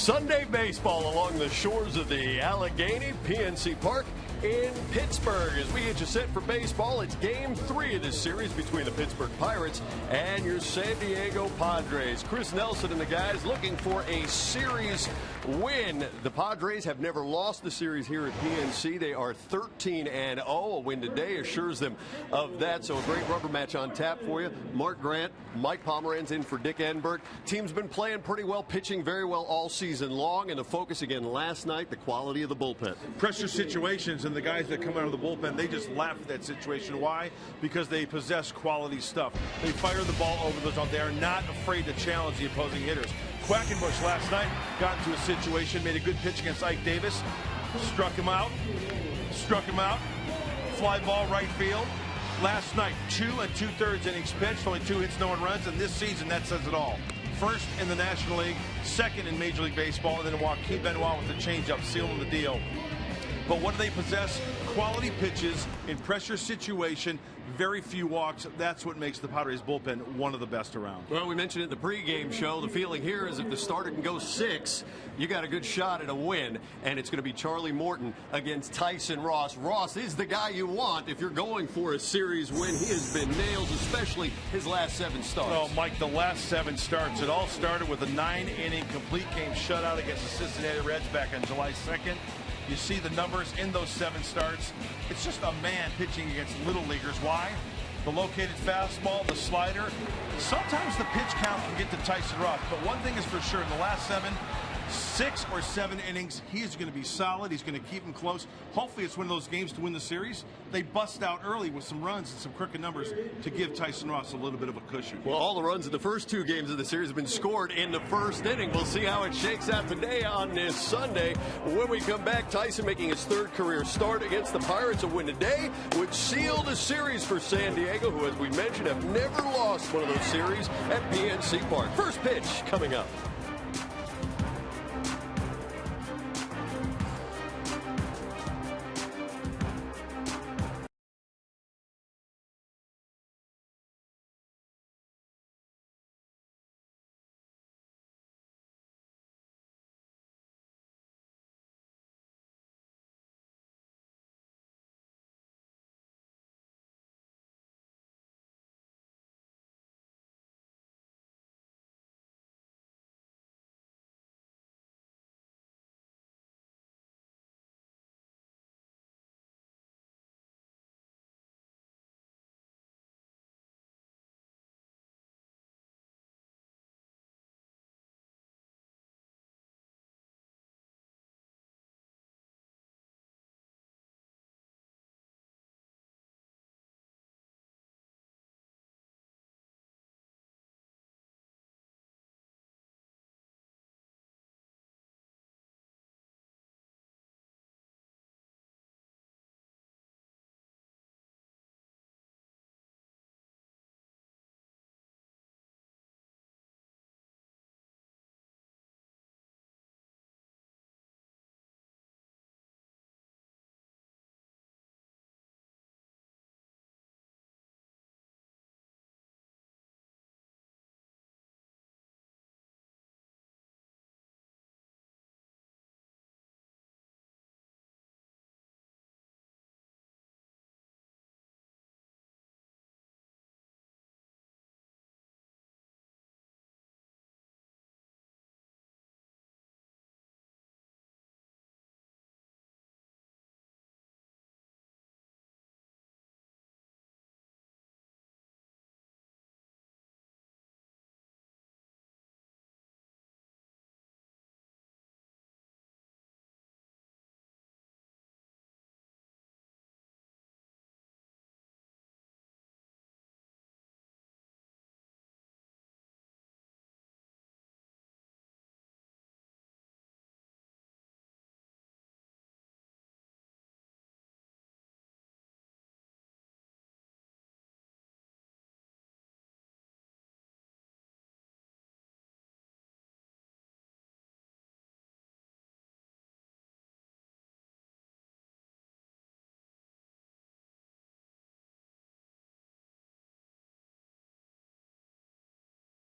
Sunday baseball along the shores of the Allegheny PNC Park in Pittsburgh. As we get you set for baseball, it's Game 3 of this series between the Pittsburgh Pirates and your San Diego Padres. Chris Nelson and the guys looking for a series win. The Padres have never lost the series here at PNC. They are 13-0. A win today assures them of that. So a great rubber match on tap for you. Mark Grant, Mike Pomeranz in for Dick Enberg. Team's been playing pretty well, pitching very well all season long. And the focus again last night, the quality of the bullpen. Pressure situations, and the guys that come out of the bullpen, they just laugh at that situation. Why? Because they possess quality stuff. They fire the ball over the zone. They are not afraid to challenge the opposing hitters. Quackenbush last night got into a situation, made a good pitch against Ike Davis, struck him out, fly ball right field. Last night, 2 2/3 innings pitched, only 2 hits, no one runs, and this season that says it all. First in the National League, second in Major League Baseball, and then Joaquin Benoit with the changeup, sealing the deal. But what do they possess? Quality pitches in pressure situation, very few walks. That's what makes the Padres bullpen one of the best around. Well, we mentioned it in the pregame show. The feeling here is if the starter can go 6, you got a good shot at a win. And it's going to be Charlie Morton against Tyson Ross. Ross is the guy you want if you're going for a series win. He has been nails, especially his last 7 starts. Oh, Mike, the last 7 starts. It all started with a 9-inning complete game shutout against the Cincinnati Reds back on July 2nd. You see the numbers in those 7 starts. It's just a man pitching against little leaguers. Why? The located fastball, the slider. Sometimes the pitch count can get to Tyson Ross, but one thing is for sure, in the last 6 or 7 innings, he's going to be solid. He's going to keep them close. Hopefully it's one of those games to win the series. They bust out early with some runs and some crooked numbers to give Tyson Ross a little bit of a cushion. Well, all the runs in the first 2 games of the series have been scored in the first inning. We'll see how it shakes out today on this Sunday. When we come back, Tyson making his 3rd career start against the Pirates. A win today would seal the series for San Diego, who, as we mentioned, have never lost one of those series at PNC Park. First pitch coming up.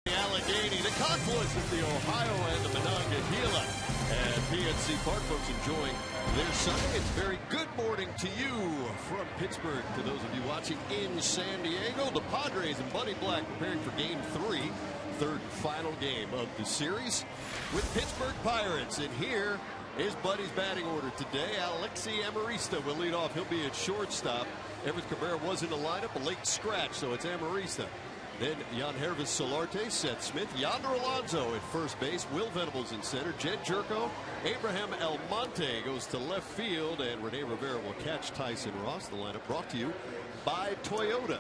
Allegheny, the confluence of the Ohio and the Monongahela. PNC Park. Folks enjoying their Sunday. It's very good morning to you from Pittsburgh. To those of you watching in San Diego, the Padres and Buddy Black preparing for Game 3, third and final game of the series with Pittsburgh Pirates. And here is Buddy's batting order today. Alexi Amarista will lead off. He'll be at shortstop. Everett Cabrera was in the lineup, a late scratch, so it's Amarista. Then Yangervis Solarte, Seth Smith, Yonder Alonso at first base, Will Venables in center, Jed Jerko, Abraham Almonte goes to left field, and Rene Rivera will catch Tyson Ross. The lineup brought to you by Toyota.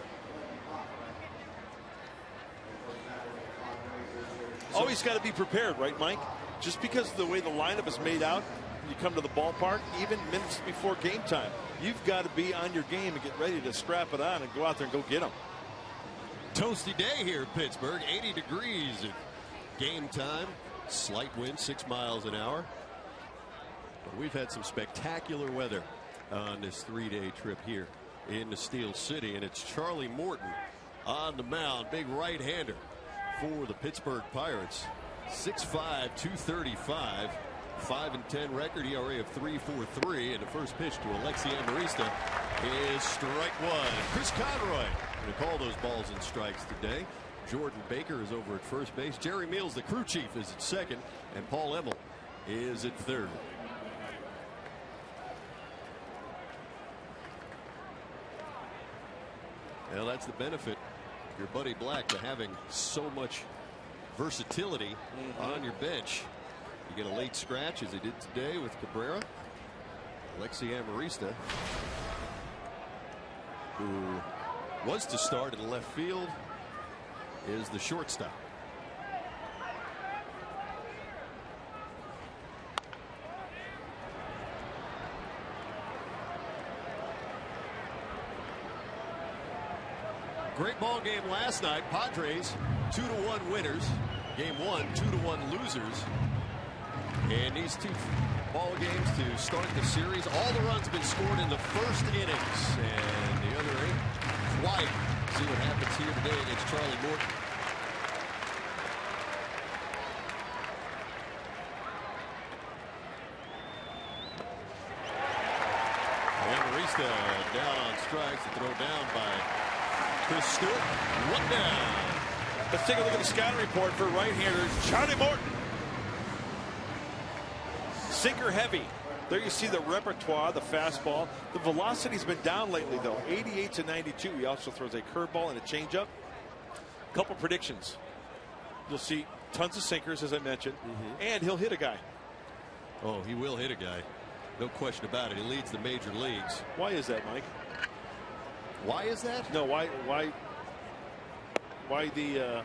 Always got to be prepared, right, Mike? Just because of the way the lineup is made out, you come to the ballpark, even minutes before game time, you've got to be on your game and get ready to strap it on and go out there and go get them. Toasty day here in Pittsburgh, 80 degrees at game time. Slight wind, 6 miles an hour. But we've had some spectacular weather on this 3-day trip here in the Steel City, and it's Charlie Morton on the mound, big right-hander for the Pittsburgh Pirates. 6'5", 235, 5-10 record, ERA of 3.43, and the first pitch to Alexi Amarista is strike one. Chris Conroy going to call those balls and strikes today. Jordan Baker is over at first base. Jerry Meals, the crew chief, is at second, and Paul Emmel is at third. Well, that's the benefit, your Buddy Black, to having so much versatility on your bench. You get a late scratch, as he did today with Cabrera. Alexi Amarista, who was to start in left field, is the shortstop. Great ball game last night. Padres 2-1 winners. Game 1, 2-1 losers. And these two ball games to start the series, all the runs have been scored in the first innings, and the other 8 quiet. See what happens here today against Charlie Morton. Amarista down on strikes. A throw down by Chris Stewart. 1 down. Let's take a look at the scouting report for right-handers Charlie Morton. Sinker heavy. There you see the repertoire, the fastball. The velocity's been down lately, though. 88 to 92. He also throws a curveball and a changeup. Couple predictions. You'll see tons of sinkers, as I mentioned, and he'll hit a guy. Oh, he will hit a guy. No question about it. He leads the major leagues. Why is that, Mike? Why is that? No, why the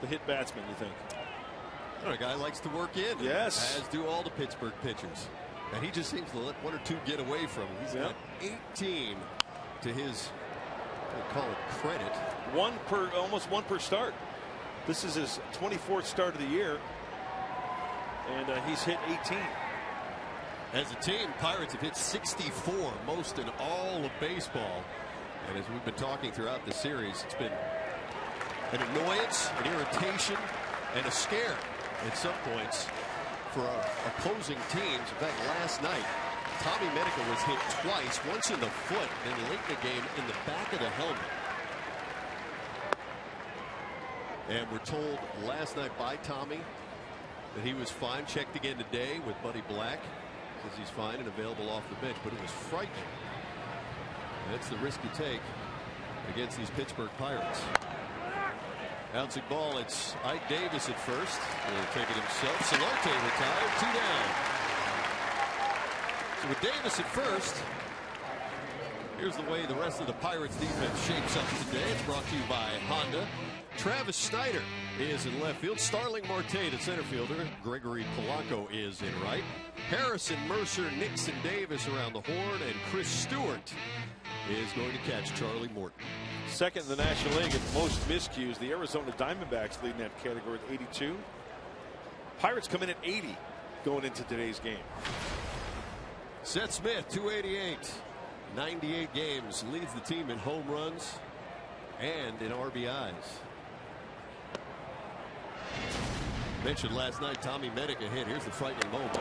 hit batsman, you think? A guy likes to work in. Yes. As do all the Pittsburgh pitchers. And he just seems to let 1 or 2 get away from him. He's got 18 to his, I call it, credit. Almost one per start. This is his 24th start of the year. And he's hit 18. As a team, Pirates have hit 64, most in all of baseball. And as we've been talking throughout the series, it's been an annoyance, an irritation, and a scare at some points for our opposing teams. In fact, last night, Tommy Medica was hit twice, once in the foot, and late in the game in the back of the helmet. And we're told last night by Tommy that he was fine. Checked again today with Buddy Black. Says he's fine and available off the bench, but it was frightening. And that's the risk you take against these Pittsburgh Pirates. Bouncing ball, it's Ike Davis at first. He'll take it himself. Solarte retired, 2 down. So with Davis at first, here's the way the rest of the Pirates defense shapes up today. It's brought to you by Honda. Travis Snyder is in left field. Starling Marte, the center fielder. Gregory Polanco is in right. Harrison, Mercer, Nixon, Davis around the horn, and Chris Stewart is going to catch Charlie Morton. Second in the National League at most miscues. The Arizona Diamondbacks leading that category with 82. Pirates come in at 80 going into today's game. Seth Smith, 288. 98 games, leads the team in home runs and in RBIs. Mentioned last night, Tommy Medic a hit. Here's the frightening moment.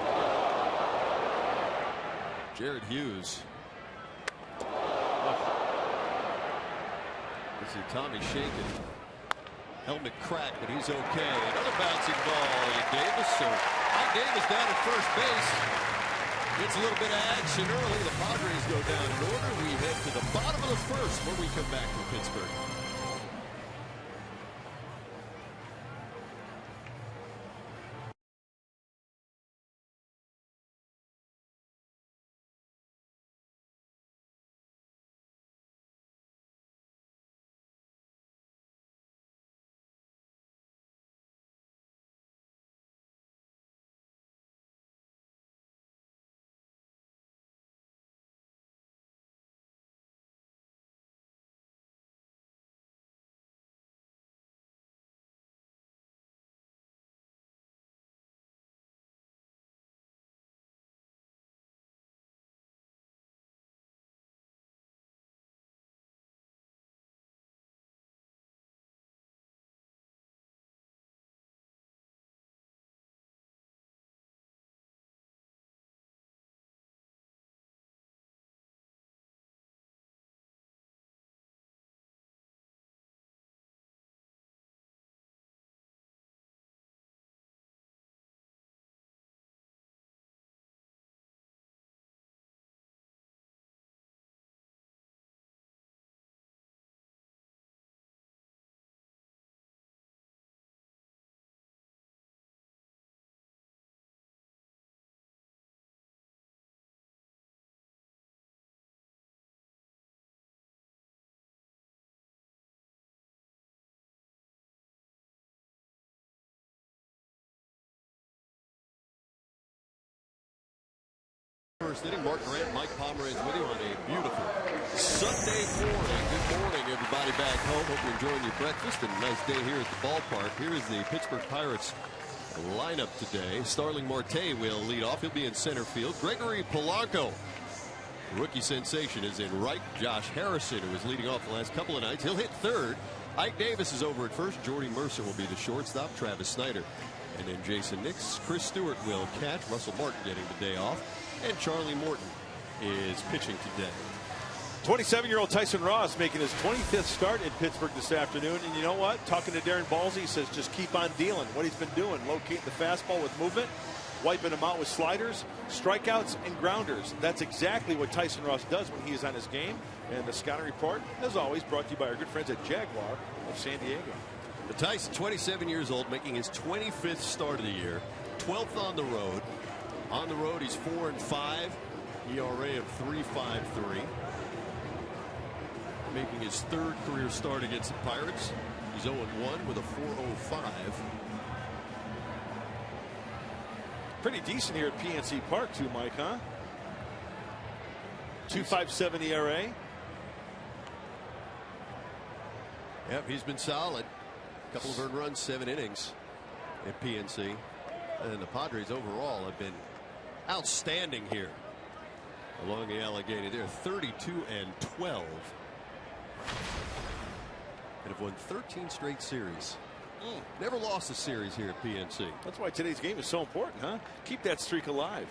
Jared Hughes. You see Tommy shaking. Helmet cracked, but he's okay. Another bouncing ball to Davis. So Mike Davis down at first base. Gets a little bit of action early. The Padres go down in order. We head to the bottom of the first when we come back from Pittsburgh. First inning, Mark Grant, Mike Pomeranz with you on a beautiful Sunday morning. Good morning, everybody back home. Hope you're enjoying your breakfast and a nice day here at the ballpark. Here is the Pittsburgh Pirates lineup today. Starling Marte will lead off. He'll be in center field. Gregory Polanco, rookie sensation, is in right. Josh Harrison, who was leading off the last couple of nights, he'll hit third. Ike Davis is over at first. Jordy Mercer will be the shortstop. Travis Snyder. And then Jason Nix. Chris Stewart will catch. Russell Martin getting the day off. And Charlie Morton is pitching today. 27-year-old Tyson Ross making his 25th start in Pittsburgh this afternoon. And you know what? Talking to Darren Balsey, he says just keep on dealing. What he's been doing, locating the fastball with movement, wiping him out with sliders, strikeouts, and grounders. That's exactly what Tyson Ross does when he is on his game. And the scouting report, as always, brought to you by our good friends at Jaguar of San Diego. The Tyson, 27 years old, making his 25th start of the year, 12th on the road. On the road, he's 4-5, ERA of 3.53. Making his third career start against the Pirates. He's 0-1 with a 4.05. Pretty decent here at PNC Park, too, Mike, huh? 2.57 ERA. Yep, he's been solid. Couple of earned runs, 7 innings at PNC. And the Padres overall have been outstanding here along the Allegheny. They're 32-12 and have won 13 straight series. Never lost a series here at PNC. That's why today's game is so important, huh? Keep that streak alive.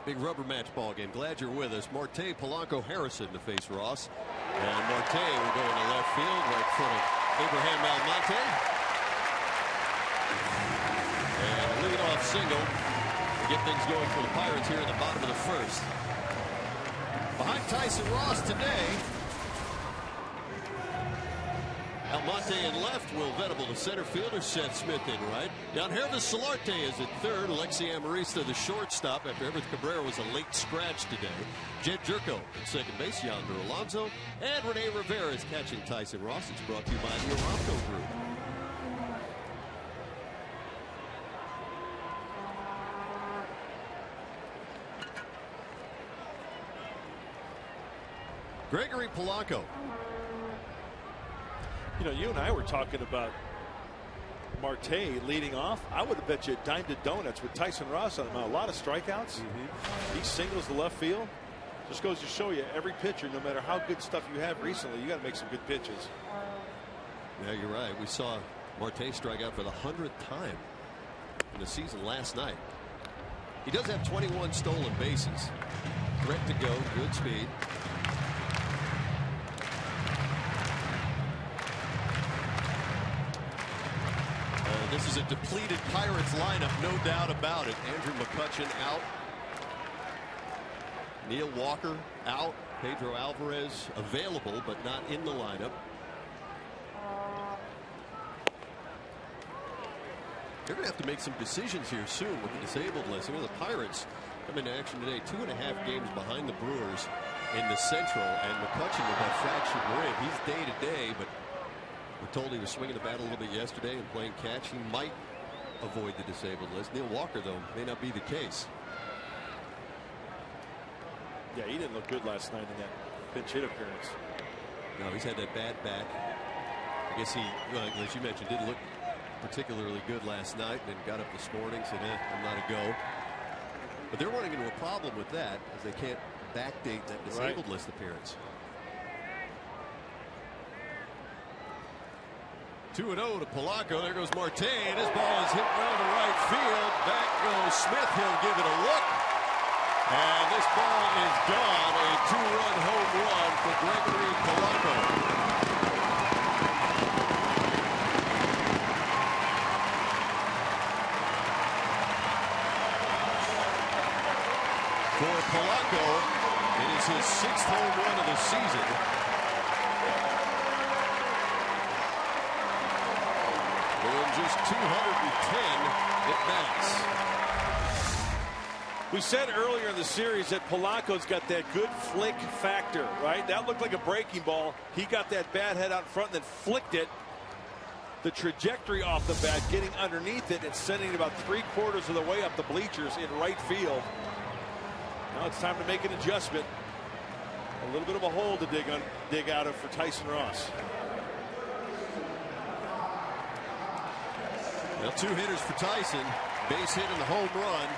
Big rubber match ball game. Glad you're with us. Marte, Polanco, Harrison to face Ross. And Marte will go into left field right in front of Abraham Almonte. And a leadoff single to get things going for the Pirates here in the bottom of the first. Behind Tyson Ross today, Almonte in left, Will Venable the center fielder, Seth Smith in right. Down here, the Solarte is at third. Alexi Amarista the shortstop after Everett Cabrera was a late scratch today. Jed Jerko at second base, Yonder Alonso, and Rene Rivera is catching Tyson Ross. It's brought to you by the Aramco Group. Gregory Polanco. You know, you and I were talking about Marte leading off. I would have bet you a dime to donuts with Tyson Ross on him. A lot of strikeouts. He singles the left field. Just goes to show you, every pitcher, no matter how good stuff you have recently, you got to make some good pitches. Yeah, you're right. We saw Marte strike out for the 100th time in the season last night. He does have 21 stolen bases. Threat to go, good speed. This is a depleted Pirates lineup, no doubt about it. Andrew McCutchen out. Neil Walker out. Pedro Alvarez available, but not in the lineup. They're going to have to make some decisions here soon with the disabled list. I mean, the Pirates come into action today 2.5 games behind the Brewers in the Central, and McCutchen with that fractured rib. He's day to day, but we're told he was swinging the bat a little bit yesterday and playing catch. He might avoid the disabled list. Neil Walker, though, may not be the case. Yeah, he didn't look good last night in that pinch hit appearance. No, he's had that bad back. I guess he, well, as you mentioned, didn't look particularly good last night, and then got up this morning, said, I'm not a go. But they're running into a problem with that, as they can't backdate that disabled list appearance. 2-0 to Polanco. There goes Marte, and his ball is hit well to right field. Back goes Smith. He'll give it a look. And this ball is gone. A 2-run home run for Gregory Polanco. For Polanco, it is his 6th home run of the season. In just 210 at-bats. We said earlier in the series that Polanco's got that good flick factor, right? That looked like a breaking ball. He got that bat head out front and then flicked it. The trajectory off the bat, getting underneath it and sending it about 3/4 of the way up the bleachers in right field. Now it's time to make an adjustment. A little bit of a hole to dig out of for Tyson Ross. Well, 2 hitters for Tyson. Base hit and the home run.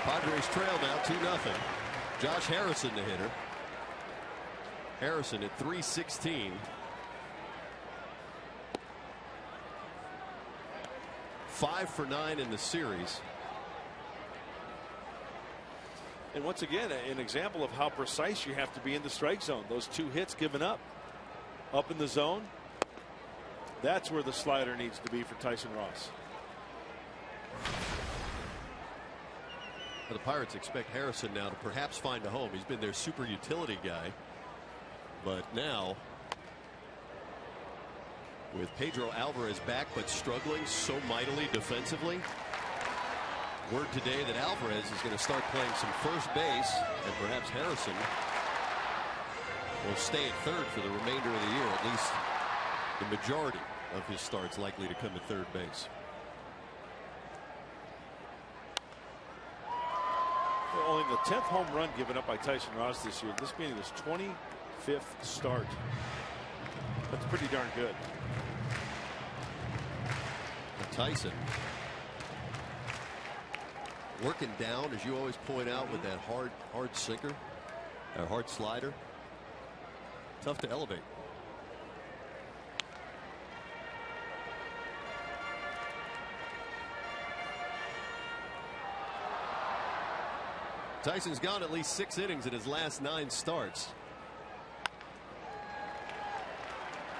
Padres trail now 2-0. Josh Harrison, the hitter. Harrison at .316. 5 for 9 in the series. And once again, an example of how precise you have to be in the strike zone. Those 2 hits given up in the zone. That's where the slider needs to be for Tyson Ross. The Pirates expect Harrison now to perhaps find a home. He's been their super utility guy. But now, with Pedro Alvarez back but struggling so mightily defensively, word today that Alvarez is going to start playing some first base, and perhaps Harrison will stay at third for the remainder of the year. At least the majority of his starts likely to come at third base. Only the 10th home run given up by Tyson Ross this year. This being his 25th start. That's pretty darn good. Tyson working down, as you always point out, with that hard sinker, or hard slider. Tough to elevate. Tyson's gone at least 6 innings in his last 9 starts.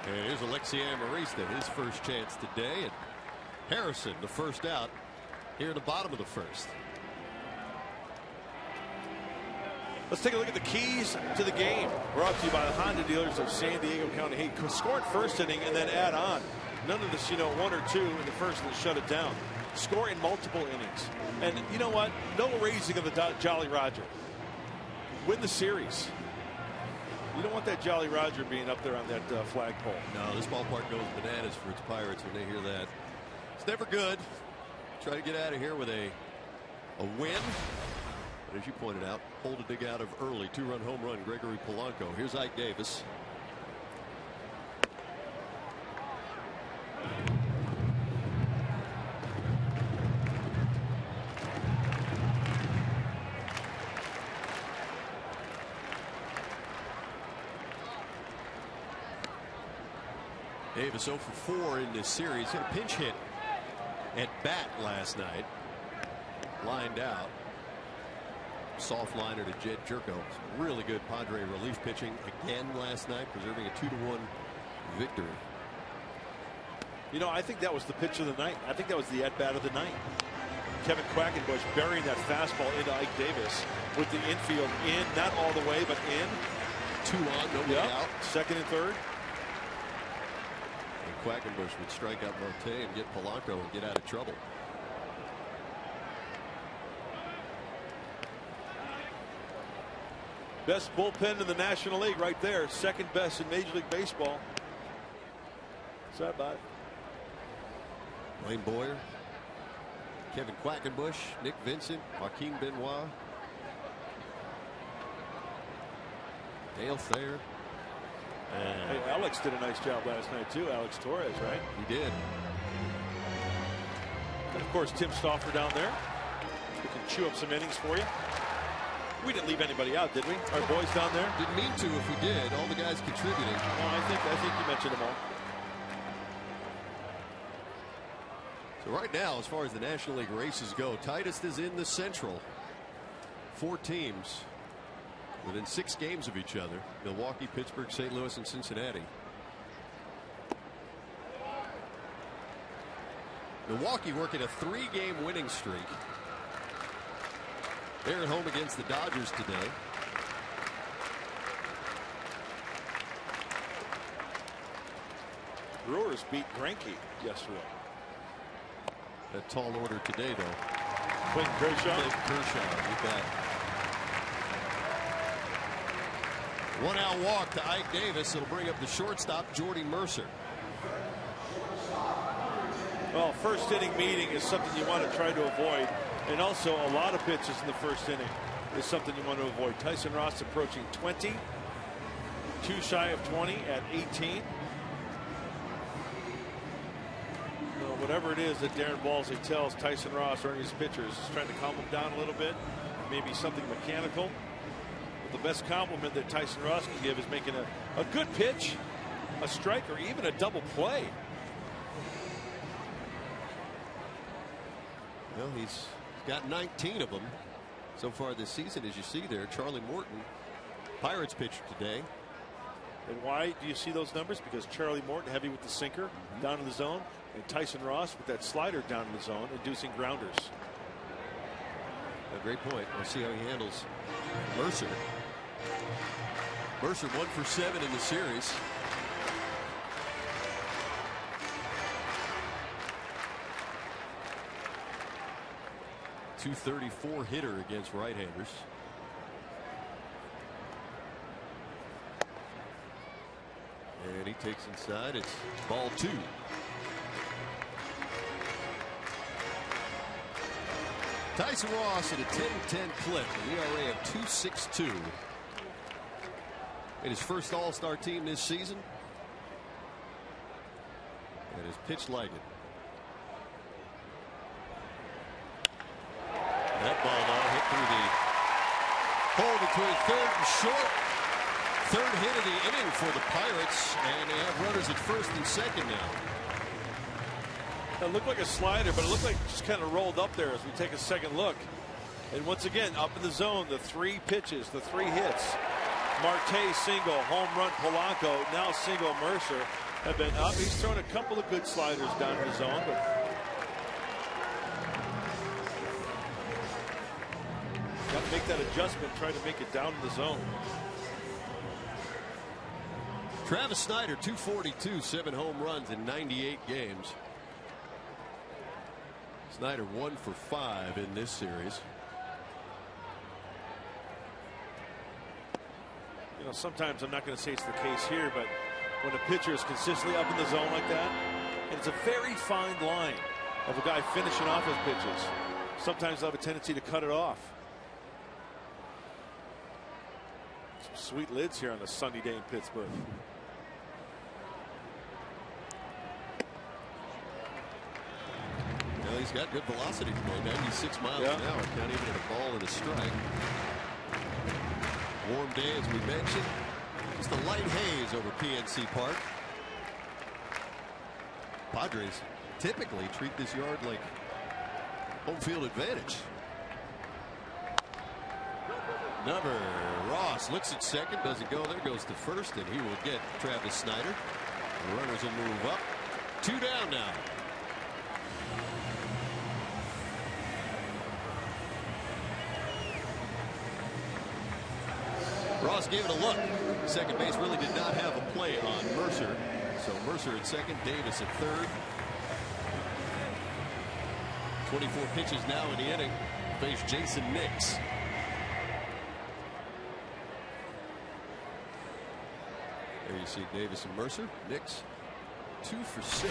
And here's Alexei Amarista, his first chance today. And Harrison, the first out here in the bottom of the first. Let's take a look at the keys to the game. Brought to you by the Honda dealers of San Diego County. Hey, score in first inning and then add on. None of this, 1 or 2 in the first and shut it down. Score in multiple innings. And you know what? No raising of the Jolly Roger. Win the series. You don't want that Jolly Roger being up there on that flagpole. No, this ballpark goes bananas for its Pirates when they hear that. It's never good. Try to get out of here with a win. But as you pointed out, hole to dig out of early. 2-run home run, Gregory Polanco. Here's Ike Davis. Davis 0 for 4 in this series. Hit a pinch hit at bat last night. lined out. Soft liner to Jed Jerko. Really good Padre relief pitching again last night, preserving a 2-1 victory. You know, I think that was the pitch of the night. I think that was the at-bat of the night. Kevin Quackenbush burying that fastball into Ike Davis with the infield in, not all the way, but in. 2 on, nobody out. Second and third. And Quackenbush would strike out Marte and get Polanco and get out of trouble. Best bullpen in the National League right there. Second best in Major League Baseball. What's that about? Wayne Boyer, Kevin Quackenbush, Nick Vincent, Joaquin Benoit, Dale Thayer. Hey, Alex did a nice job last night too. Alex Torres, right? He did. And of course, Tim Stauffer down there, who can chew up some innings for you. We didn't leave anybody out, did we? Our boys down there. Didn't mean to. If we did, all the guys contributing. Well, I think you mentioned them all. So right now, as far as the National League races go, tightest is in the Central. 4 teams within 6 games of each other: Milwaukee, Pittsburgh, St. Louis, and Cincinnati. Milwaukee working a 3-game winning streak. They're at home against the Dodgers today. Brewers beat Greinke yesterday. A tall order today, though. Clayton Kershaw. You bet. 1-out walk to Ike Davis. It'll bring up the shortstop, Jordy Mercer. Well, first inning meeting is something you want to try to avoid. And also a lot of pitches in the first inning is something you want to avoid. Tyson Ross approaching 20. 2 shy of 20 at 18. Well, whatever it is that Darren Balsley tells Tyson Ross or his pitchers is trying to calm him down a little bit. Maybe something mechanical. But the best compliment that Tyson Ross can give is making a good pitch, a strike, or even a double play. Well, he's got 19 of them so far this season, as you see there. Charlie Morton, Pirates pitcher today. And why do you see those numbers? Because Charlie Morton heavy with the sinker down in the zone, and Tyson Ross with that slider down in the zone, inducing grounders. A great point. We'll see how he handles Mercer. Mercer 1 for 7 in the series. .234 hitter against right-handers. And he takes inside. It's ball 2. Tyson Ross at a 10-10 clip, an ERA of 2.62. In his first All-Star team this season. And his pitch like it. That ball now hit through the hole between third and short. Third hit of the inning for the Pirates, and they have runners at first and second now. It looked like a slider, but it looked like it just kind of rolled up there as we take a second look. And once again, up in the zone, the 3 pitches, the 3 hits. Marte single, home run Polanco, now single Mercer have been up. He's thrown a couple of good sliders down in the zone, but got to make that adjustment, try to make it down in the zone. Travis Snyder, 242, 7 home runs in 98 games. Snyder 1 for 5 in this series. You know, sometimes I'm not going to say it's the case here, but when a pitcher is consistently up in the zone like that, and it's a very fine line of a guy finishing off his pitches, sometimes they'll have a tendency to cut it off. Some sweet lids here on a sunny day in Pittsburgh. Well, he's got good velocity today, 96 miles an hour, not even at a ball and a strike. Warm day, as we mentioned. Just a light haze over PNC Park. Padres typically treat this yard like home field advantage. number. Ross looks at second, doesn't go. There goes to first, and he will get Travis Snyder. The runners will move up. 2 down now. Ross gave it a look. Second base really did not have a play on Mercer. So Mercer at second, Davis at third. 24 pitches now in the inning. Face Jason Nix. There you see Davis and Mercer. Nix 2 for 6.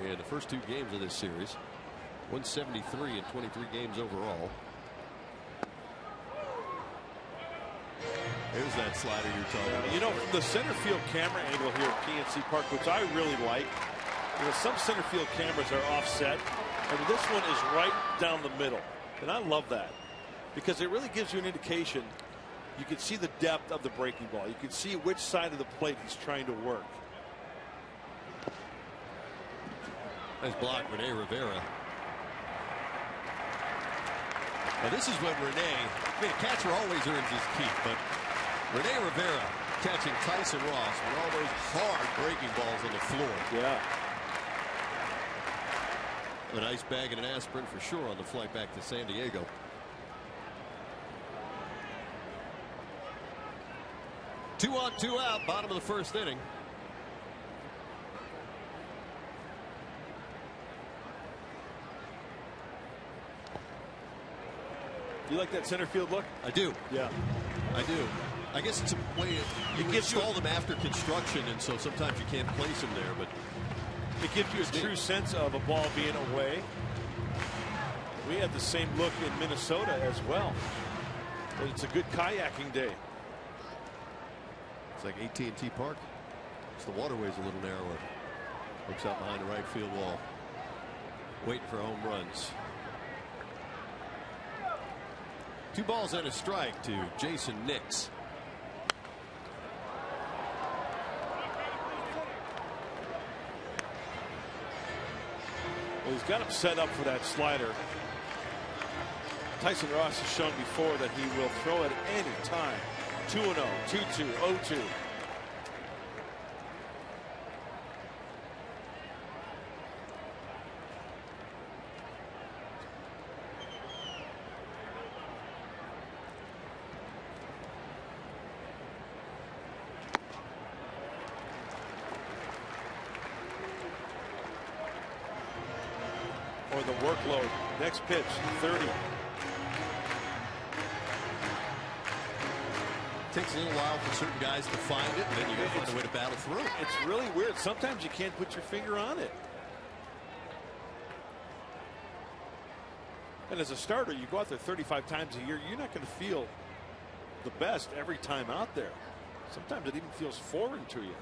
And the first 2 games of this series, 173 in 23 games overall. There's that slider you're talking about. You know, from the center field camera angle here at PNC Park, which I really like. You know, some center field cameras are offset, and this one is right down the middle. And I love that because it really gives you an indication. You can see the depth of the breaking ball. You can see which side of the plate he's trying to work. Nice block, Rene Rivera. Now this is when Rene, I mean, a catcher always earns his keep, but Rene Rivera catching Tyson Ross with all those hard breaking balls on the floor. Yeah. An ice bag and an aspirin for sure on the flight back to San Diego. Two on, 2 out, bottom of the first inning. You like that center field look? I do. Yeah. I do. I guess it's a way you install them after construction, and so sometimes you can't place them there, but it gives you a true sense of a ball being away. We had the same look in Minnesota as well. But it's a good kayaking day. It's like AT&T Park. It's the waterway's a little narrower. Looks out behind the right field wall. Waiting for home runs. 2 balls and a strike to Jason Nix. Well, he's got him set up for that slider. Tyson Ross has shown before that he will throw it any time. 2-0, 2-2, 0-2. Or the workload. Next pitch, 30. Takes a little while for certain guys to find it, and then you got to find a way to battle through it. It's really weird. Sometimes you can't put your finger on it. And as a starter, you go out there 35 times a year, you're not going to feel the best every time out there. Sometimes it even feels foreign to you.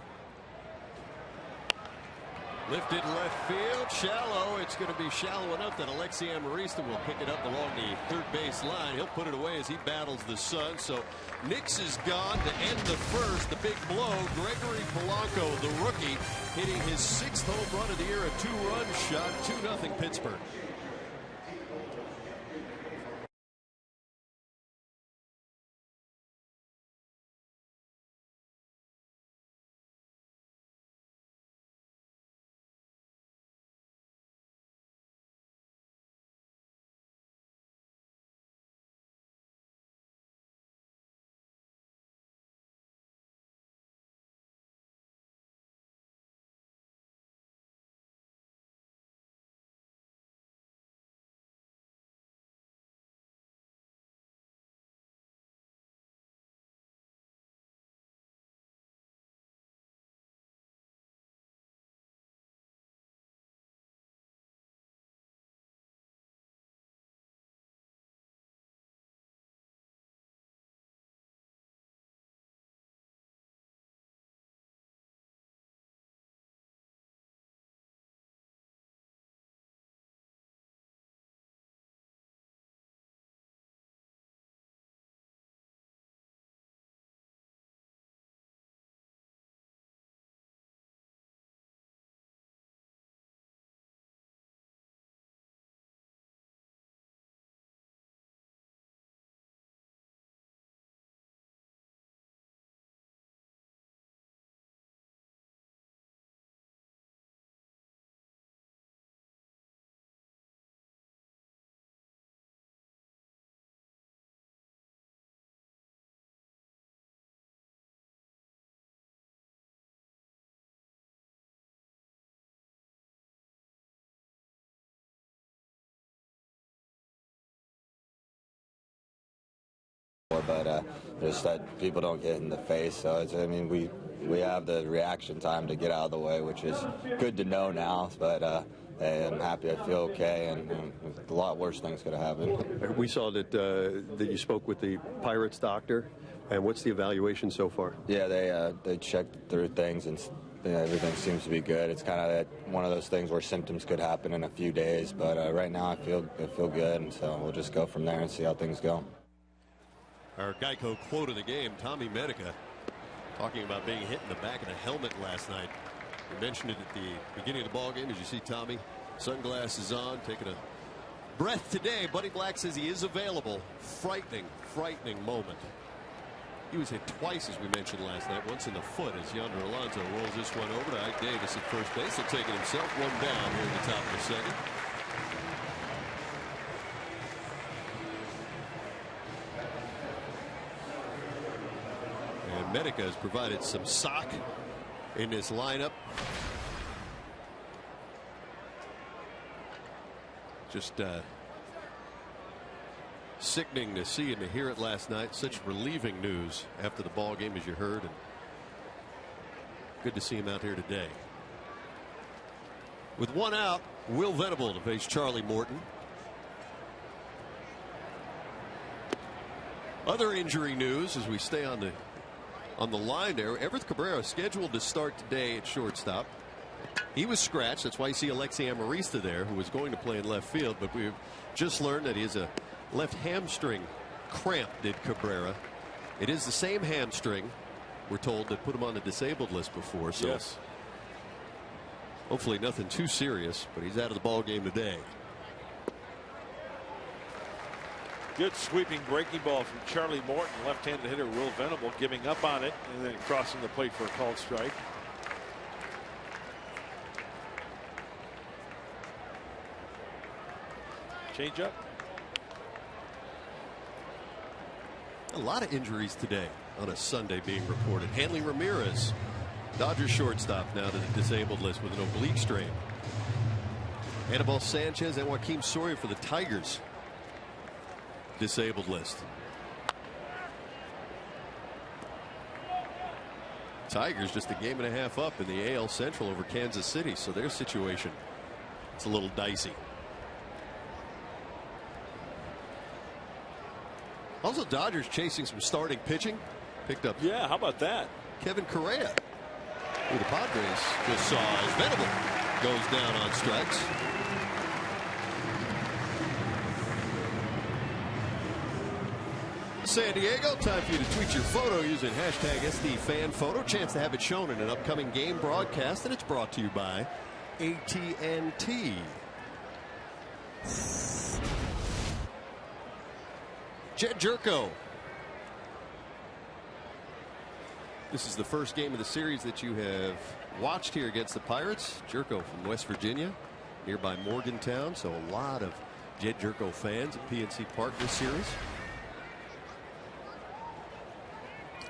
Lifted left field, shallow. It's going to be shallow enough that Alexi Amarista will pick it up along the third base line. He'll put it away as he battles the sun. So Nix is gone to end the first. The big blow, Gregory Polanco, the rookie, hitting his 6th home run of the year, a 2-run shot, 2-0 Pittsburgh. but just that people don't get in the face. So I mean, we have the reaction time to get out of the way, which is good to know now. But hey, I'm happy. I feel okay, and a lot worse things could have happened. We saw that that you spoke with the Pirates doctor, and what's the evaluation so far? Yeah, they checked through things, and everything seems to be good. It's kind of one of those things where symptoms could happen in a few days, but right now I feel good, and so we'll just go from there and see how things go. Our Geico quote of the game, Tommy Medica, talking about being hit in the back of the helmet last night. We mentioned it at the beginning of the ball game. As you see Tommy, sunglasses on, taking a breath today. Buddy Black says he is available. Frightening moment. He was hit twice, as we mentioned last night, once in the foot as Yonder Alonso rolls this one over to Ike Davis at first base. He'll take it himself, one down here at the top of the second. And Medica has provided some sock in this lineup. Just sickening to see and to hear it last night. Such relieving news after the ball game, as you heard, and good to see him out here today. With one out, Will Venable to face Charlie Morton. Other injury news as we stay on the line there. Everett Cabrera scheduled to start today at shortstop. He was scratched. That's why you see Alexi Amarista there, who was going to play in left field, but we've just learned that he has a left hamstring cramp, did Cabrera. It is the same hamstring, we're told, that put him on the disabled list before. So yes, hopefully nothing too serious, but he's out of the ball game today. Good sweeping breaking ball from Charlie Morton. Left-handed hitter Will Venable giving up on it and then crossing the plate for a called strike. Change up. A lot of injuries today on a Sunday being reported. Hanley Ramirez, Dodgers shortstop, now to the disabled list with an oblique strain. Anibal Sanchez and Joakim Soria for the Tigers disabled list. Tigers just a game and a half up in the AL Central over Kansas City, so their situation, it's a little dicey. Also, Dodgers chasing some starting pitching. Picked up. Yeah, how about that? Kevin Correa, who the Padres just saw as Venable goes down on strikes. San Diego, time for you to tweet your photo using hashtag SDFanPhoto. Chance to have it shown in an upcoming game broadcast, and it's brought to you by AT&T. Jed Jerko. This is the first game of the series that you have watched here against the Pirates. Jerko from West Virginia, nearby Morgantown, so a lot of Jed Jerko fans at PNC Park this series.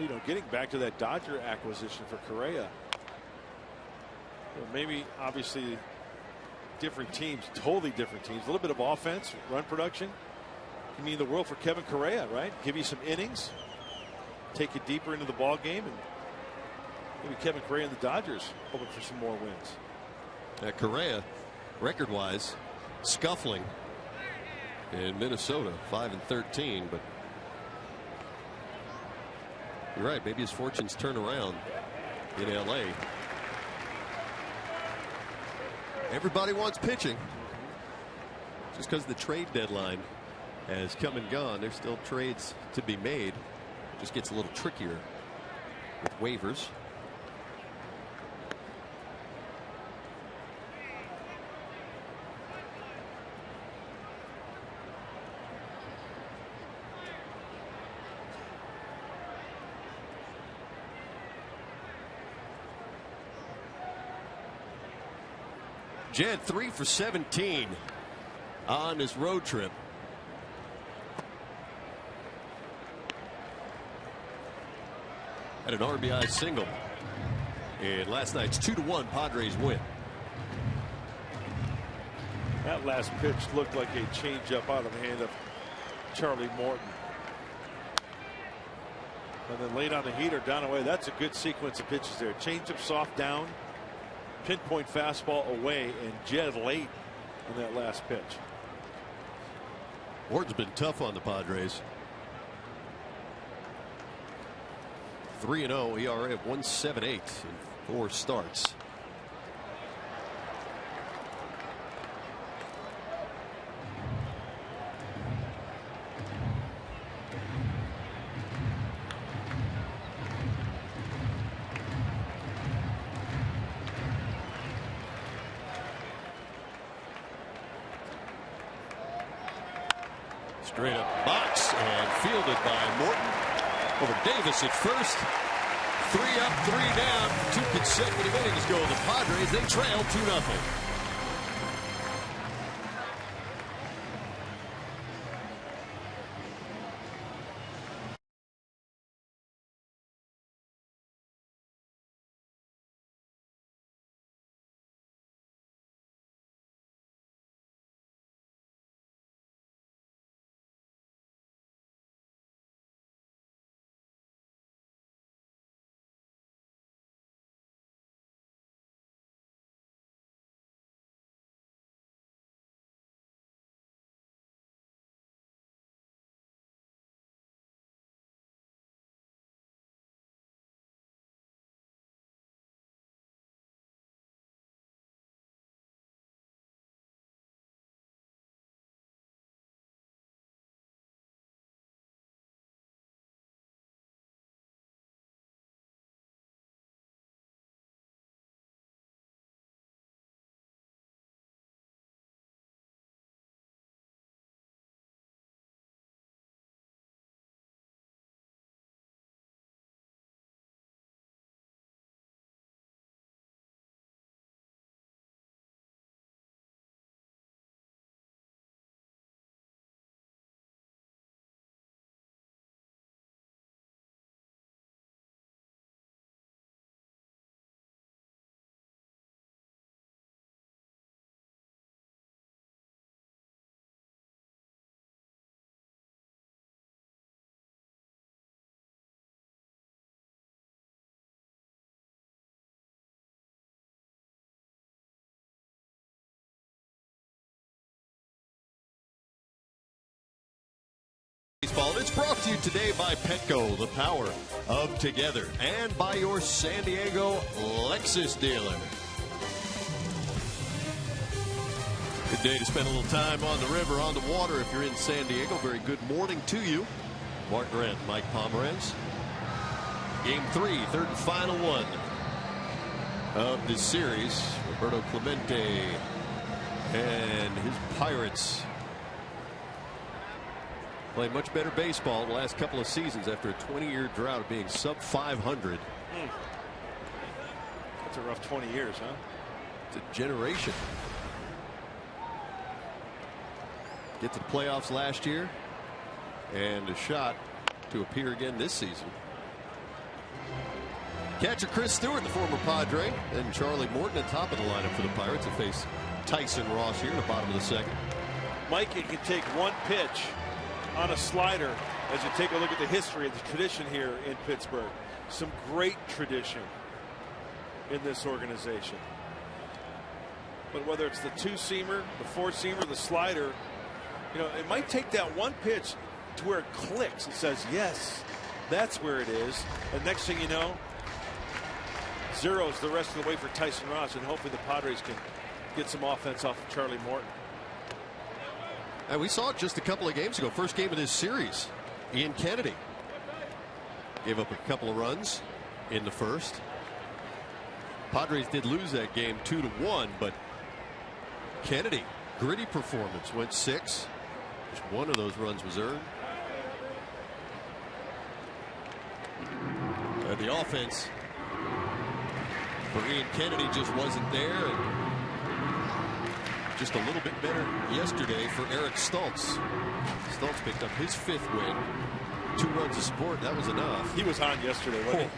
You know, getting back to that Dodger acquisition for Correa. Maybe, obviously, different teams, totally different teams. A little bit of offense, run production. Can mean the world for Kevin Correa, right? Give you some innings, take you deeper into the ball game, and maybe Kevin Correa and the Dodgers hoping for some more wins. Correa, record-wise, scuffling in Minnesota, 5-13, but you're right. Maybe his fortunes turn around in LA. Everybody wants pitching. Just because the trade deadline has come and gone, there's still trades to be made. Just gets a little trickier with waivers. Jed 3 for 17 on this road trip. Had an RBI single in last night's 2-1 Padres win. That last pitch looked like a changeup out of the hand of Charlie Morton. And then late on the heater, down away. That's a good sequence of pitches there. Changeup soft down, pinpoint fastball away, and Jed late in that last pitch. Ward's been tough on the Padres. 3-0 ERA of 1.78 in 4 starts. Straight up box and fielded by Morton. Over Davis at first. 3 up, 3 down. 2 consecutive innings go the Padres. They trail 2-0. Baseball. It's brought to you today by Petco, the power of together, and by your San Diego Lexus dealer. Good day to spend a little time on the river, on the water if you're in San Diego. Very good morning to you. Mark Grant, Mike Pomerantz. Game 3, third and final one of this series. Roberto Clemente and his Pirates playing much better baseball the last couple of seasons after a 20-year drought of being sub 500. That's a rough 20 years, huh? It's a generation. Get to the playoffs last year and a shot to appear again this season. Catcher Chris Stewart, the former Padre, and Charlie Morton at top of the lineup for the Pirates to face Tyson Ross here in the bottom of the second. Mike, you can take one pitch on a slider as you take a look at the history of the tradition here in Pittsburgh. Some great tradition in this organization. But whether it's the 2-seamer, the 4-seamer, the slider, you know, it might take that one pitch to where it clicks. It says, yes, that's where it is. And next thing you know, zeros the rest of the way for Tyson Ross, and hopefully the Padres can get some offense off of Charlie Morton. And we saw it just a couple of games ago. First game of this series. Ian Kennedy gave up a couple of runs in the first. Padres did lose that game 2-1, but Kennedy, gritty performance, went 6. Just one of those runs was earned. The offense for Ian Kennedy just wasn't there. And just a little bit better yesterday for Eric Stultz. Stultz picked up his 5th win. 2 runs of support. That was enough. He was on yesterday, wasn't he?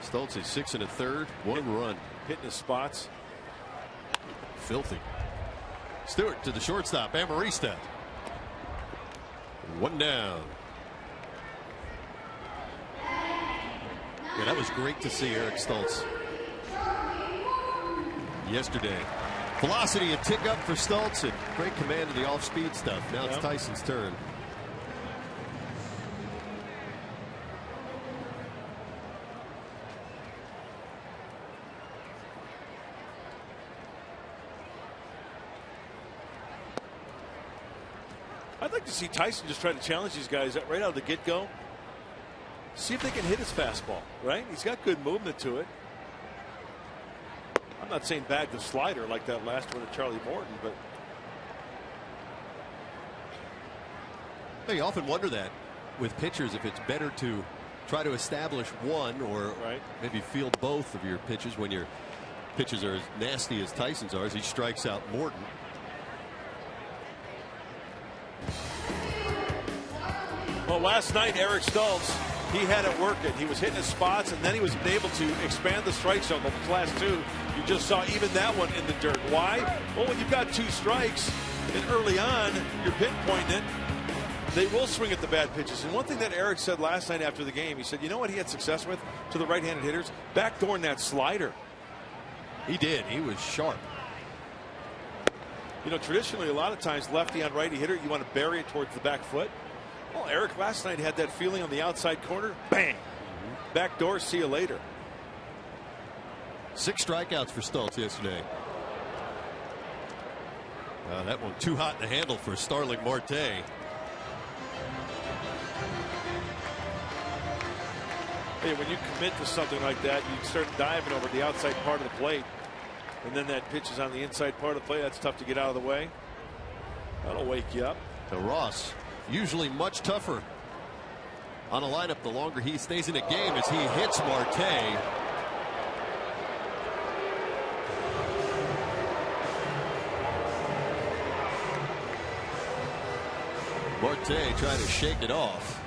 Stultz is 6 1/3, 1 run. Hitting his spots. Filthy. Stewart to the shortstop, Amarista. 1 down. Yeah, that was great to see Eric Stultz yesterday. Velocity a tick up for Stultz and great command of the off-speed stuff. Now it's Tyson's turn. I'd like to see Tyson just try to challenge these guys right out of the get-go. See if they can hit his fastball, right? He's got good movement to it. I'm not saying bag the slider like that last one to Charlie Morton, but you often wonder that with pitchers, if it's better to try to establish one or maybe field both of your pitches when your pitches are as nasty as Tyson's are, as he strikes out Morton. Well, last night Eric Stultz, he had it working. He was hitting his spots, and then he was able to expand the strike zone. Those last two, you just saw even that one in the dirt. Why? Well, when you've got 2 strikes and early on you're pinpointing it, they will swing at the bad pitches. And one thing that Eric said last night after the game, he said, you know what he had success with to the right-handed hitters? Backdooring that slider. He did. He was sharp. You know, traditionally, a lot of times lefty on righty hitter, you want to bury it towards the back foot. Well, Eric last night had that feeling on the outside corner. Bang! Back door, see you later. 6 strikeouts for Stultz yesterday. That one too hot to handle for Starling Marte. Hey, when you commit to something like that, you start diving over the outside part of the plate, and then that pitch is on the inside part of the plate. That's tough to get out of the way. That'll wake you up. So Ross, usually much tougher on a lineup the longer he stays in a game, as he hits Marte. Marte trying to shake it off.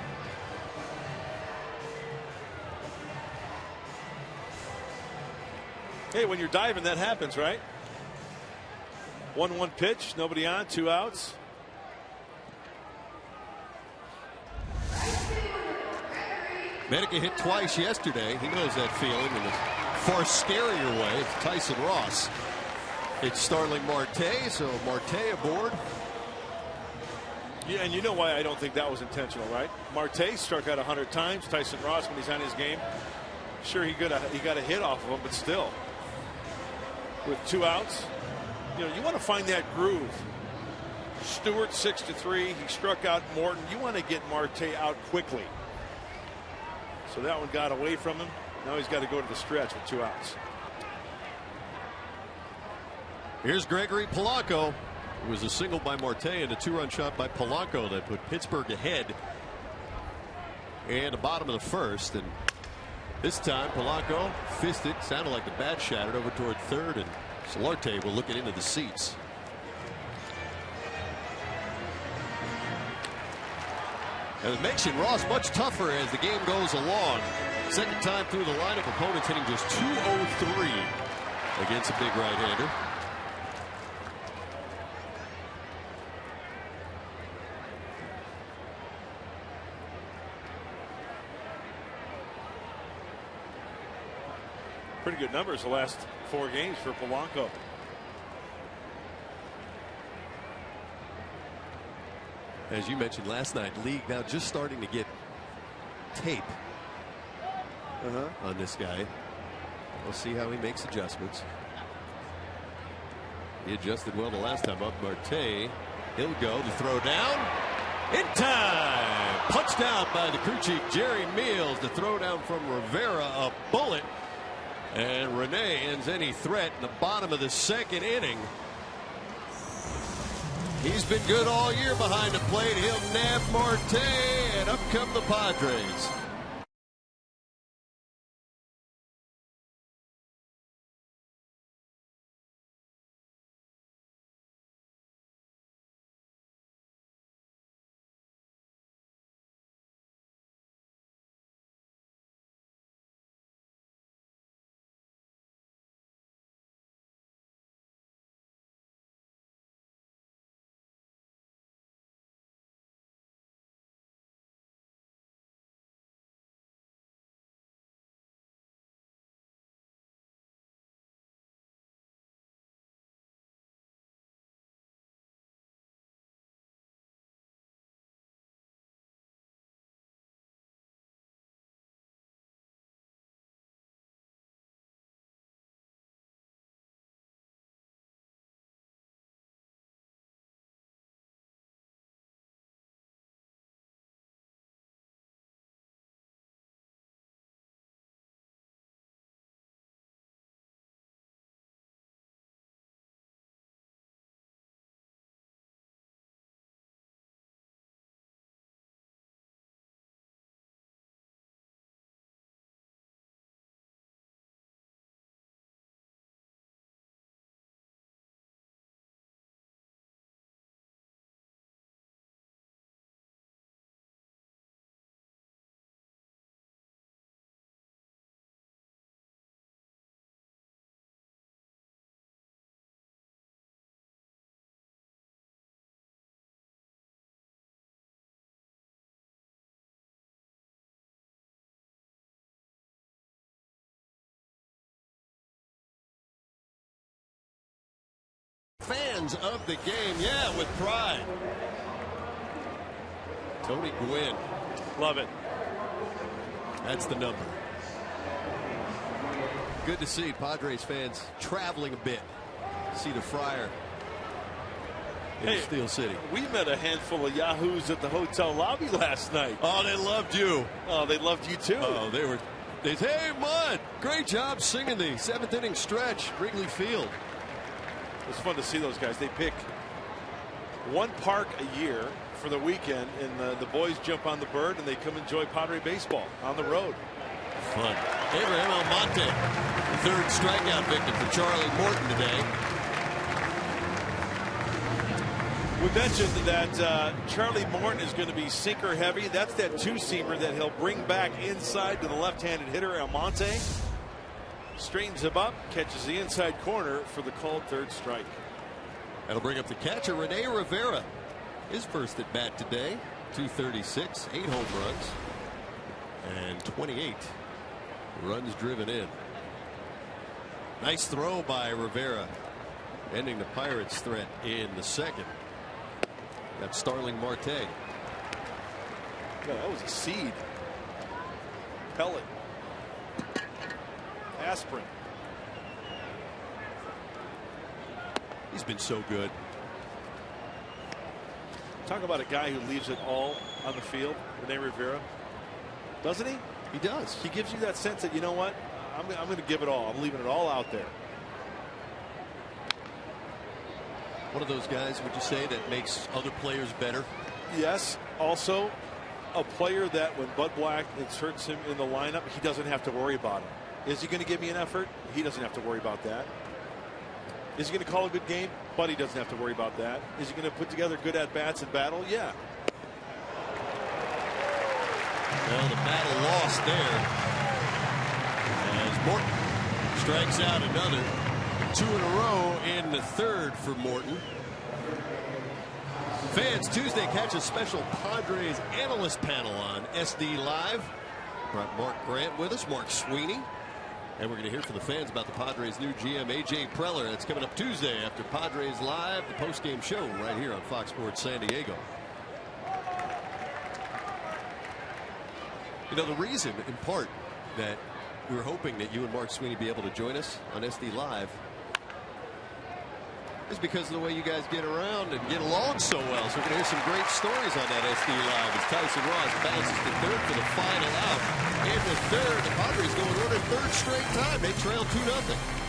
Hey, when you're diving, that happens, right? 1-1 pitch, nobody on, 2 outs. Medica hit twice yesterday. He knows that feeling in a far scarier way. It's Tyson Ross. It's Starling Marte, so Marte aboard. Yeah, and you know why I don't think that was intentional, right? Marte struck out 100 times. Tyson Ross, when he's on his game, sure he got a hit off of him, but still, with 2 outs, you know, you want to find that groove. Stewart 6-3. He struck out Morton. You want to get Marte out quickly. So that one got away from him. Now he's got to go to the stretch with 2 outs. Here's Gregory Polanco. It was a single by Marte and a 2-run shot by Polanco that put Pittsburgh ahead in the bottom of the first. And this time Polanco fisted, sounded like the bat shattered over toward third, and Solarte will look it into the seats. And it makes Ross much tougher as the game goes along. Second time through the lineup, opponents hitting just .203 against a big right-hander. Pretty good numbers the last 4 games for Polanco. As you mentioned last night, league now just starting to get tape on this guy. We'll see how he makes adjustments. He adjusted well the last time up. Marte, he'll go. The throw down in time. Punched out by the crew chief Jerry Meals. The throw down from Rivera, a bullet. And Rene ends any threat in the bottom of the 2nd inning. He's been good all year behind the plate. He'll nab Marte, and up come the Padres. fans of the game. Yeah, with pride. Tony Gwynn. Love it. That's the number. Good to see Padres fans traveling a bit. See the Friar in Steel City. We met a handful of yahoos at the hotel lobby last night. Oh, they loved you. Oh, they loved you too. Oh, they said, hey, Mud, great job singing the 7th inning stretch, Wrigley Field. It was fun to see those guys. They pick one park a year for the weekend, and the boys jump on the bird and they come enjoy Padre baseball on the road. Fun. Abraham Almonte, the 3rd strikeout victim for Charlie Morton today. We mentioned that Charlie Morton is going to be sinker heavy. That's that 2-seamer that he'll bring back inside to the left-handed hitter Almonte. Straightens him up, catches the inside corner for the called 3rd strike. That'll bring up the catcher Rene Rivera. His first at bat today. 236, 8 home runs, and 28 runs driven in. Nice throw by Rivera, ending the Pirates' threat in the 2nd. That's Starling Marte. Yeah, that was a seed. Pellet. Aspirin. He's been so good. Talk about a guy who leaves it all on the field, Rene Rivera. Doesn't he? He does. He gives you that sense that, you know what, I'm going to give it all. I'm leaving it all out there. One of those guys, would you say, that makes other players better? Yes. Also, a player that when Bud Black inserts him in the lineup, he doesn't have to worry about it. Is he going to give me an effort? He doesn't have to worry about that. Is he going to call a good game? Buddy doesn't have to worry about that. Is he going to put together good at-bats in battle? Yeah. Well, the battle lost there as Morton strikes out another. 2 in a row in the 3rd for Morton. Fans, Tuesday catch a special Padres analyst panel on SD Live. Brought Mark Grant with us, Mark Sweeney. And we're going to hear from the fans about the Padres' new GM, A.J. Preller. That's coming up Tuesday after Padres Live, the postgame show right here on Fox Sports San Diego. You know, the reason, in part, that we were hoping that you and Mark Sweeney be able to join us on SD Live is because of the way you guys get around and get along so well. So we're going to hear some great stories on that SD Live as Tyson Ross bounces to 3rd for the final out. In the 3rd, the Padres go on their 3rd straight time. They trail 2-0.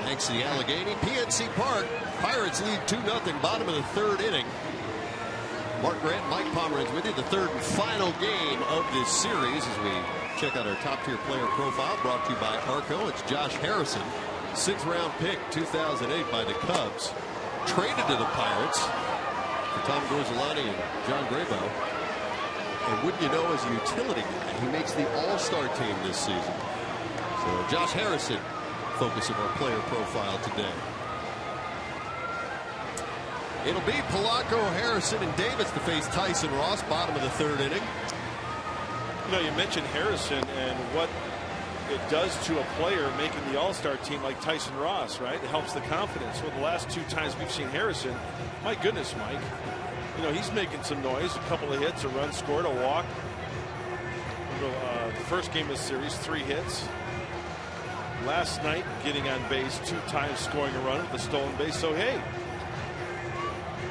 Thanks to the Allegheny PNC Park. Pirates lead 2-0, bottom of the 3rd inning. Mark Grant, Mike Pomeranz with you. The 3rd and final game of this series as we check out our top tier player profile brought to you by Arco. It's Josh Harrison, 6th-round pick 2008 by the Cubs, traded to the Pirates for Tom Gorzolani and John Graybow. And wouldn't you know, as a utility guy, he makes the All-Star team this season. So Josh Harrison, focus of our player profile today. It'll be Polanco, Harrison, and Davis to face Tyson Ross, bottom of the 3rd inning. You know, you mentioned Harrison and what it does to a player making the All-Star team like Tyson Ross, right? It helps the confidence. Well, the last 2 times we've seen Harrison, my goodness, Mike, you know, he's making some noise. A couple of hits, a run scored, a walk. The first game of the series, 3 hits. Last night, getting on base 2 times, scoring a run with a stolen base. So, hey,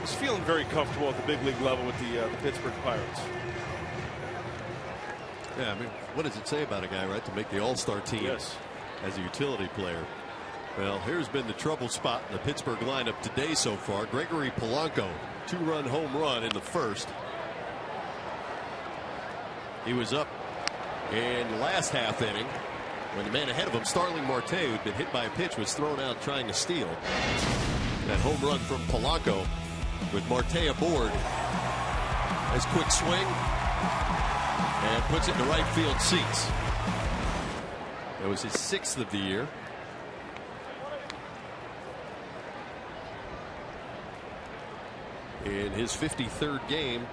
he's feeling very comfortable at the big league level with the Pittsburgh Pirates. Yeah, I mean, what does it say about a guy, right, to make the All-Star team as a utility player? Well, here's been the trouble spot in the Pittsburgh lineup today so far. Gregory Polanco, 2-run home run in the 1st. He was up in last half inning when the man ahead of him, Starling Marte, who'd been hit by a pitch, was thrown out trying to steal. That home run from Polanco with Marte aboard. Nice quick swing. And puts it in the right field seats. That was his 6th of the year. In his 53rd game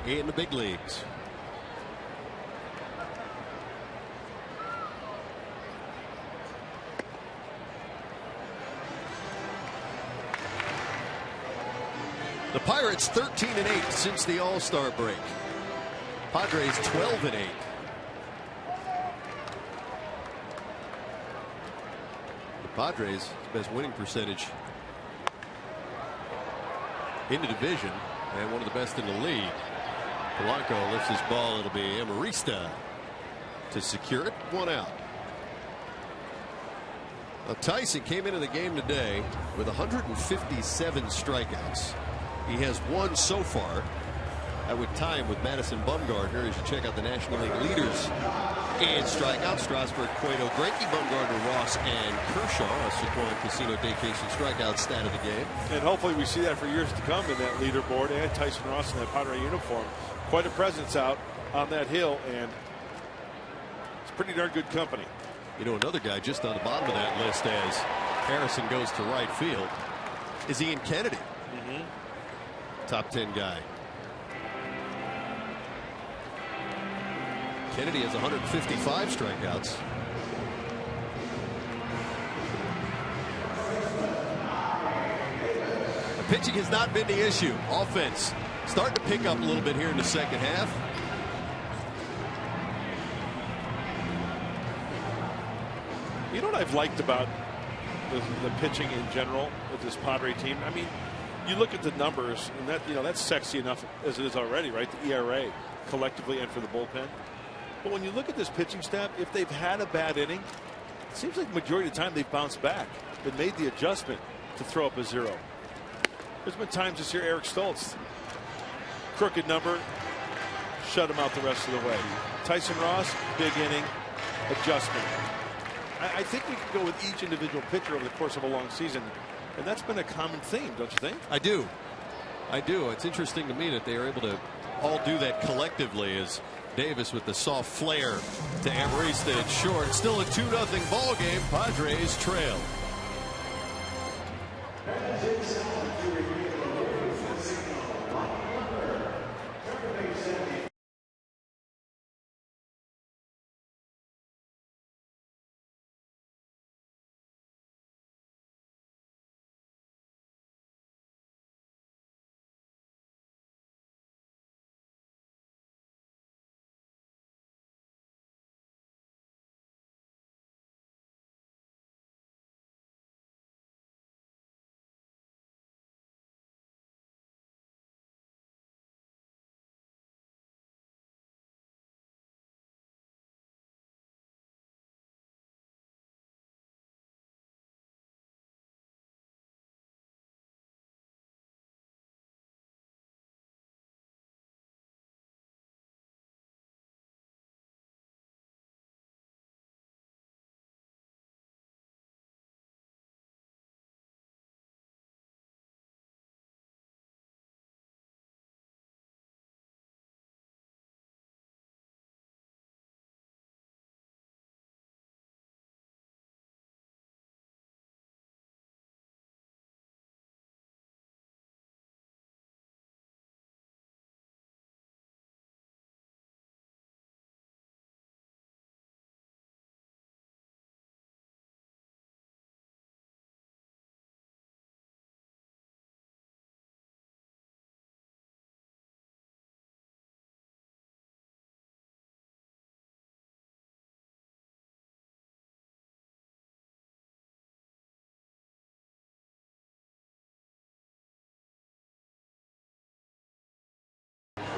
in the big leagues. The Pirates 13-8 since the All-Star break. Padres 12-8. The Padres' best winning percentage in the division and one of the best in the league. Polanco lifts his ball. It'll be Amarista to secure it. 1 out. Now, Tyson came into the game today with 157 strikeouts. He has 1 so far. That would tie him with Madison Bumgarner as you check out the National League leaders in strikeouts. Strasburg, Cueto, Greinke, Bumgarner, Ross, and Kershaw. A Saquon Casino Daycation strikeout stat of the game. And hopefully we see that for years to come in that leaderboard, and Tyson Ross in that Padre uniform. Quite a presence out on that hill, and it's pretty darn good company. You know, another guy just on the bottom of that list as Harrison goes to right field is Ian Kennedy. Top 10 guy. Kennedy has 155 strikeouts. The pitching has not been the issue. Offense starting to pick up a little bit here in the 2nd half. You know what I've liked about the pitching in general with this Padre team? I mean, you look at the numbers, and that, you know, that's sexy enough as it is already, right? The ERA collectively and for the bullpen. But when you look at this pitching staff, if they've had a bad inning, it seems like the majority of the time they've bounced back. They've made the adjustment to throw up a 0. There's been times this year, Eric Stoltz, crooked number, shut him out the rest of the way. Tyson Ross, big inning, adjustment. I think we can go with each individual pitcher over the course of a long season, and that's been a common theme, don't you think? I do. It's interesting to me that they are able to all do that collectively, as Davis with the soft flare to Amarista at short. Still a 2-0 ball game. Padres trail.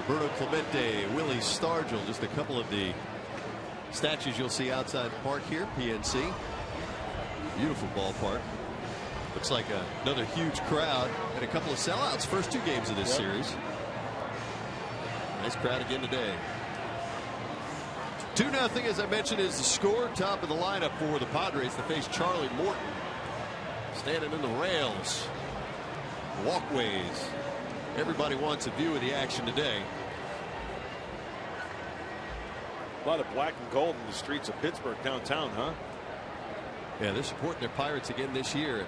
Roberto Clemente, Willie Stargell, just a couple of the statues you'll see outside the park here, PNC. Beautiful ballpark. Looks like another huge crowd and a couple of sellouts. First 2 games of this series. Nice crowd again today. 2-0, as I mentioned, is the score. Top of the lineup for the Padres to face Charlie Morton. Standing in the rails, walkways. Everybody wants a view of the action today. A lot of black and gold in the streets of Pittsburgh downtown, huh? Yeah, they're supporting their Pirates again this year.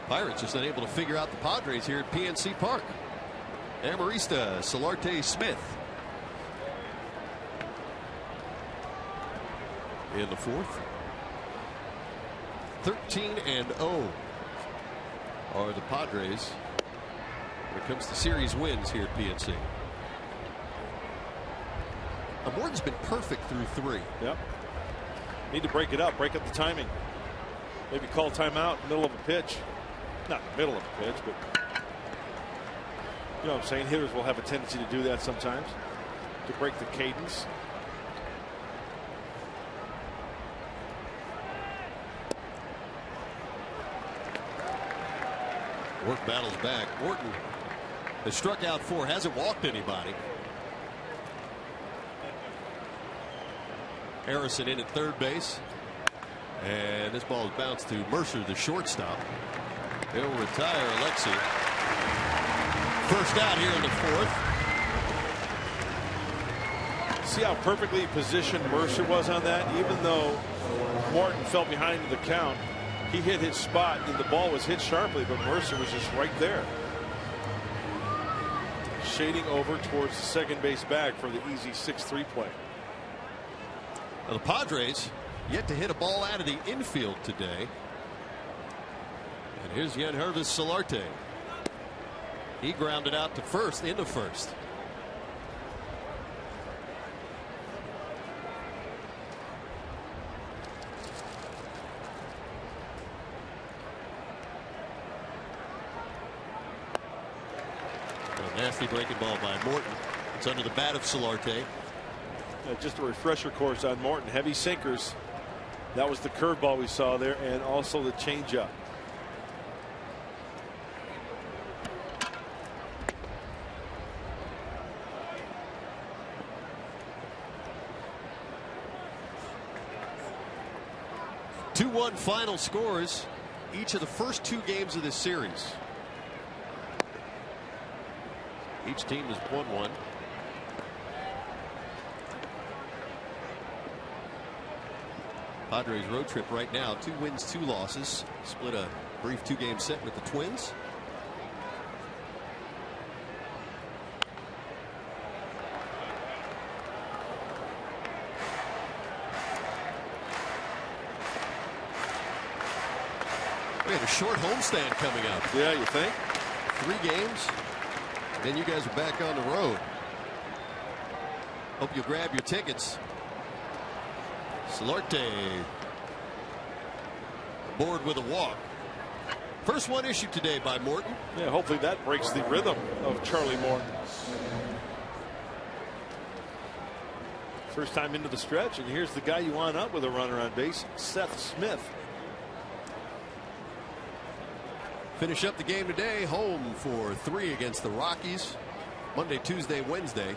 Pirates just unable to figure out the Padres here at PNC Park. Amarista Solarte Smith in the 4th. 13-0 are the Padres when it comes to series wins here at PNC. Morton's been perfect through 3. Yep. Need to break it up, break up the timing. Maybe call timeout in the middle of a pitch. Not in the middle of a pitch, but you know what I'm saying? Hitters will have a tendency to do that sometimes, to break the cadence. Work battles back. Morton has struck out 4, hasn't walked anybody. Harrison in at third base. And this ball is bounced to Mercer, the shortstop. He'll retire Alexi. First out here in the 4th. See how perfectly positioned Mercer was on that? Even though Morton fell behind in the count, he hit his spot and the ball was hit sharply, but Mercer was just right there. Shading over towards the second base bag for the easy 6-3 play. Now the Padres yet to hit a ball out of the infield today. And here's Yangervis Solarte. He grounded out to first in the 1st. A nasty breaking ball by Morton. It's under the bat of Solarte. Just a refresher course on Morton. Heavy sinkers. That was the curveball we saw there, and also the changeup. Two-1 final scores each of the first 2 games of this series. Each team has won 1. Padres road trip right now, 2 wins, 2 losses. Split a brief 2-game set with the Twins. We have a short homestand coming up. Yeah, you think? 3 games, then you guys are back on the road. Hope you grab your tickets. Solarte aboard with a walk. First one issued today by Morton. Yeah, hopefully that breaks the rhythm of Charlie Morton. First time into the stretch, and here's the guy you want up with a runner on base, Seth Smith. Finish up the game today, home for 3 against the Rockies. Monday, Tuesday, Wednesday.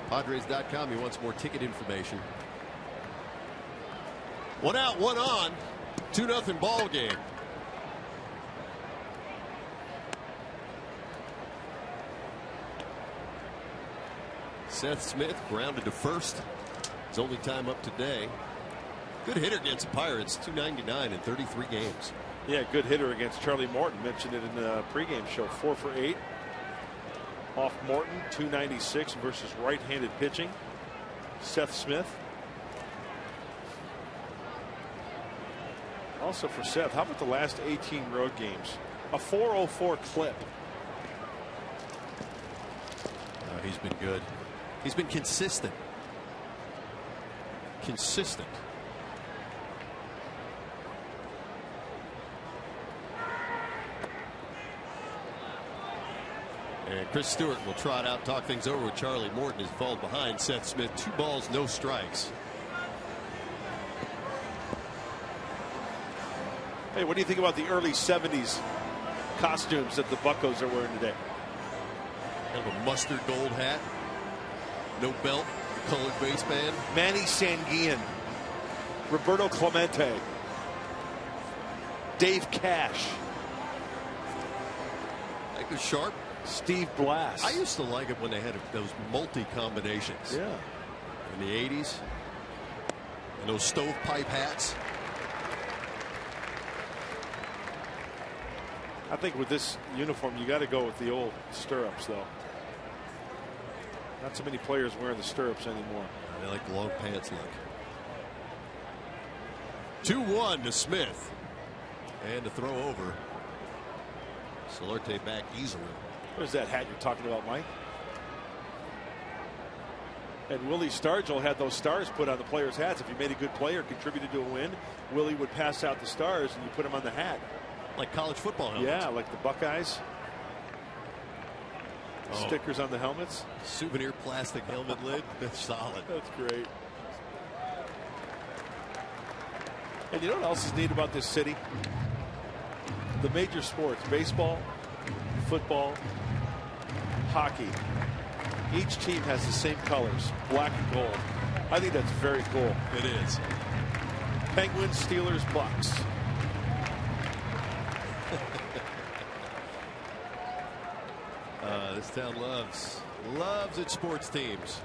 Padres.com. He wants more ticket information. 1 out, 1 on. 2-0 ball game. Seth Smith grounded to first. His only time up today. Good hitter against the Pirates. .299 in 33 games. Yeah, good hitter against Charlie Morton. Mentioned it in the pregame show. 4 for 8. Off Morton, .296 versus right-handed pitching. Seth Smith. Also for Seth, how about the last 18 road games? A .404 clip. He's been good. He's been consistent. Consistent. And Chris Stewart will trot out, talk things over with Charlie Morton as he falls behind Seth Smith. 2 balls, no strikes. Hey, what do you think about the early 70s costumes that the Buccos are wearing today? Kind of a mustard gold hat, no belt, colored baseband. Manny Sanguillen, Roberto Clemente, Dave Cash, Like the sharp. Steve Blass. I used to like it when they had those multi combinations. Yeah. In the 80s. And those stovepipe hats. I think with this uniform, you got to go with the old stirrups, though. Not so many players wearing the stirrups anymore. They like the long pants look. 2-1 to Smith. And to throw over. Solarte back easily. There's that hat you're talking about, Mike. And Willie Stargell had those stars put on the players' hats. If you made a good play or contributed to a win, Willie would pass out the stars and you put them on the hat. Like college football helmets. Yeah, like the Buckeyes. Oh. Stickers on the helmets. Souvenir plastic helmet lid. That's solid. That's great. And you know what else is neat about this city? The major sports, baseball, football, hockey. Each team has the same colors, black and gold. I think that's very cool. It is. Penguins, Steelers, Bucks. This town loves its sports teams.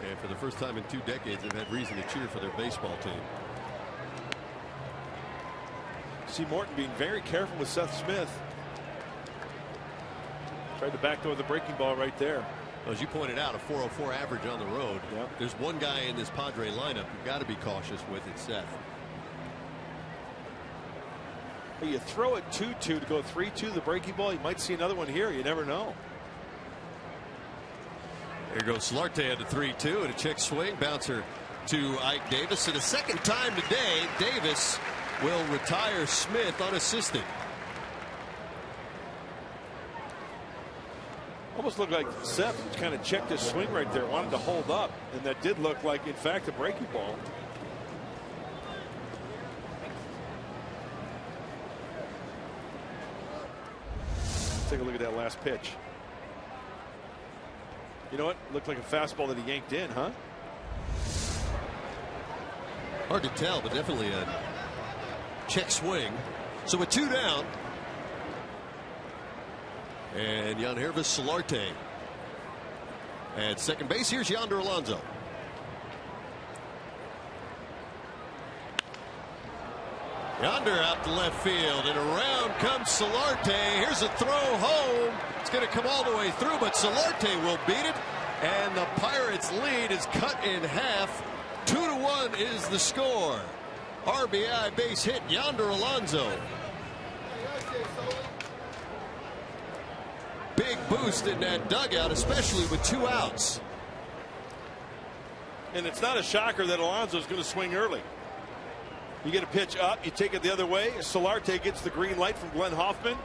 And for the first time in 2 decades, they've had reason to cheer for their baseball team. See Morton being very careful with Seth Smith. Tried to backdoor the breaking ball right there. As you pointed out, a 404 average on the road. Yep. There's one guy in this Padre lineup you've got to be cautious with. It's Seth. But you throw it 2-2 to go 3-2 the breaking ball. You might see another one here. You never know. Here goes Solarte at the 3-2 and a check swing bouncer to Ike Davis. And a second time today, Davis will retire Smith unassisted. Almost looked like Seth kind of checked his swing right there, wanted to hold up, and that did look like, in fact, a breaking ball. Let's take a look at that last pitch. You know what? Looked like a fastball that he yanked in, huh? Hard to tell, but definitely a check swing. So with 2 down. And Yangervis Solarte at second base. Here's Yonder Alonso. Yonder out to left field, and around comes Solarte. Here's a throw home. It's going to come all the way through, but Solarte will beat it, and the Pirates' lead is cut in half. 2-1 is the score. RBI base hit, Yonder Alonso. Big boost in that dugout, especially with 2 outs. And it's not a shocker that Alonso's going to swing early. You get a pitch up, you take it the other way. Solarte gets the green light from Glenn Hoffman.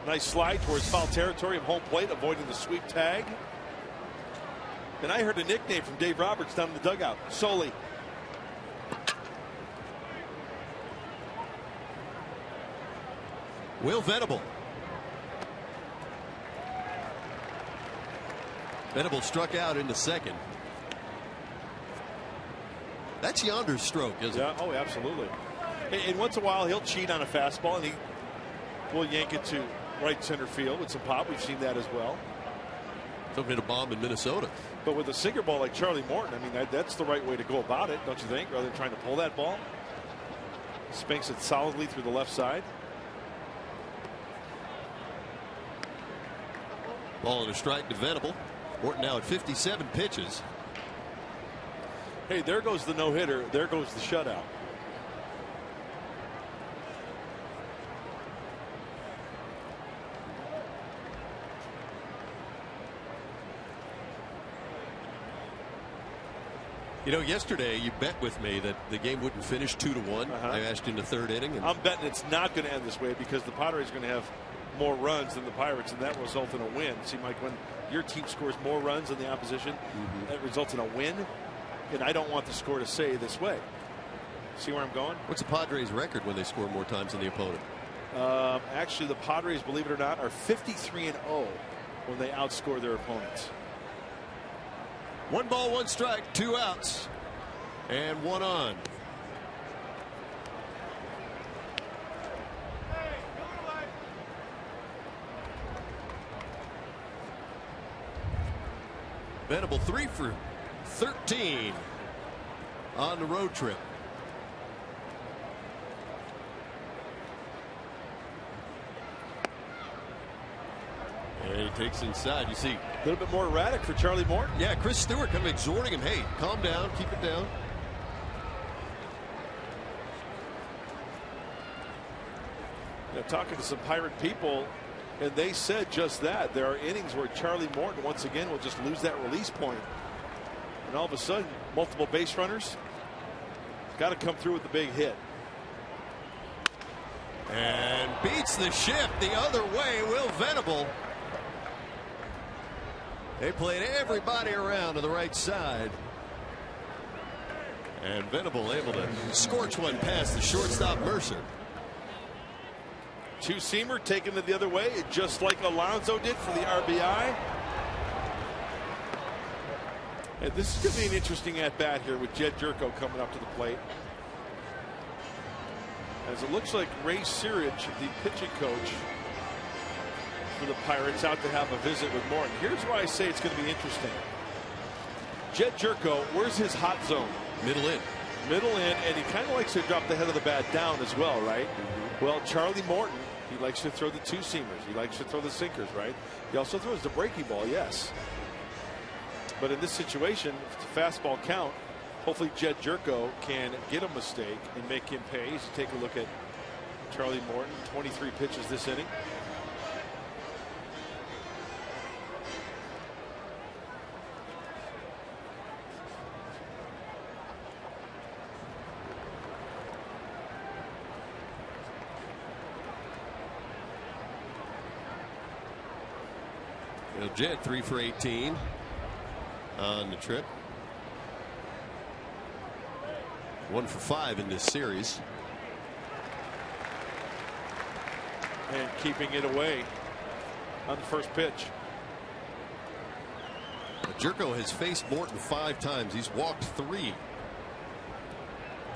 Nice slide towards foul territory of home plate, avoiding the sweep tag. And I heard a nickname from Dave Roberts down in the dugout, Soli. Will Venable. Venable struck out in the second. That's Yonder's stroke, isn't it? Oh, absolutely. And once in a while, he'll cheat on a fastball, and he will yank it to right center field with some pop. We've seen that as well. Something hit a bomb in Minnesota. But with a sinker ball like Charlie Morton, I mean, that's the right way to go about it, don't you think? Rather than trying to pull that ball. Spanks it solidly through the left side. Ball and a strike to Venable. Morton now at 57 pitches. Hey, there goes the no-hitter. There goes the shutout. You know, yesterday you bet with me that the game wouldn't finish 2-1. I asked you in the third inning. And I'm betting it's not going to end this way because the Padres are going to have more runs than the Pirates, and that will result in a win. See, Mike, when your team scores more runs than the opposition, that results in a win. And I don't want the score to stay this way. See where I'm going? What's the Padres' record when they score more times than the opponent? Actually, the Padres, believe it or not, are 53-0 when they outscore their opponents. 1 ball, 1 strike, 2 outs, and 1 on. Venable 3 for 13 on the road trip. And he takes inside. You see a little bit more erratic for Charlie Morton. Yeah, Chris Stewart kind of exhorting him, hey, calm down, keep it down. Talking to some Pirate people, and they said just that. There are innings where Charlie Morton once again will just lose that release point, and all of a sudden multiple base runners got to come through with the big hit. And beats the shift the other way. Will Venable. They played everybody around to the right side. And Venable able to scorch one past the shortstop Mercer. Two-seamer taken it the other way, just like Alonso did for the RBI. And this is going to be an interesting at-bat here with Jed Jerko coming up to the plate. As it looks like Ray Searage, the pitching coach for the Pirates, out to have a visit with Morton. Here's why I say it's going to be interesting. Jed Jerko, where's his hot zone? Middle in. Middle in, and he kind of likes to drop the head of the bat down as well, right? Well, Charlie Morton, he likes to throw the two-seamers. He likes to throw the sinkers, right? He also throws the breaking ball, yes. But in this situation, if it's a fastball count, hopefully Jed Jerko can get a mistake and make him pay. As you take a look at Charlie Morton, 23 pitches this inning. Jed 3 for 18 on the trip. 1 for 5 in this series. And keeping it away on the first pitch. Jerko has faced Morton 5 times. He's walked 3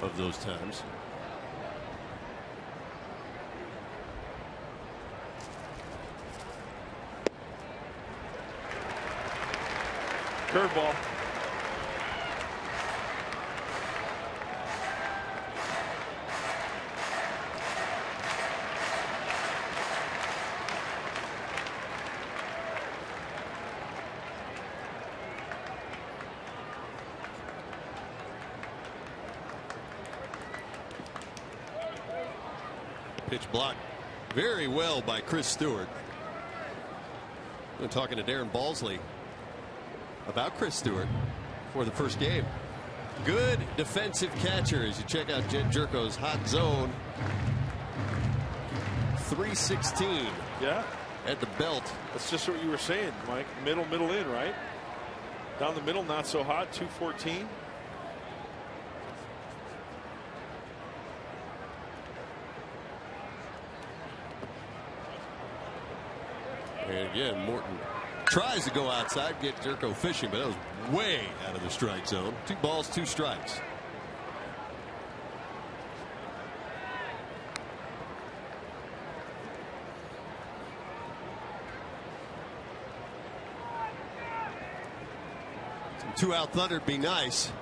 of those times. Curveball. Pitch blocked very well by Chris Stewart. I'm talking to Darren Balsley about Chris Stewart for the first game. Good defensive catcher as you check out Jed Jerko's hot zone. 316. Yeah. At the belt. That's just what you were saying, Mike. Middle in, right? Down the middle, not so hot. 214. And again, Morton tries to go outside, get Jerko fishing, but that was way out of the strike zone. 2 balls, 2 strikes. Some 2-out thunder would be nice.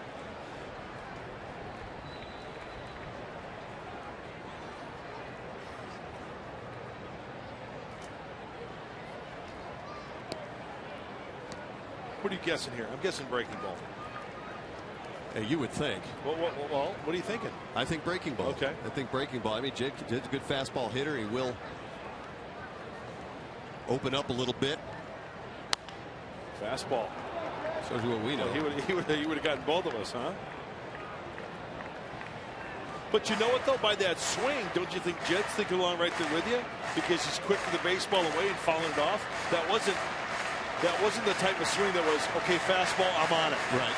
What are you guessing here? I'm guessing breaking ball. Hey, you would think. Well, what are you thinking? I think breaking ball. Okay. I think breaking ball. I mean, Jed's a good fastball hitter. He will open up a little bit. Fastball. So do what we know. Well, he would have gotten both of us, huh? But you know what, though? By that swing, don't you think Jed's thinking along right there with you? Because he's quick to the baseball away and fouling it off. That wasn't the type of swing that was, okay, fastball, I'm on it. Right.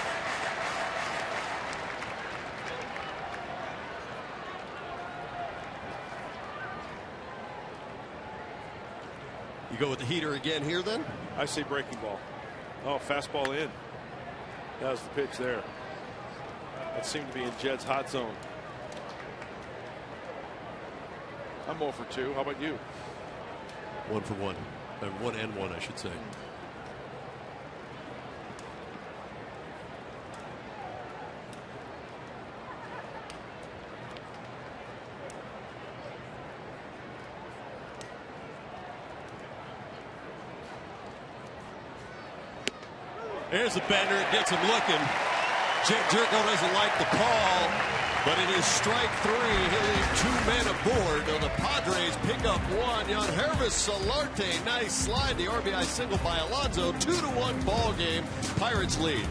You go with the heater again here, then? I say breaking ball. Oh, fastball in. That was the pitch there. That seemed to be in Jed's hot zone. I'm 0 for 2. How about you? 1 for 1. 1 and 1, I should say. There's a bender. It gets him looking. Jed Jerko doesn't like the call, but it is strike 3. He'll leave 2 men aboard. Now the Padres pick up 1. Yangervis Solarte, nice slide. The RBI single by Alonso. 2-1 ball game. Pirates lead.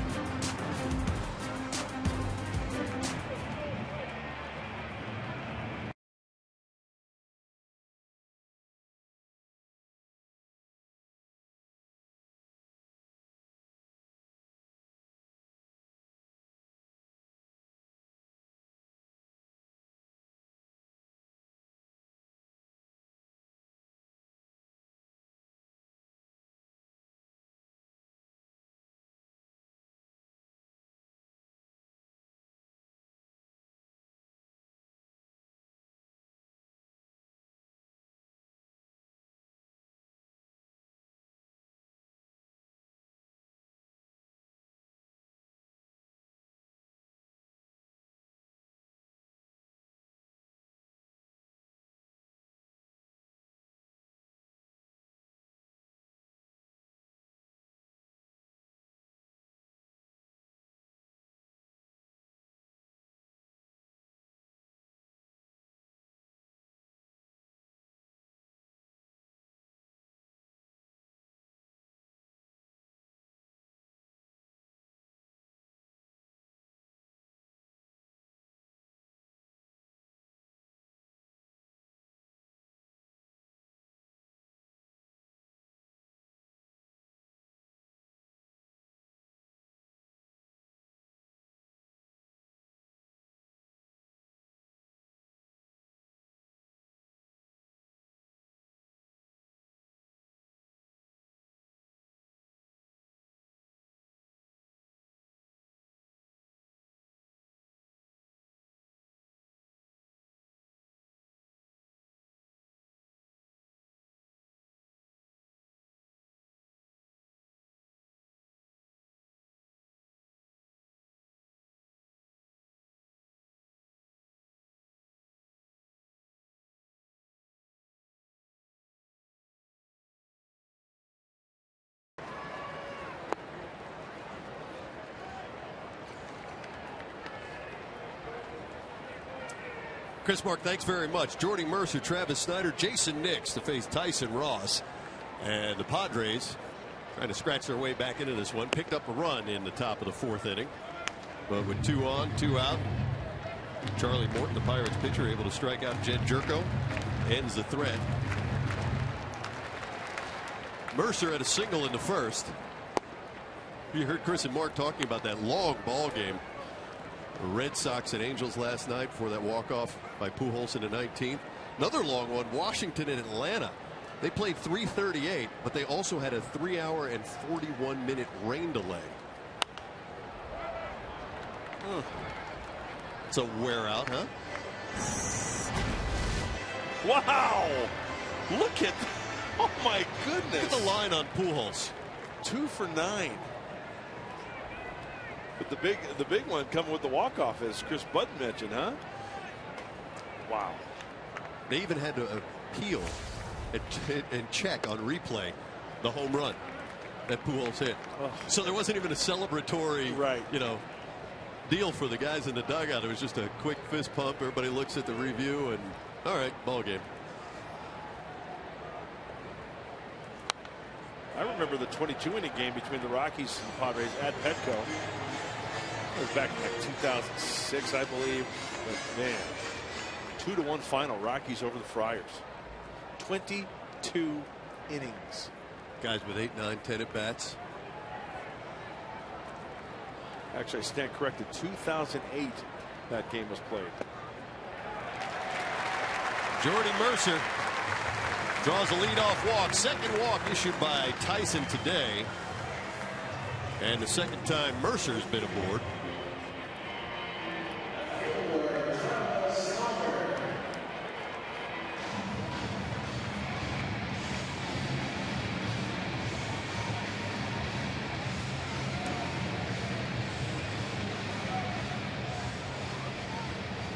Chris Mark, thanks very much. Jordy Mercer, Travis Snyder, Jason Nix to face Tyson Ross. And the Padres trying to scratch their way back into this one. Picked up a run in the top of the 4th inning. But with 2 on, 2 out, Charlie Morton, the Pirates pitcher, able to strike out Jed Jerko. Ends the threat. Mercer had a single in the 1st. You heard Chris and Mark talking about that long ball game. The Red Sox and Angels last night for that walk-off by Pujols in the 19th. Another long one, Washington and Atlanta. They played 3:38, but they also had a 3-hour and 41-minute rain delay. It's a wear out, huh? Wow! Look at, oh my goodness! Look at the line on Pujols. 2 for 9. But the big one coming with the walk-off, as Chris Button mentioned, huh? Wow. They even had to appeal and check on replay the home run that Pujols hit. Oh. So there wasn't even a celebratory, deal for the guys in the dugout. It was just a quick fist pump. Everybody looks at the review and, all right, ball game. I remember the 22-inning game between the Rockies and Padres at Petco. It was back in like 2006, I believe. But man, 2-1 final. Rockies over the Friars. 22 innings. Guys with 8, 9, 10 at bats. Actually, I stand corrected. 2008, that game was played. Jordy Mercer draws a leadoff walk. Second walk issued by Tyson today. And the second time Mercer's been aboard.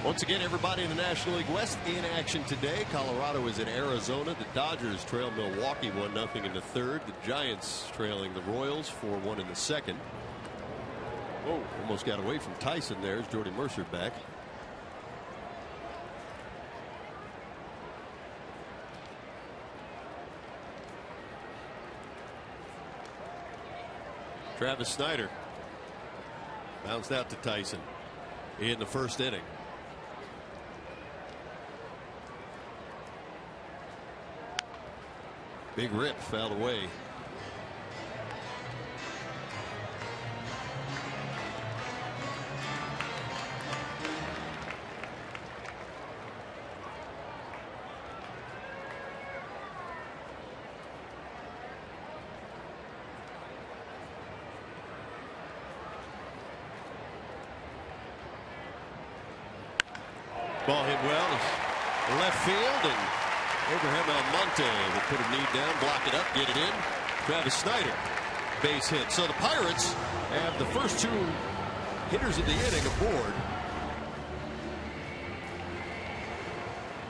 Once again, everybody in the National League West in action today. Colorado is in Arizona. The Dodgers trail Milwaukee 1-0 in the third. The Giants trailing the Royals 4-1 in the second. Whoa, almost got away from Tyson there. There's Jordy Mercer back. Travis Snyder bounced out to Tyson in the first inning. Big rip, fouled away. Ball hit well, left field, and Abraham Almonte will put a knee down, block it up, get it in. Travis Snyder, base hit. So the Pirates have the first two hitters of the inning aboard.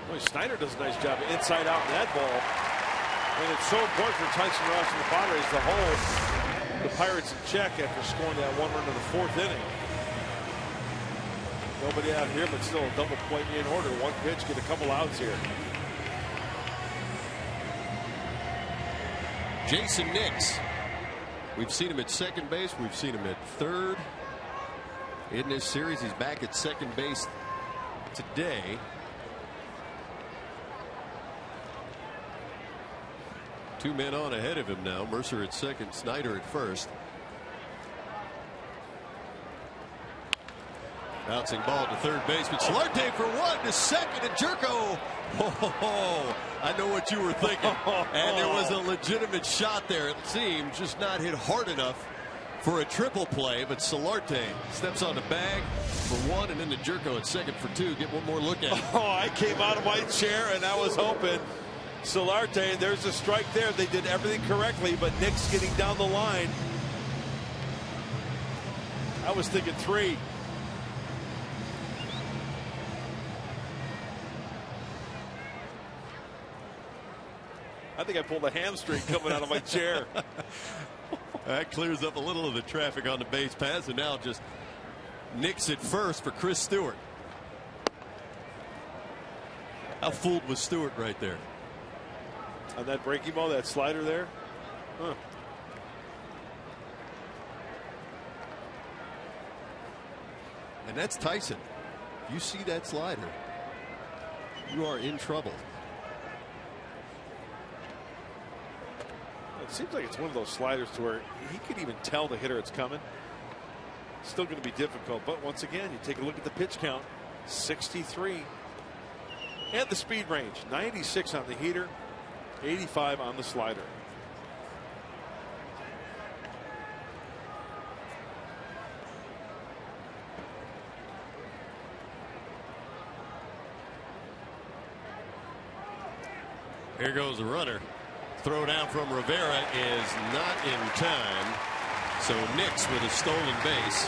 Boy, Snyder does a nice job inside out in that ball. And it's so important for Tyson Ross and the Padres to hold the Pirates in check after scoring that one run in the fourth inning. Nobody out here, but still a double play in order. One pitch, get a couple outs here. Jason Nix. We've seen him at second base. We've seen him at third. In this series, he's back at second base today. Two men on ahead of him now. Mercer at second, Snyder at first. Bouncing ball to third baseman. Solarte for one to second, and Jerko. Oh, I know what you were thinking. And there was a legitimate shot there. It seemed just not hit hard enough for a triple play. But Solarte steps on the bag for one, and then to Jerko at second for two. Get one more look at it. Oh, I came out of my chair and I was hoping Solarte. There's a strike there. They did everything correctly, but Nick's getting down the line. I was thinking three. I think I pulled a hamstring coming out of my chair. That clears up a little of the traffic on the base paths, and now just nicks it first for Chris Stewart. How fooled was Stewart right there? On that breaking ball, that slider there. Huh. And that's Tyson. If you see that slider, you are in trouble. It seems like it's one of those sliders to where he could even tell the hitter it's coming. Still going to be difficult, but once again, you take a look at the pitch count. 63. And the speed range. 96 on the heater, 85 on the slider. Here goes the runner. Throw down from Rivera is not in time. So Nix with a stolen base.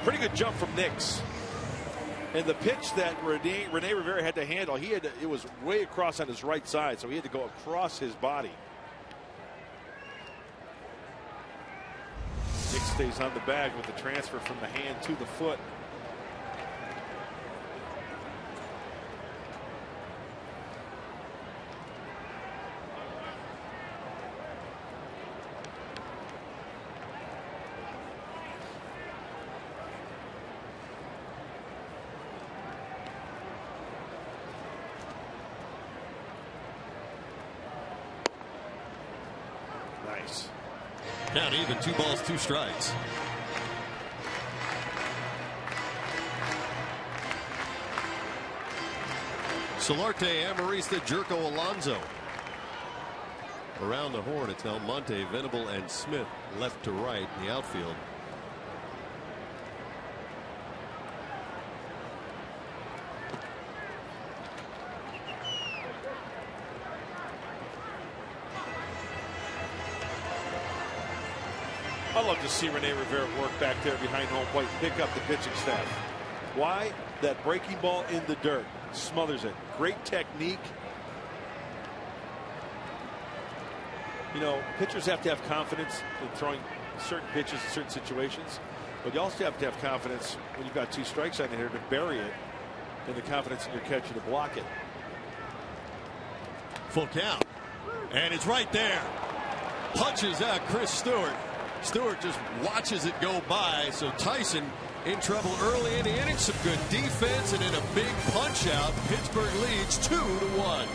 Pretty good jump from Nix. And the pitch that Rene Rivera had to handle, it was way across on his right side, so he had to go across his body. Nix stays on the bag with the transfer from the hand to the foot. base. Count even, 2 balls, 2 strikes. Solarte, Amarista, Jerko, Alonso. Around the horn, it's Almonte, Venable, and Smith left to right in the outfield. I love to see Rene Rivera work back there behind home plate, pick up the pitching staff. Why? That breaking ball in the dirt smothers it. Great technique. You know, pitchers have to have confidence in throwing certain pitches in certain situations, but you also have to have confidence when you've got 2 strikes on here to bury it, and the confidence in your catcher to block it. Full count, and it's right there. Punches out Chris Stewart. Stewart just watches it go by. So Tyson in trouble early in the inning. Some good defense, and in a big punch out, Pittsburgh leads 2-1.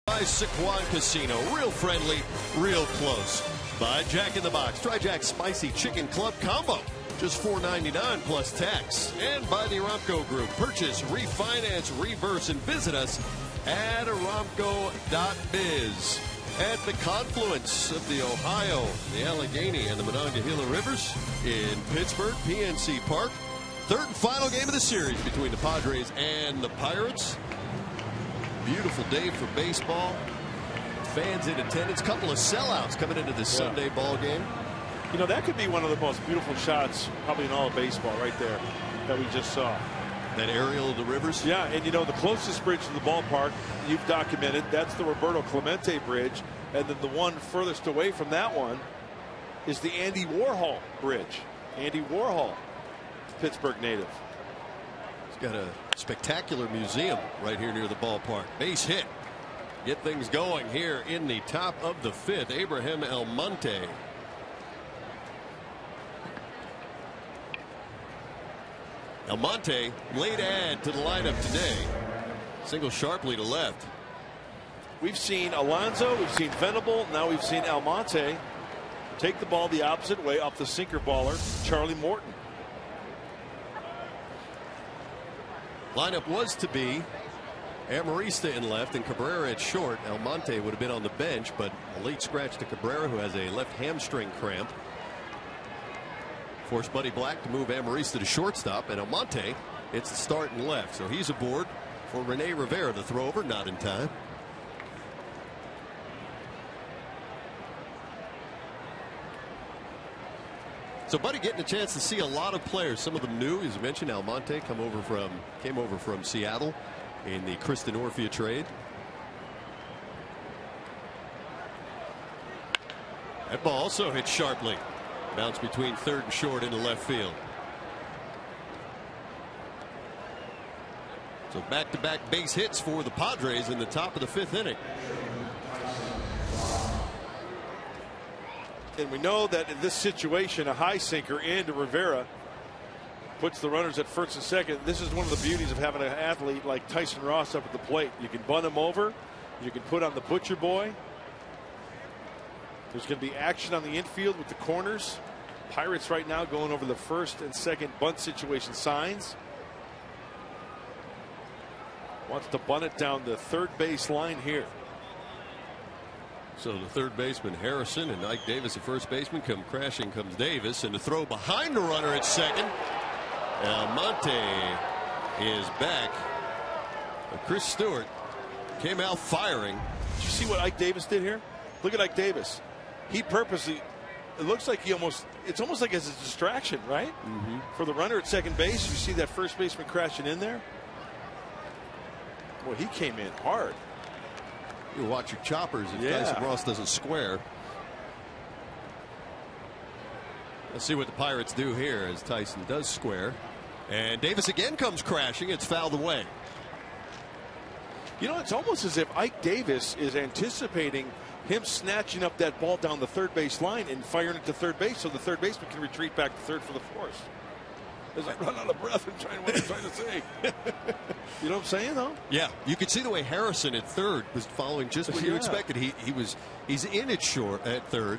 By Sycuan Casino, real friendly, real close. By Jack in the Box, try Jack's Spicy Chicken Club Combo, just $4.99 plus tax. And by the Aramco Group, purchase, refinance, reverse, and visit us at aramco.biz. At the confluence of the Ohio, the Allegheny, and the Monongahela Rivers in Pittsburgh, PNC Park. 3rd and final game of the series between the Padres and the Pirates. Beautiful day for baseball. Fans in attendance. Couple of sellouts coming into this Sunday ball game. You know, that could be one of the most beautiful shots probably in all of baseball right there that we just saw. That aerial of the Rivers? Yeah, and you know, the closest bridge to the ballpark you've documented, that's the Roberto Clemente Bridge. And then the one furthest away from that one is the Andy Warhol Bridge. Andy Warhol, Pittsburgh native. Got a spectacular museum right here near the ballpark. Base hit. Get things going here in the top of the 5th. Abraham Almonte. Almonte, late add to the lineup today. Single sharply to left. We've seen Alonso, we've seen Venable, now we've seen Almonte take the ball the opposite way off the sinker baller, Charlie Morton. Lineup was to be Amarista in left and Cabrera at short. Almonte would have been on the bench, but a late scratch to Cabrera, who has a left hamstring cramp. Forced Buddy Black to move Amarista to shortstop, and Almonte it's the start in left. So he's aboard for Rene Rivera. The throw over, not in time. So Buddy getting a chance to see a lot of players, some of them new, as you mentioned. Almonte came over from Seattle in the Kristen Orfia trade. That ball also hit sharply. Bounce between 3rd and short into left field. So back-to-back base hits for the Padres in the top of the 5th inning. And we know that in this situation, a high sinker into Rivera puts the runners at first and second. This is one of the beauties of having an athlete like Tyson Ross up at the plate. You can bunt him over. You can put on the butcher boy. There's going to be action on the infield with the corners. Pirates right now going over the first and second bunt situation signs. Wants to bunt it down the third base line here. So the third baseman Harrison and Ike Davis, the first baseman, come crashing. Comes Davis, and the throw behind the runner at second. Almonte is back. Chris Stewart came out firing. Did you see what Ike Davis did here? Look at Ike Davis. He purposely, it looks like it's almost like it's a distraction, right? For the runner at second base. You see that first baseman crashing in there. Boy, he came in hard. You watch your choppers if Tyson Ross doesn't square. Let's see what the Pirates do here as Tyson does square. And Davis again comes crashing. It's fouled away. You know, it's almost as if Ike Davis is anticipating him snatching up that ball down the third base line and firing it to third base so the third baseman can retreat back to third for the force. As I run out of breath and trying what I'm trying to say. You know what I'm saying, though? Yeah, you could see the way Harrison at third was following just what you expected. He's in at short at third,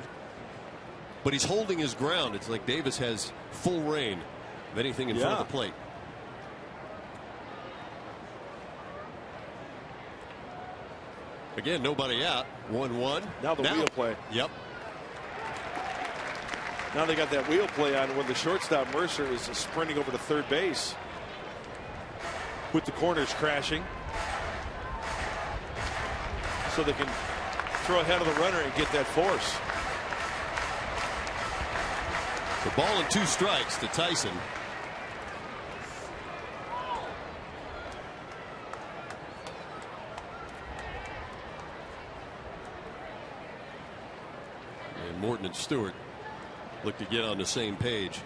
but he's holding his ground. It's like Davis has full reign of anything in front of the plate. Again, nobody out. 1-1. Now the wheel play. Yep. Now they got that wheel play on when the shortstop Mercer is sprinting over to third base with the corners crashing. So they can throw ahead of the runner and get that force. The ball and 2 strikes to Tyson. And Morton and Stewart look to get on the same page.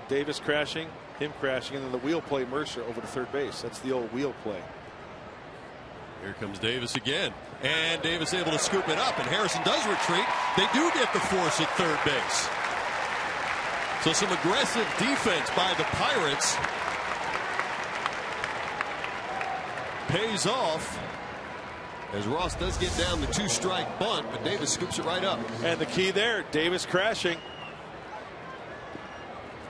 Davis crashing, him crashing, and then the wheel play Mercer over to third base. That's the old wheel play. Here comes Davis again. And Davis able to scoop it up, and Harrison does retreat. They do get the force at third base. So some aggressive defense by the Pirates pays off. As Ross does get down the 2-strike bunt, but Davis scoops it right up. And the key there, Davis crashing.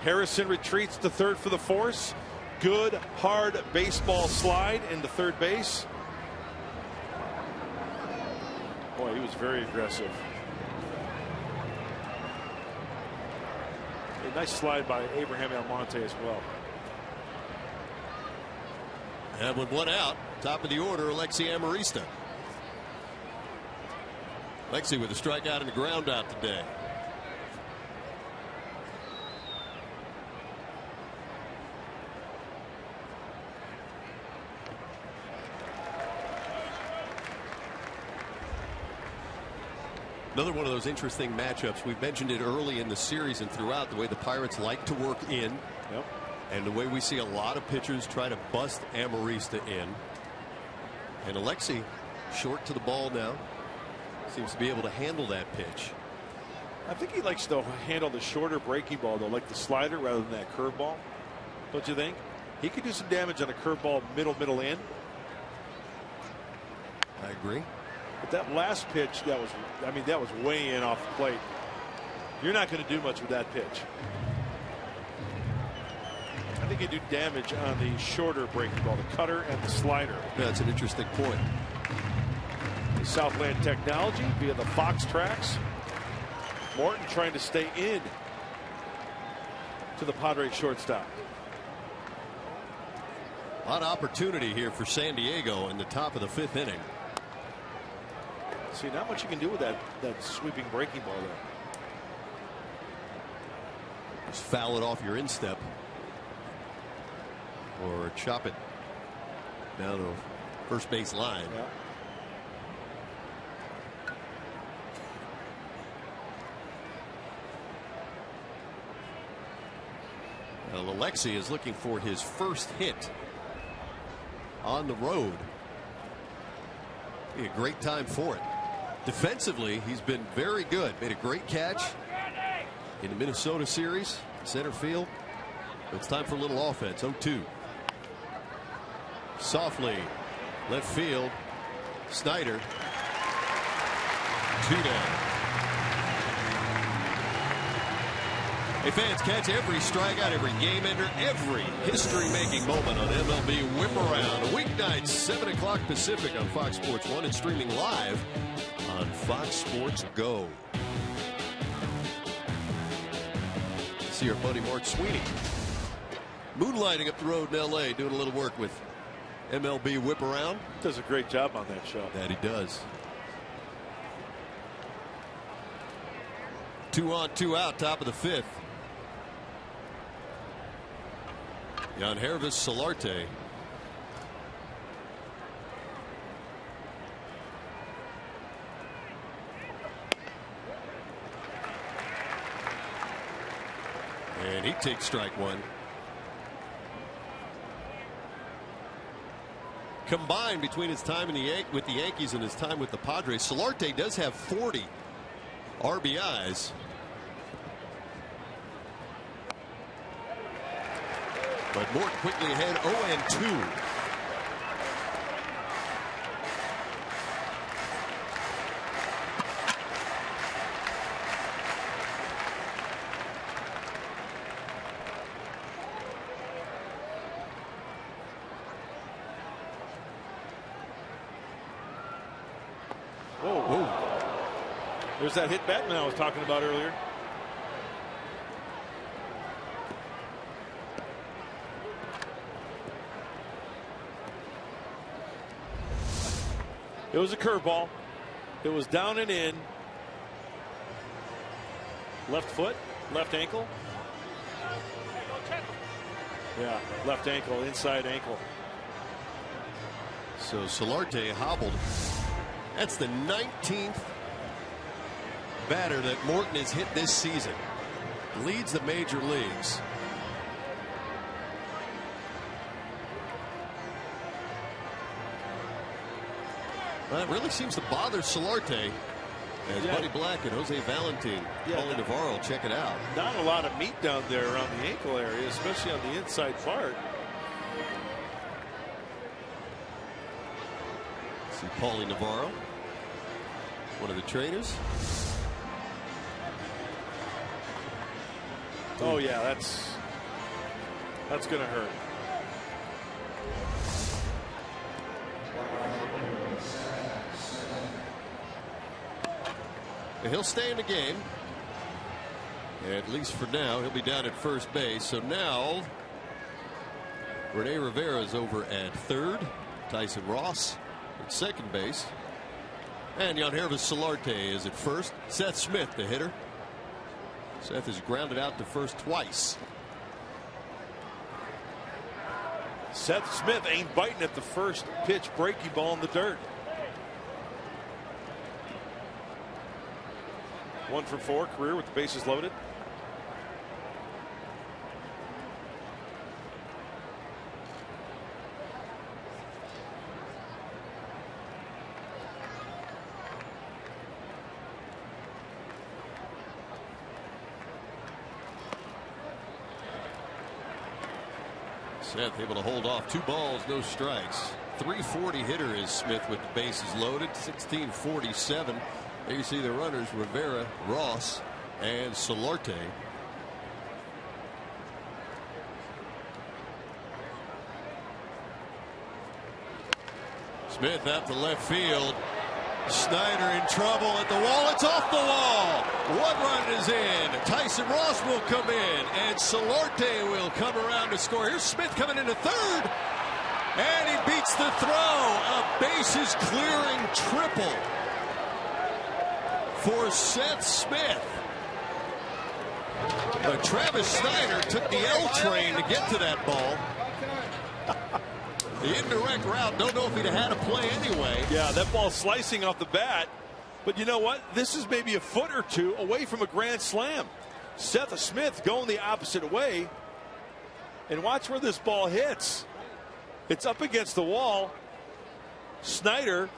Harrison retreats to third for the force. Good, hard baseball slide into third base. Boy, he was very aggressive. A nice slide by Abraham Almonte as well. And with 1 out, top of the order, Alexi Amarista. Alexi with a strikeout and a ground out today. Another one of those interesting matchups. We've mentioned it early in the series and throughout, the way the Pirates like to work in. Yep. And the way we see a lot of pitchers try to bust Amarista in. And Alexi short to the ball now. Seems to be able to handle that pitch. I think he likes to handle the shorter breaking ball, though, like the slider rather than that curveball. Don't you think? He could do some damage on a curveball middle in. I agree. But that last pitch, that was way in off the plate. You're not going to do much with that pitch. I think you do damage on the shorter breaking ball, the cutter and the slider. That's an interesting point. The Southland technology via the Fox tracks. Morton trying to stay in to the Padres shortstop. A lot of opportunity here for San Diego in the top of the 5th inning. See, not much you can do with that sweeping breaking ball there. Just foul it off your instep. Or chop it down the first base line. Yeah. Well, Alexei is looking for his first hit on the road. A great time for it. Defensively, he's been very good. Made a great catch in the Minnesota series, center field. But it's time for a little offense. 0-2. Softly, left field. Snyder. 2 down. Hey fans, catch every strikeout, every game ender, every history-making moment on MLB Whip Around. Weeknights, 7 o'clock Pacific on Fox Sports 1 and streaming live on Fox Sports Go. See our buddy Mark Sweeney moonlighting up the road in L.A. doing a little work with MLB Whip Around. Does a great job on that show. That he does. 2 on, 2 out, top of the 5th. Yangervis Solarte. And he takes strike 1. Combined between his time with the Yankees and his time with the Padres, Solarte does have 40 RBIs. But Mort quickly ahead, 0-2. Whoa. There's that hit Batman I was talking about earlier. It was a curveball. It was down and in. Left foot, left ankle. Yeah, left ankle, inside ankle. So Solarte hobbled. That's the 19th batter that Morton has hit this season. Leads the major leagues. Well, it really seems to bother Solarte, as Buddy Black and Jose Valentin, Paulie Navarro, check it out. Not a lot of meat down there around the ankle area, especially on the inside part. See Paulie Navarro, one of the trainers. Oh yeah, that's going to hurt. He'll stay in the game. At least for now, he'll be down at first base. So now, Rene Rivera is over at third. Tyson Ross at second base. And Yangervis Solarte is at first. Seth Smith, the hitter. Seth has grounded out to first twice. Seth Smith ain't biting at the first pitch breaky ball in the dirt. 1 for 4 career with the bases loaded. Seth able to hold off 2 balls, no strikes. 340 hitter is Smith with the bases loaded. 1647. There you see the runners, Rivera, Ross, and Solarte. Smith out to left field. Snyder in trouble at the wall. It's off the wall. 1 run is in. Tyson Ross will come in, and Solarte will come around to score. Here's Smith coming into third, and he beats the throw. A bases clearing triple for Seth Smith. But Travis Snyder took the L train to get to that ball. The indirect route, don't know if he'd have had a play anyway. Yeah, that ball slicing off the bat. But you know what? This is maybe a foot or two away from a grand slam. Seth Smith going the opposite way. And watch where this ball hits. It's up against the wall. Snyder,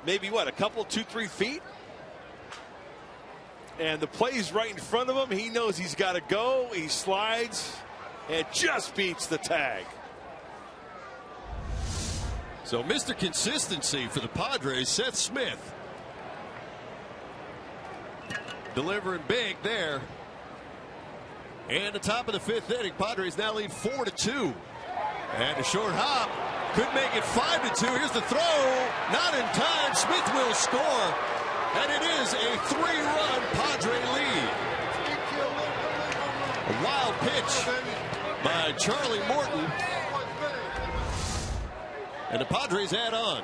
maybe what, a couple, 2-3 feet? And the play's right in front of him. He knows he's got to go. He slides and just beats the tag. So Mr. Consistency for the Padres, Seth Smith. Delivering big there. And the top of the 5th inning, Padres now lead 4-2. And a short hop could make it 5-2. Here's the throw. Not in time. Smith will score. And it is a 3-run Padre lead. A wild pitch by Charlie Morton. And the Padres add on.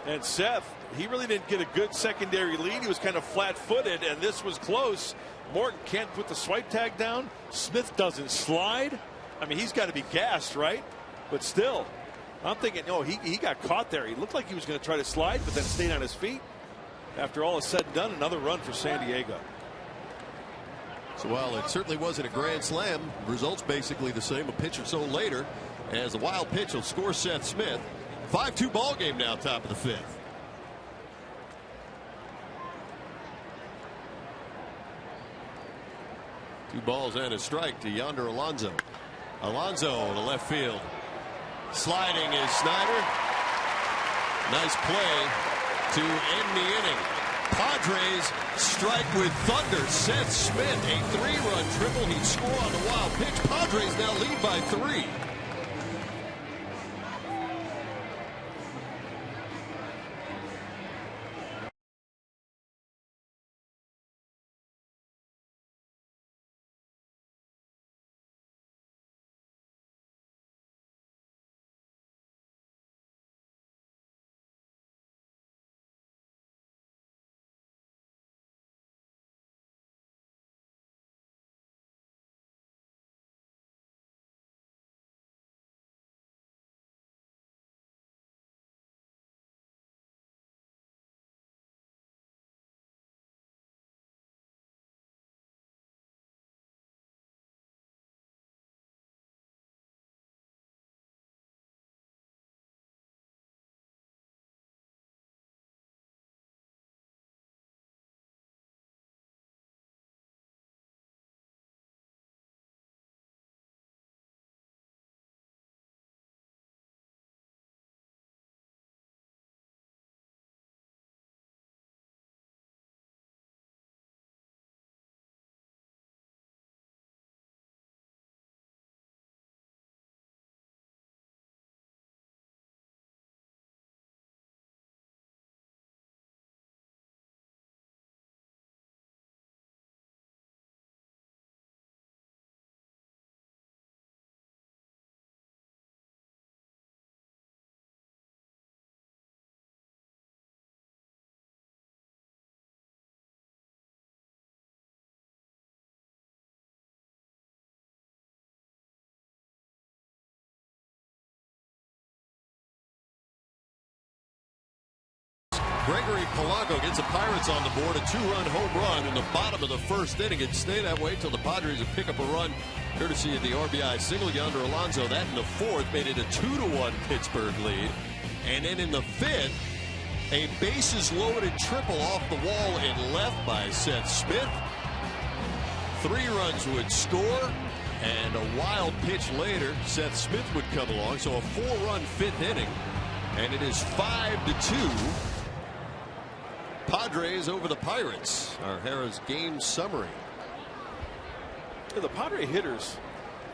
And Seth, he really didn't get a good secondary lead. He was kind of flat-footed, and this was close. Morton can't put the swipe tag down. Smith doesn't slide. I mean, he's got to be gassed, right? But still, I'm thinking, no, he got caught there. He looked like he was going to try to slide, but then stayed on his feet. After all is said and done, another run for San Diego. So while it certainly wasn't a grand slam, results basically the same a pitch or so later, as the wild pitch will score Seth Smith. 5-2 ball game now, top of the 5th. Two balls and a strike to Yonder Alonso. Alonso to left field. Sliding is Snyder. Nice play to end the inning. Padres strike with thunder. Seth Smith, a 3-run triple. He'd score on the wild pitch. Padres now lead by 3. Gregory Polanco gets the Pirates on the board, a 2-run home run in the bottom of the 1st inning. It'd stay that way till the Padres would pick up a run courtesy of the RBI single. Yonder Alonso. That in the 4th made it a 2-1 Pittsburgh lead. And then in the 5th, a bases loaded triple off the wall and left by Seth Smith. 3 runs would score, and a wild pitch later, Seth Smith would come along. So a 4-run 5th inning, and it is 5-2. Padres over the Pirates. Our Harrah's game summary. The Padre hitters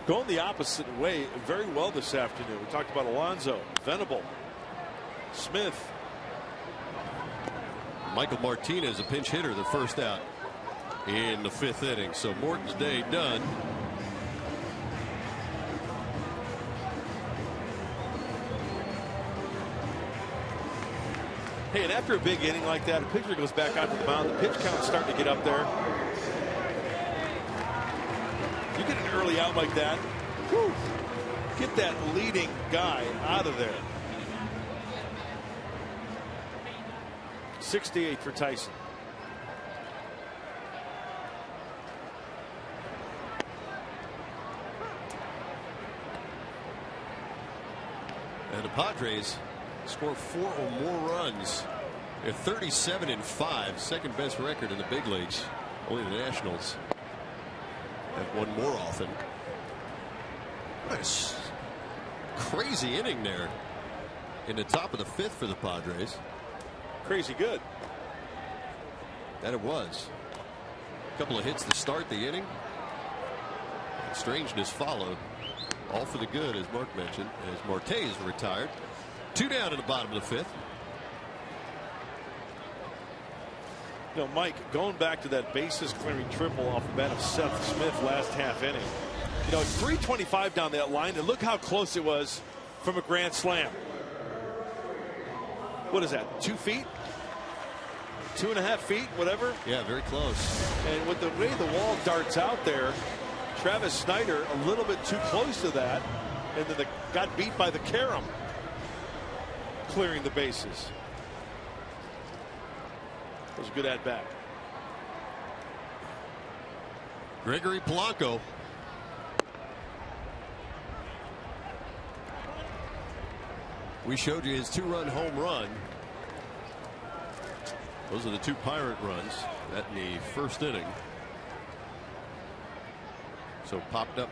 going the opposite way very well this afternoon. We talked about Alonso, Venable, Smith. Michael Martinez, a pinch hitter, the first out in the 5th inning. So Morton's day done. Hey, and after a big inning like that, a pitcher goes back onto the mound. The pitch count's starting to get up there. You get an early out like that, whew, get that leading guy out of there. 68 for Tyson. the Padres score 4 or more runs. They're 37-5, second best record in the big leagues. Only the Nationals have won more often. Nice, crazy inning there in the top of the 5th for the Padres. Crazy good. That it was. A couple of hits to start the inning. And strangeness followed. All for the good, as Mark mentioned, as Marte is retired. 2 down in the bottom of the 5th. You know, Mike, going back to that bases clearing triple off the bat of Seth Smith last half inning. You know, it's 325 down that line, and look how close it was from a grand slam. What is that, 2 feet? 2.5 feet, whatever? Yeah, very close. And with the way the wall darts out there, Travis Snyder a little bit too close to that, and then got beat by the carom, clearing the bases. It was a good at bat. Gregory Polanco. We showed you his 2-run home run. Those are the 2 Pirate runs that in the 1st inning. So popped up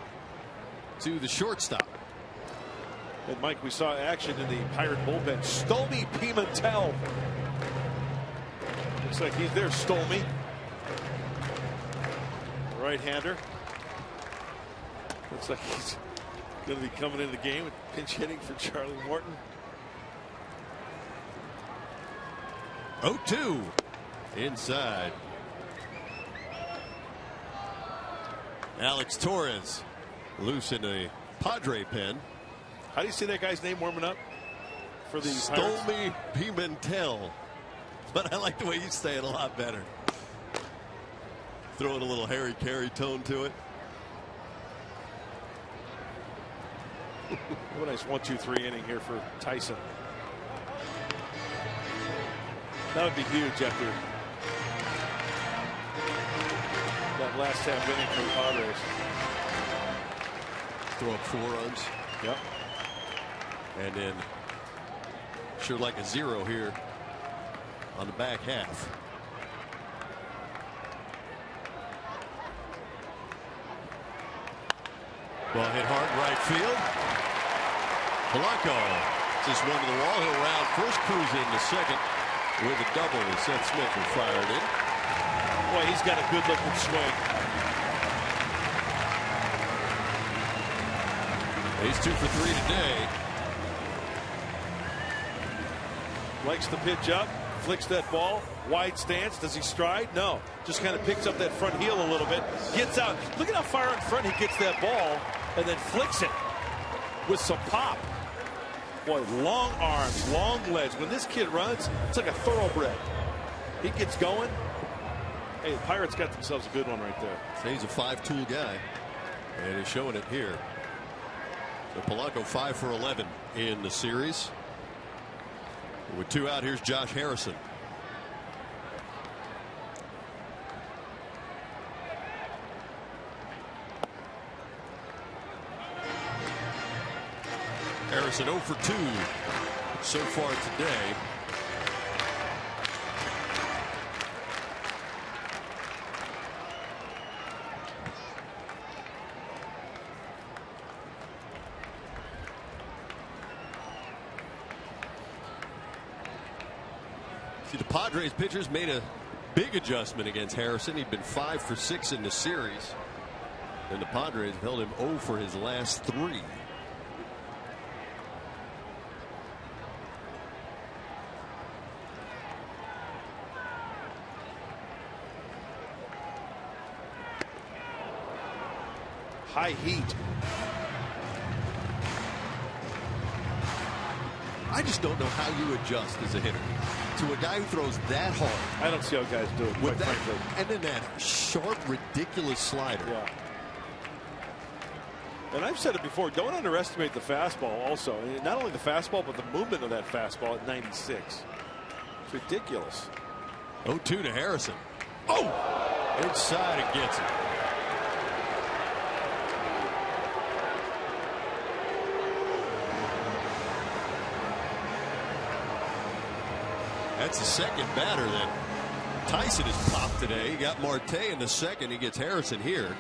to the shortstop. And Mike, we saw action in the Pirate bullpen. Stolmy Pimentel. Looks like he's there, Stolmy. Right-hander. Looks like he's going to be coming into the game with pinch hitting for Charlie Morton. 0-2 inside. Alex Torres loose in a Padre pen. How do you see that guy's name warming up for the Stolmy Pimentel? But I like the way you say it a lot better. Throwing a little Harry Carey tone to it. What a nice 1-2-3 inning here for Tyson. That would be huge after that last half inning for the Padres. Throw up 4 runs. Yep. And then sure like a 0 here on the back half. Ball hit hard right field. Polanco just one to the wall. He'll round first, cruise into second with a double. Seth Smith will fire it in. Boy, he's got a good looking swing. He's 2 for 3 today. Likes to pitch up, flicks that ball, wide stance. Does he stride? No. Just kind of picks up that front heel a little bit, gets out. Look at how far in front he gets that ball and then flicks it with some pop. Boy, long arms, long legs. When this kid runs, it's like a thoroughbred. He gets going. Hey, the Pirates got themselves a good one right there. So he's a 5-tool guy, and he's showing it here. So Polanco 5 for 11 in the series. With 2 out, here's Josh Harrison. Harrison 0 for 2 so far today. See, the Padres pitchers made a big adjustment against Harrison. He'd been 5 for 6 in the series, and the Padres held him 0 for his last 3. High heat. I just don't know how you adjust as a hitter to a guy who throws that hard. I don't see how guys do it, With quite that, frankly. and then that sharp, ridiculous slider. Yeah. And I've said it before, don't underestimate the fastball also. And not only the fastball, but the movement of that fastball at 96. It's ridiculous. 0-2 to Harrison. Oh! Inside and gets it. That's the second batter that Tyson has popped today. He got Marte in the second. He gets Harrison here.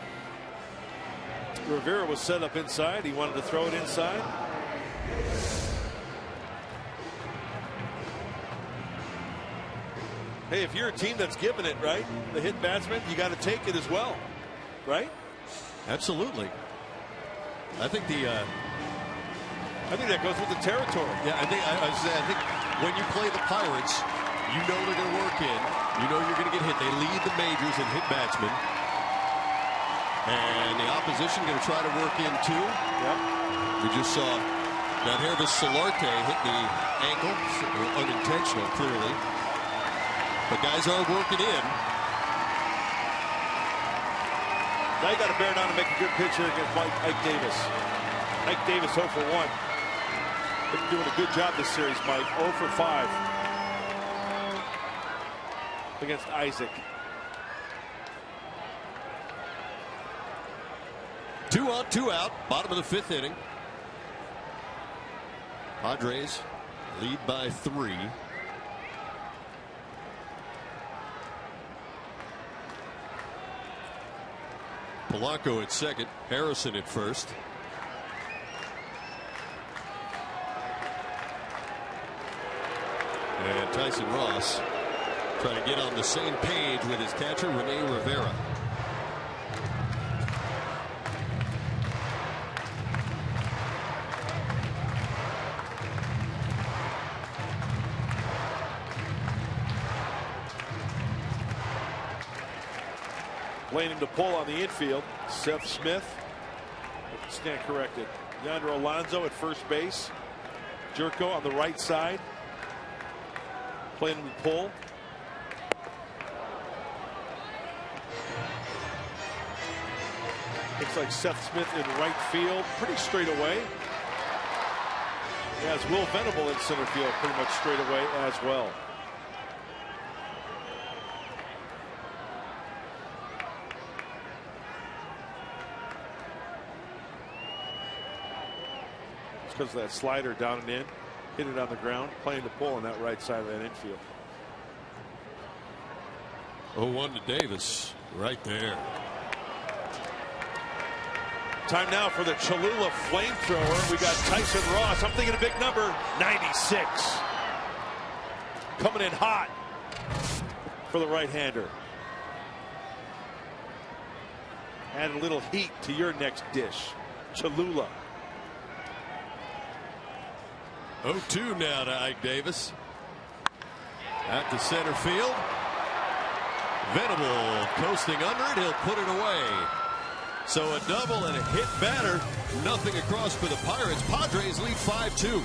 Rivera was set up inside. He wanted to throw it inside. Hey, if you're a team that's giving it, right, the hit batsman, you got to take it as well, right? Absolutely. I think that goes with the territory. Yeah, I think when you play the Pirates, you know they're going to work in. You know you're going to get hit. They lead the majors in hit batsmen. And the opposition going to try to work in too. Yep. We just saw that Hervis Solarte hit the ankle, unintentional clearly. But guys are working in. Now you got to bear down and make a good pitch here against Ike Davis. Ike Davis 0 for 1. Been doing a good job this series, Mike. 0 for 5 against Isaac. 2 on, 2 out. Bottom of the 5th inning. Padres lead by 3. Polanco at second. Harrison at first. And Tyson Ross trying to get on the same page with his catcher, Rene Rivera. Playing him to pull on the infield. Seth Smith. Stand corrected. Yonder Alonso at first base. Jerko on the right side. Playing him to pull. Looks like Seth Smith in right field. Pretty straight away. He has Will Venable in center field pretty much straight away as well. Because of that slider down and in, hit it on the ground, playing the pull on that right side of that infield. 0-1 to Davis right there. Time now for the Cholula flamethrower. We got Tyson Ross. I'm thinking a big number, 96. Coming in hot for the right-hander. Add a little heat to your next dish. Cholula. 0-2 now to Ike Davis. Out to center field. Venable coasting under it. He'll put it away. So a double and a hit batter. Nothing across for the Pirates. Padres lead 5-2.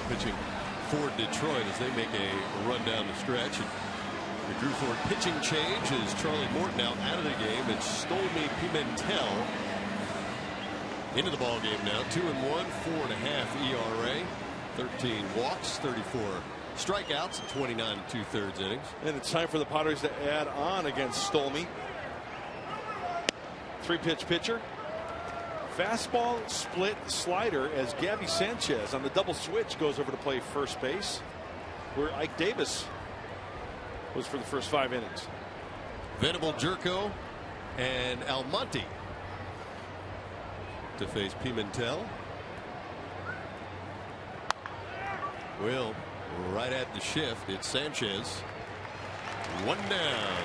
pitching for Detroit as they make a run down the stretch. And the Drew Ford pitching change is Charlie Morton out of the game. It's Stolmy Pimentel into the ball game now. 2-1, 4.5 ERA, 13 walks, 34 strikeouts, and 29 2/3 innings. And it's time for the Padres to add on against Stolmy. 3-pitch pitcher. Fastball, split, slider as Gabby Sanchez on the double switch goes over to play first base, where Ike Davis was for the first 5 innings. Venable, Jerko, and Almonte to face Pimentel. Well, right at the shift, it's Sanchez. 1 down.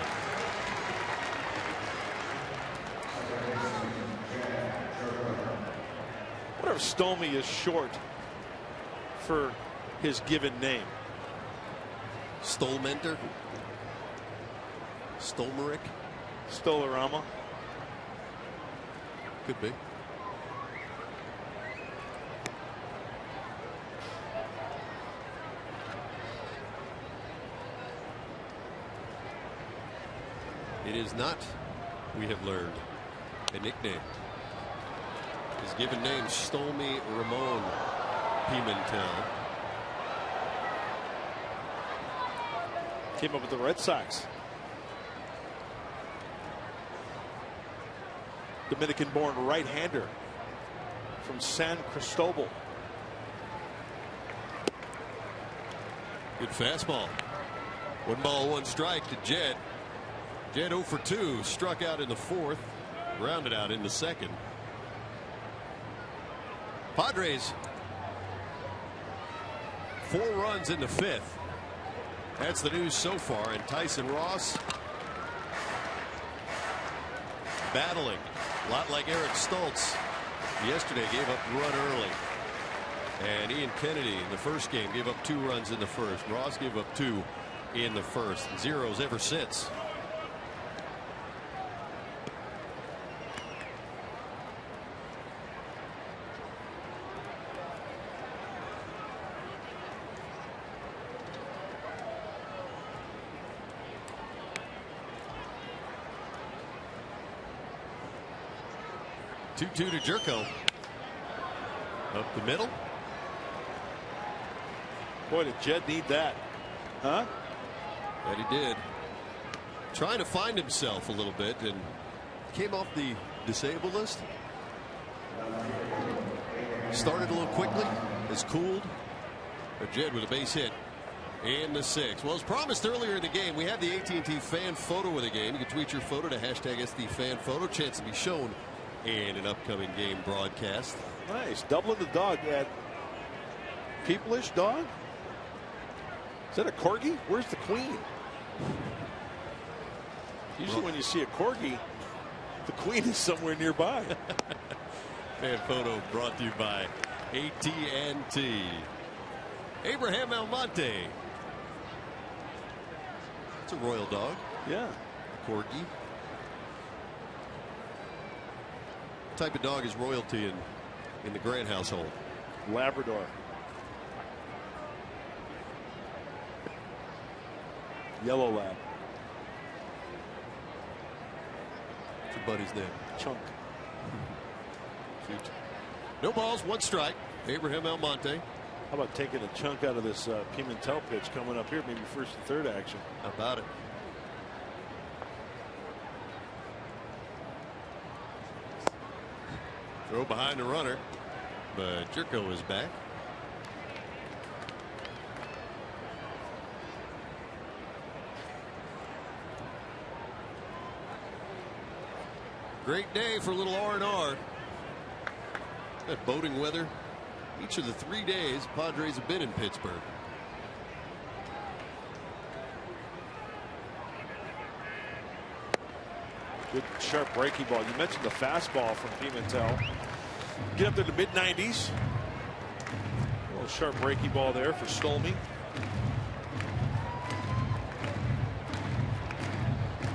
What if Stolmy is short for his given name? Stolmenter? Stolmerick? Stolarama? Could be. It is not, we have learned, a nickname. His given name, Stolmy Ramon Pimentel. Came up with the Red Sox. Dominican-born right-hander from San Cristobal. Good fastball. 1 ball, 1 strike to Jed. Jed 0 for 2, struck out in the 4th, grounded out in the 2nd. Padres 4 runs in the 5th. That's the news so far. And Tyson Ross battling a lot like Eric Stoltz yesterday, gave up a run early. And Ian Kennedy in the first game gave up 2 runs in the first. Ross gave up 2 in the first. Zeros ever since. Two to Jerko. Up the middle. Boy, did Jed need that. Huh? That he did. Trying to find himself a little bit and came off the disabled list. Started a little quickly. Has cooled. But Jed with a base hit in the 6th. Well, as promised earlier in the game, we have the AT&T fan photo of the game. You can tweet your photo to hashtag #SDFanPhoto. Chance to be shown in an upcoming game broadcast. Nice. Doubling the dog at Peopleish dog. Is that a corgi? Where's the queen? Usually when you see a corgi, the queen is somewhere nearby. Fan photo brought to you by AT&T. Abraham Almonte. It's a royal dog. Yeah. Corgi. Type of dog is royalty in the Grant household? Labrador. Yellow lab. What's your buddy's name? Chunk. Cute. No balls, 1 strike. Abraham Almonte. How about taking a chunk out of this Pimentel pitch coming up here, maybe 1st and 3rd action? How about it? Throw behind the runner, but Jerko is back. Great day for a little R&R. That boating weather. Each of the 3 days Padres have been in Pittsburgh. Good sharp breaking ball. You mentioned the fastball from Pimentel. Get up to the mid-90s. A little sharp breaking ball there for Stolmy.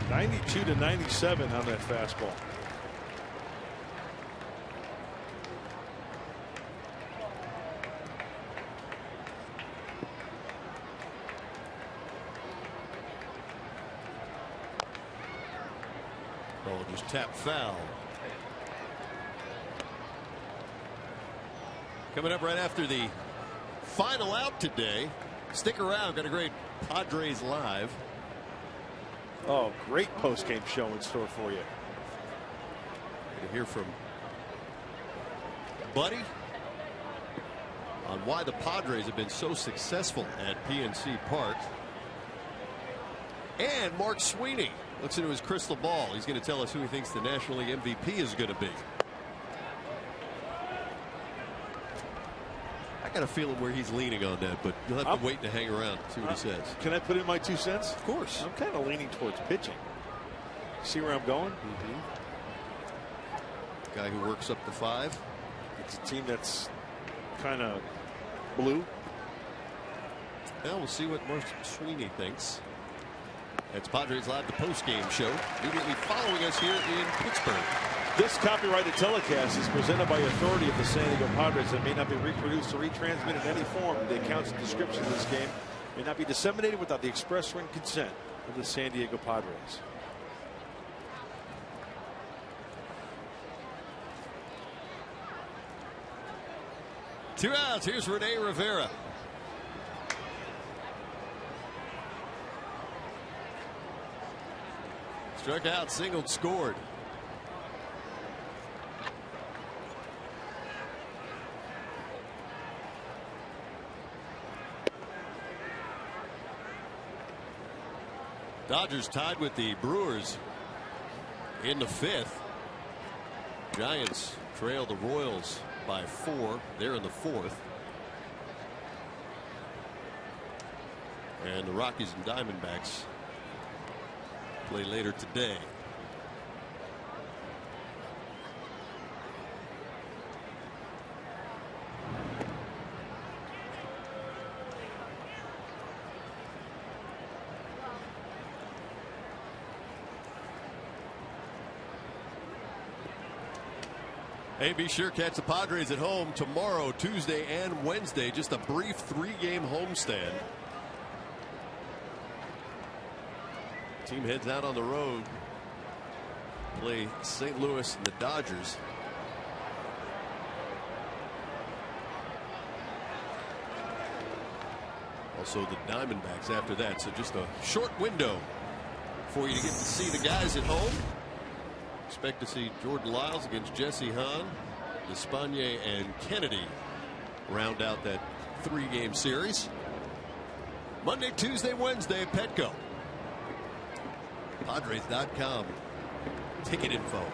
92 to 97 on that fastball. Oh, just tap foul. Coming up right after the final out today. Stick around. Got a great Padres Live. Oh, great post-game show in store for you. Going to hear from Buddy on why the Padres have been so successful at PNC Park. And Mark Sweeney looks into his crystal ball. He's going to tell us who he thinks the National League MVP is going to be. I got a feeling where he's leaning on that, but you'll have to wait to hang around and see what he says. Can I put in my 2 cents? Of course. I'm kind of leaning towards pitching. See where I'm going? Guy who works up to 5. It's a team that's kind of blue. Well, we'll see what Mark Sweeney thinks. That's Padres Live, the post-game show, immediately following us here in Pittsburgh. This copyrighted telecast is presented by authority of the San Diego Padres and may not be reproduced or retransmitted in any form. The accounts and descriptions of this game may not be disseminated without the express written consent of the San Diego Padres. Two outs. Here's Rene Rivera. Struck out, singled, scored. Dodgers tied with the Brewers in the 5th. Giants trail the Royals by 4. They're in the 4th. And the Rockies and Diamondbacks play later today. Hey, be sure catch the Padres at home tomorrow, Tuesday and Wednesday. Just a brief 3-game homestand. Team heads out on the road. Play St. Louis and the Dodgers. Also the Diamondbacks after that. So just a short window for you to get to see the guys at home. Expect to see Jordan Lyles against Jesse Hahn, Despagne and Kennedy round out that 3-game series. Monday, Tuesday, Wednesday at Petco. Padres.com. Ticket info.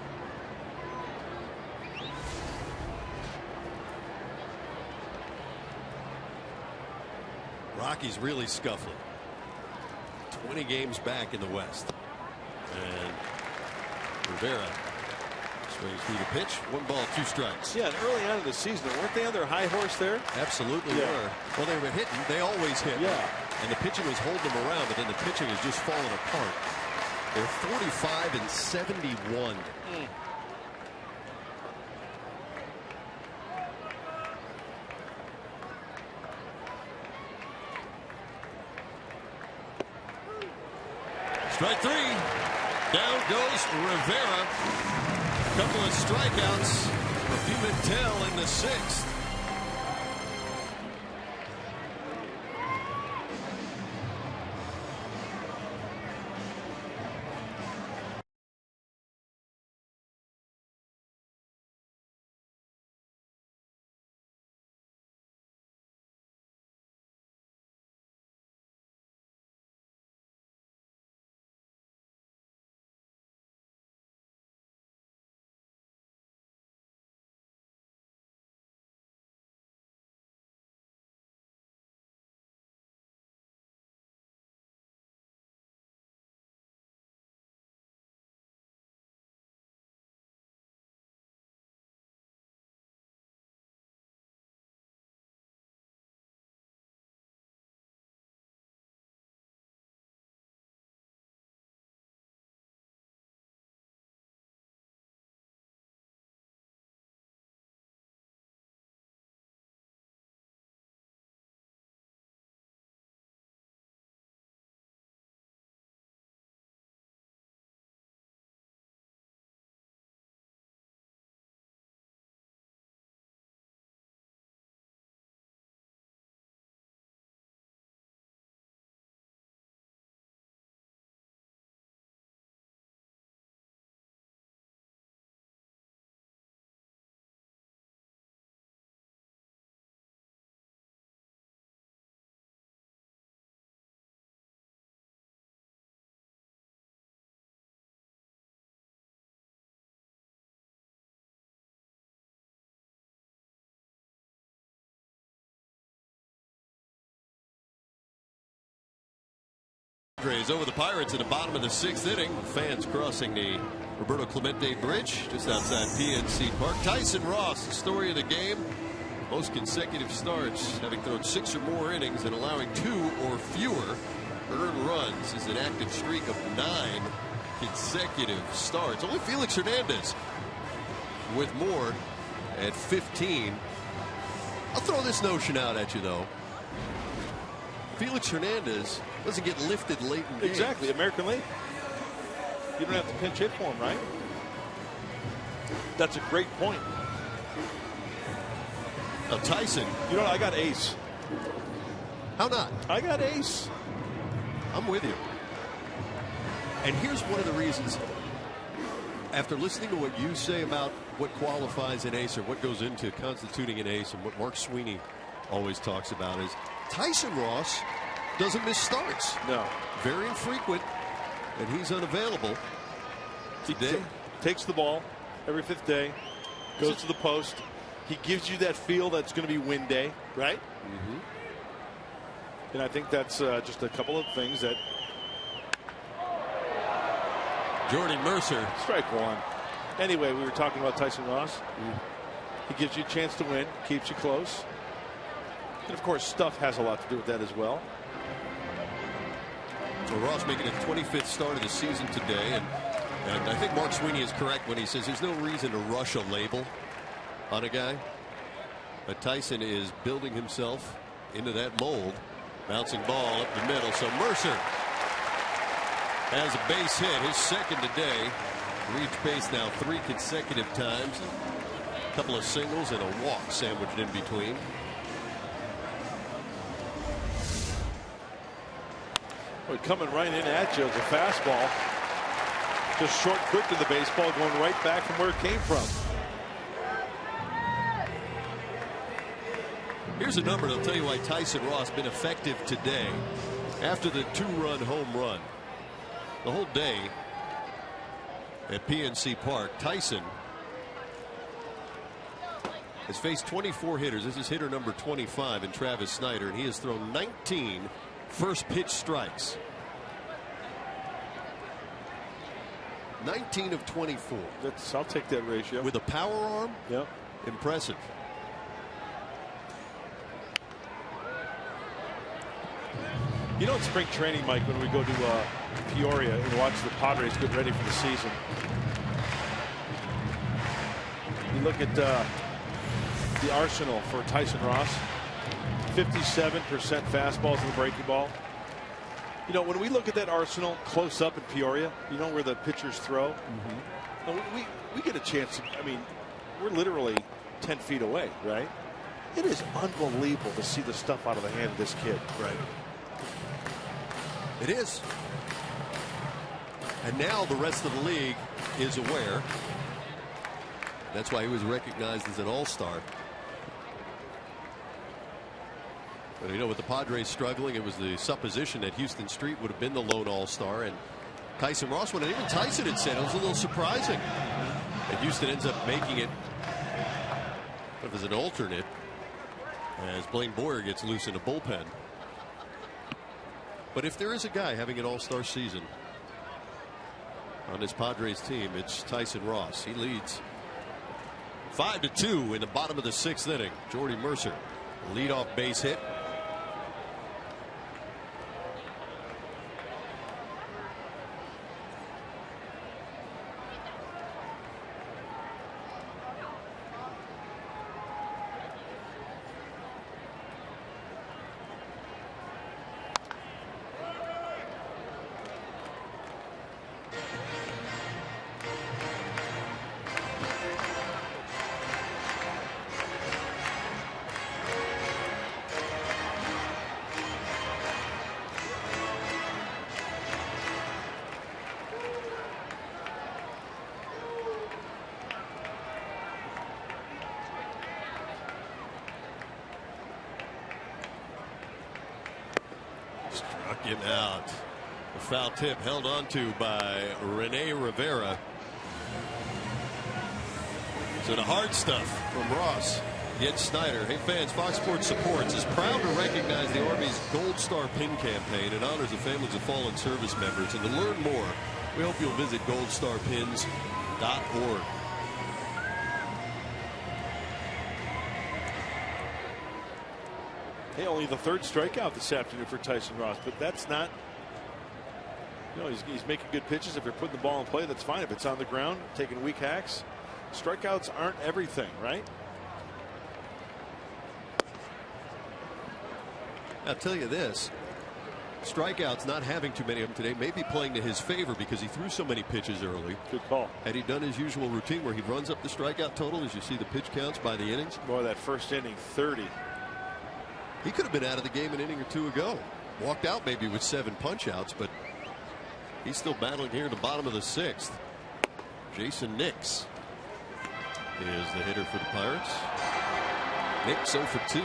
Rockies really scuffling. 20 games back in the West. And Rivera swings through the pitch. 1 ball, 2 strikes. Yeah, and early on in the season, weren't they on their high horse there? Absolutely were. Well, they were hitting. They always hit. Yeah. And the pitching was holding them around, but then the pitching has just fallen apart. They're 45 and 71. Strike 3. Down goes Rivera. A couple of strikeouts for Pimentel in the 6th. Padres over the Pirates in the bottom of the 6th inning. Fans crossing the Roberto Clemente Bridge just outside PNC Park. Tyson Ross, the story of the game. Most consecutive starts, having thrown 6 or more innings and allowing 2 or fewer earned runs, is an active streak of 9 consecutive starts. Only Felix Hernandez with more at 15. I'll throw this notion out at you, though. Felix Hernandez doesn't get lifted late in games. Exactly, American League. You don't have to pinch hit for him, right? That's a great point. Now Tyson. You know, I got ace. How not? I got ace. I'm with you. And here's one of the reasons, after listening to what you say about what qualifies an ace or what goes into constituting an ace, and what Mark Sweeney always talks about, is Tyson Ross doesn't miss starts. No. Very infrequent, and he's unavailable today. Takes the ball every 5th day, goes to the post. He gives you that feel that's going to be win day, right? Mm-hmm. And I think that's just a couple of things that. Jordy Mercer. Strike one. Anyway, we were talking about Tyson Ross. He gives you a chance to win, keeps you close. And of course, stuff has a lot to do with that as well. So Ross making his 25th start of the season today, and I think Mark Sweeney is correct when he says there's no reason to rush a label on a guy. But Tyson is building himself into that mold. Bouncing ball up the middle. So Mercer has a base hit, his 2nd today. Reached base now 3 consecutive times. A couple of singles and a walk sandwiched in between. Well, coming right in at you is a fastball. Just short, quick to the baseball, going right back from where it came from. Here's a number that'll tell you why Tyson Ross been effective today. After the 2-run home run, the whole day at PNC Park, Tyson has faced 24 hitters. This is hitter number 25 in Travis Snyder, and he has thrown 19 first pitch strikes. 19 of 24. I'll take that ratio. With a power arm? Yep. Impressive. You know, in spring training, Mike, when we go to Peoria and watch the Padres get ready for the season, you look at the arsenal for Tyson Ross. 57% fastballs in the breaking ball. You know, when we look at that arsenal close up in Peoria, you know, where the pitchers throw, we get a chance to, I mean, we're literally 10 feet away, right? It is unbelievable to see the stuff out of the hand of this kid. Right. It is. And now the rest of the league is aware. That's why he was recognized as an all-star. But you know, with the Padres struggling, it was the supposition that Houston Street would have been the lone all-star, and Tyson Ross went, and even Tyson had said it was a little surprising. And Houston ends up making it as an alternate as Blaine Boyer gets loose in a bullpen. But if there is a guy having an all-star season on this Padres team, it's Tyson Ross. He leads 5-2 in the bottom of the 6th inning. Jordy Mercer, leadoff base hit. Struck him out. A foul tip held onto by Rene Rivera. So the hard stuff from Ross. Ed Snyder. Hey fans, Fox Sports Supports is proud to recognize the Army's Gold Star Pin campaign and honors the families of fallen service members. And to learn more, we hope you'll visit goldstarpins.org. Hey, only the third strikeout this afternoon for Tyson Ross, but that's not, he's making good pitches. If you're putting the ball in play, that's fine. If it's on the ground, taking weak hacks, strikeouts aren't everything, right? I'll tell you this, strikeouts, not having too many of them today, may be playing to his favor because he threw so many pitches early. Good call. Had he done his usual routine where he runs up the strikeout total as you see the pitch counts by the innings. Boy, that first inning, 30. He could have been out of the game an inning or two ago. Walked out maybe with 7 punch outs, but he's still battling here in the bottom of the 6th. Jason Nix is the hitter for the Pirates. Nix 0 for 2.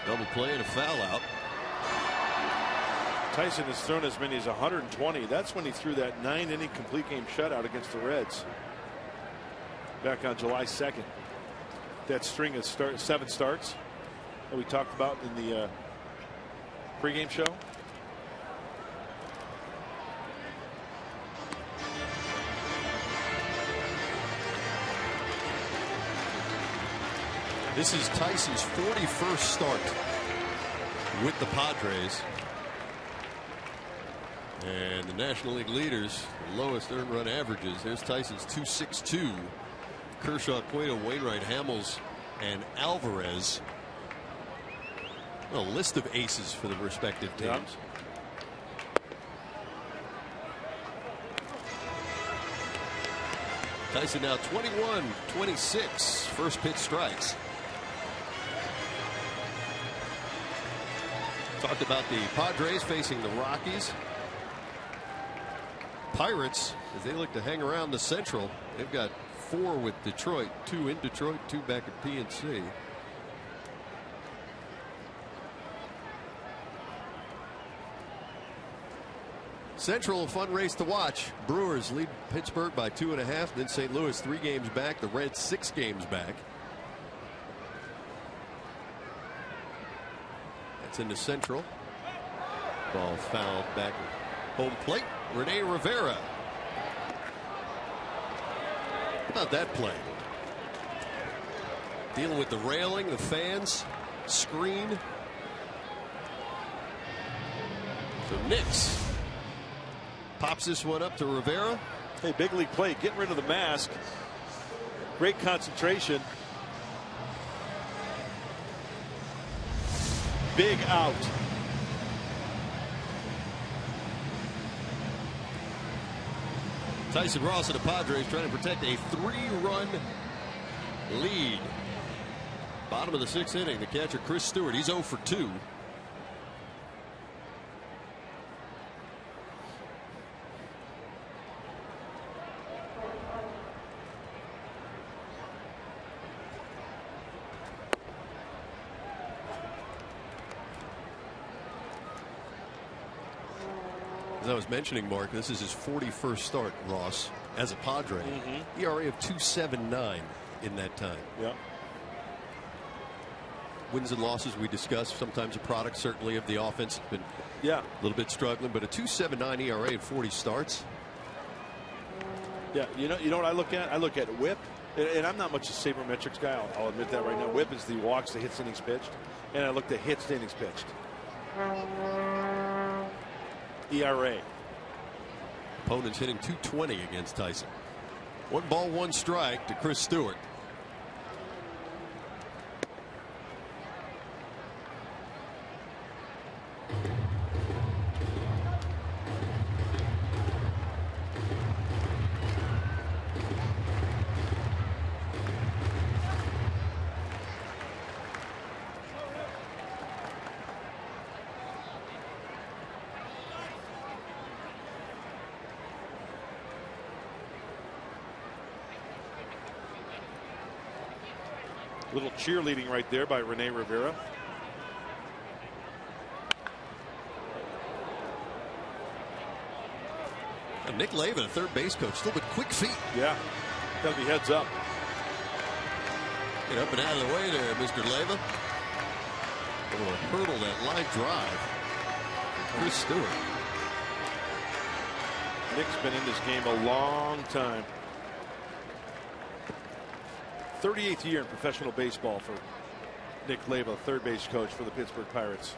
Double play and a foul out. Tyson has thrown as many as 120. That's when he threw that 9-inning complete game shutout against the Reds back on July 2nd. That string of 7 starts that we talked about in the pregame show. This is Tyson's 41st start with the Padres. And the National League leaders, the lowest earned run averages. There's Tyson's 2.62. Kershaw, Cueto, Wainwright, Hamels, and Alvarez. A list of aces for the respective teams. Yep. Tyson now 21-26. First pitch strikes. Talked about the Padres facing the Rockies. Pirates, as they look to hang around the Central, they've got 4 with Detroit, 2 in Detroit, 2 back at PNC. Central, a fun race to watch. Brewers lead Pittsburgh by 2.5. Then St. Louis 3 games back. The Reds 6 games back. That's into Central. Ball fouled back at home plate. Rene Rivera. How about that play? Dealing with the railing, the fans, screen. So Nix pops this one up to Rivera. Hey, big league play, getting rid of the mask. Great concentration. Big out. Tyson Ross and the Padres trying to protect a 3-run lead. Bottom of the 6th inning, the catcher Chris Stewart, he's 0 for 2. As I was mentioning, Mark, this is his 41st start, Ross, as a Padre. ERA of 2.79 in that time. Yeah. Wins and losses we discussed, sometimes a product certainly of the offense. It's been a little bit struggling, but a 2.79 ERA at 40 starts. Yeah, you know what I look at? I look at WHIP, and I'm not much a sabermetrics guy. I'll admit that right now. WHIP is the walks, the hits, innings pitched, and I looked at hits, innings pitched. ERA. Opponents hitting 220 against Tyson. 1 ball, 1 strike to Chris Stewart. Little cheerleading right there by Rene Rivera. And Nick Lavin, a third base coach, still with quick feet. Yeah, gotta be heads up. Get up and out of the way there, Mr. Leyva. Able to hurdle that line drive. Chris Stewart. Nick's been in this game a long time. 38th year in professional baseball for Nick Leyva, third base coach for the Pittsburgh Pirates.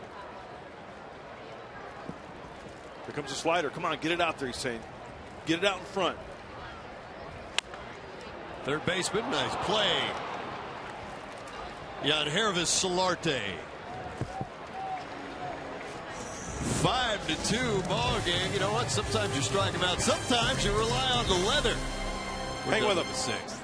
Here comes a slider. Come on, get it out there, he's saying. Get it out in front. Third baseman, nice play. Yangervis Solarte. 5-2 ball game. You know what? Sometimes you strike them out. Sometimes you rely on the leather. Hang with him. The sixth.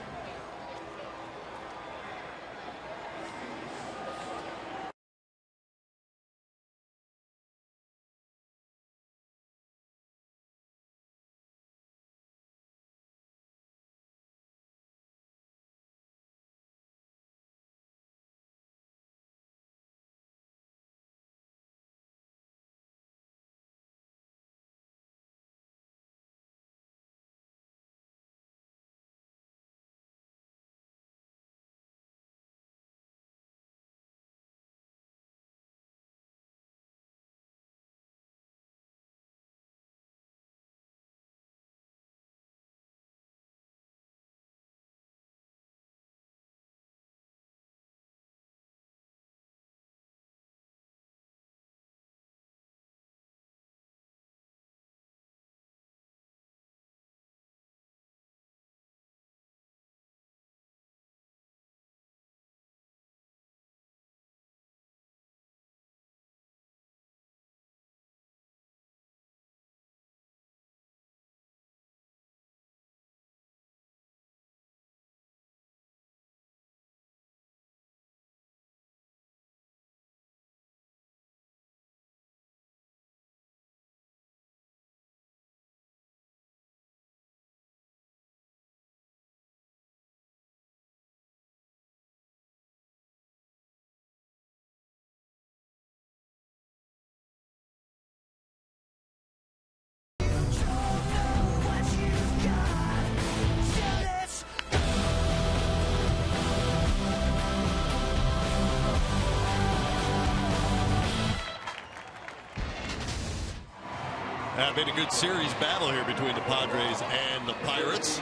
Been a good series battle here between the Padres and the Pirates.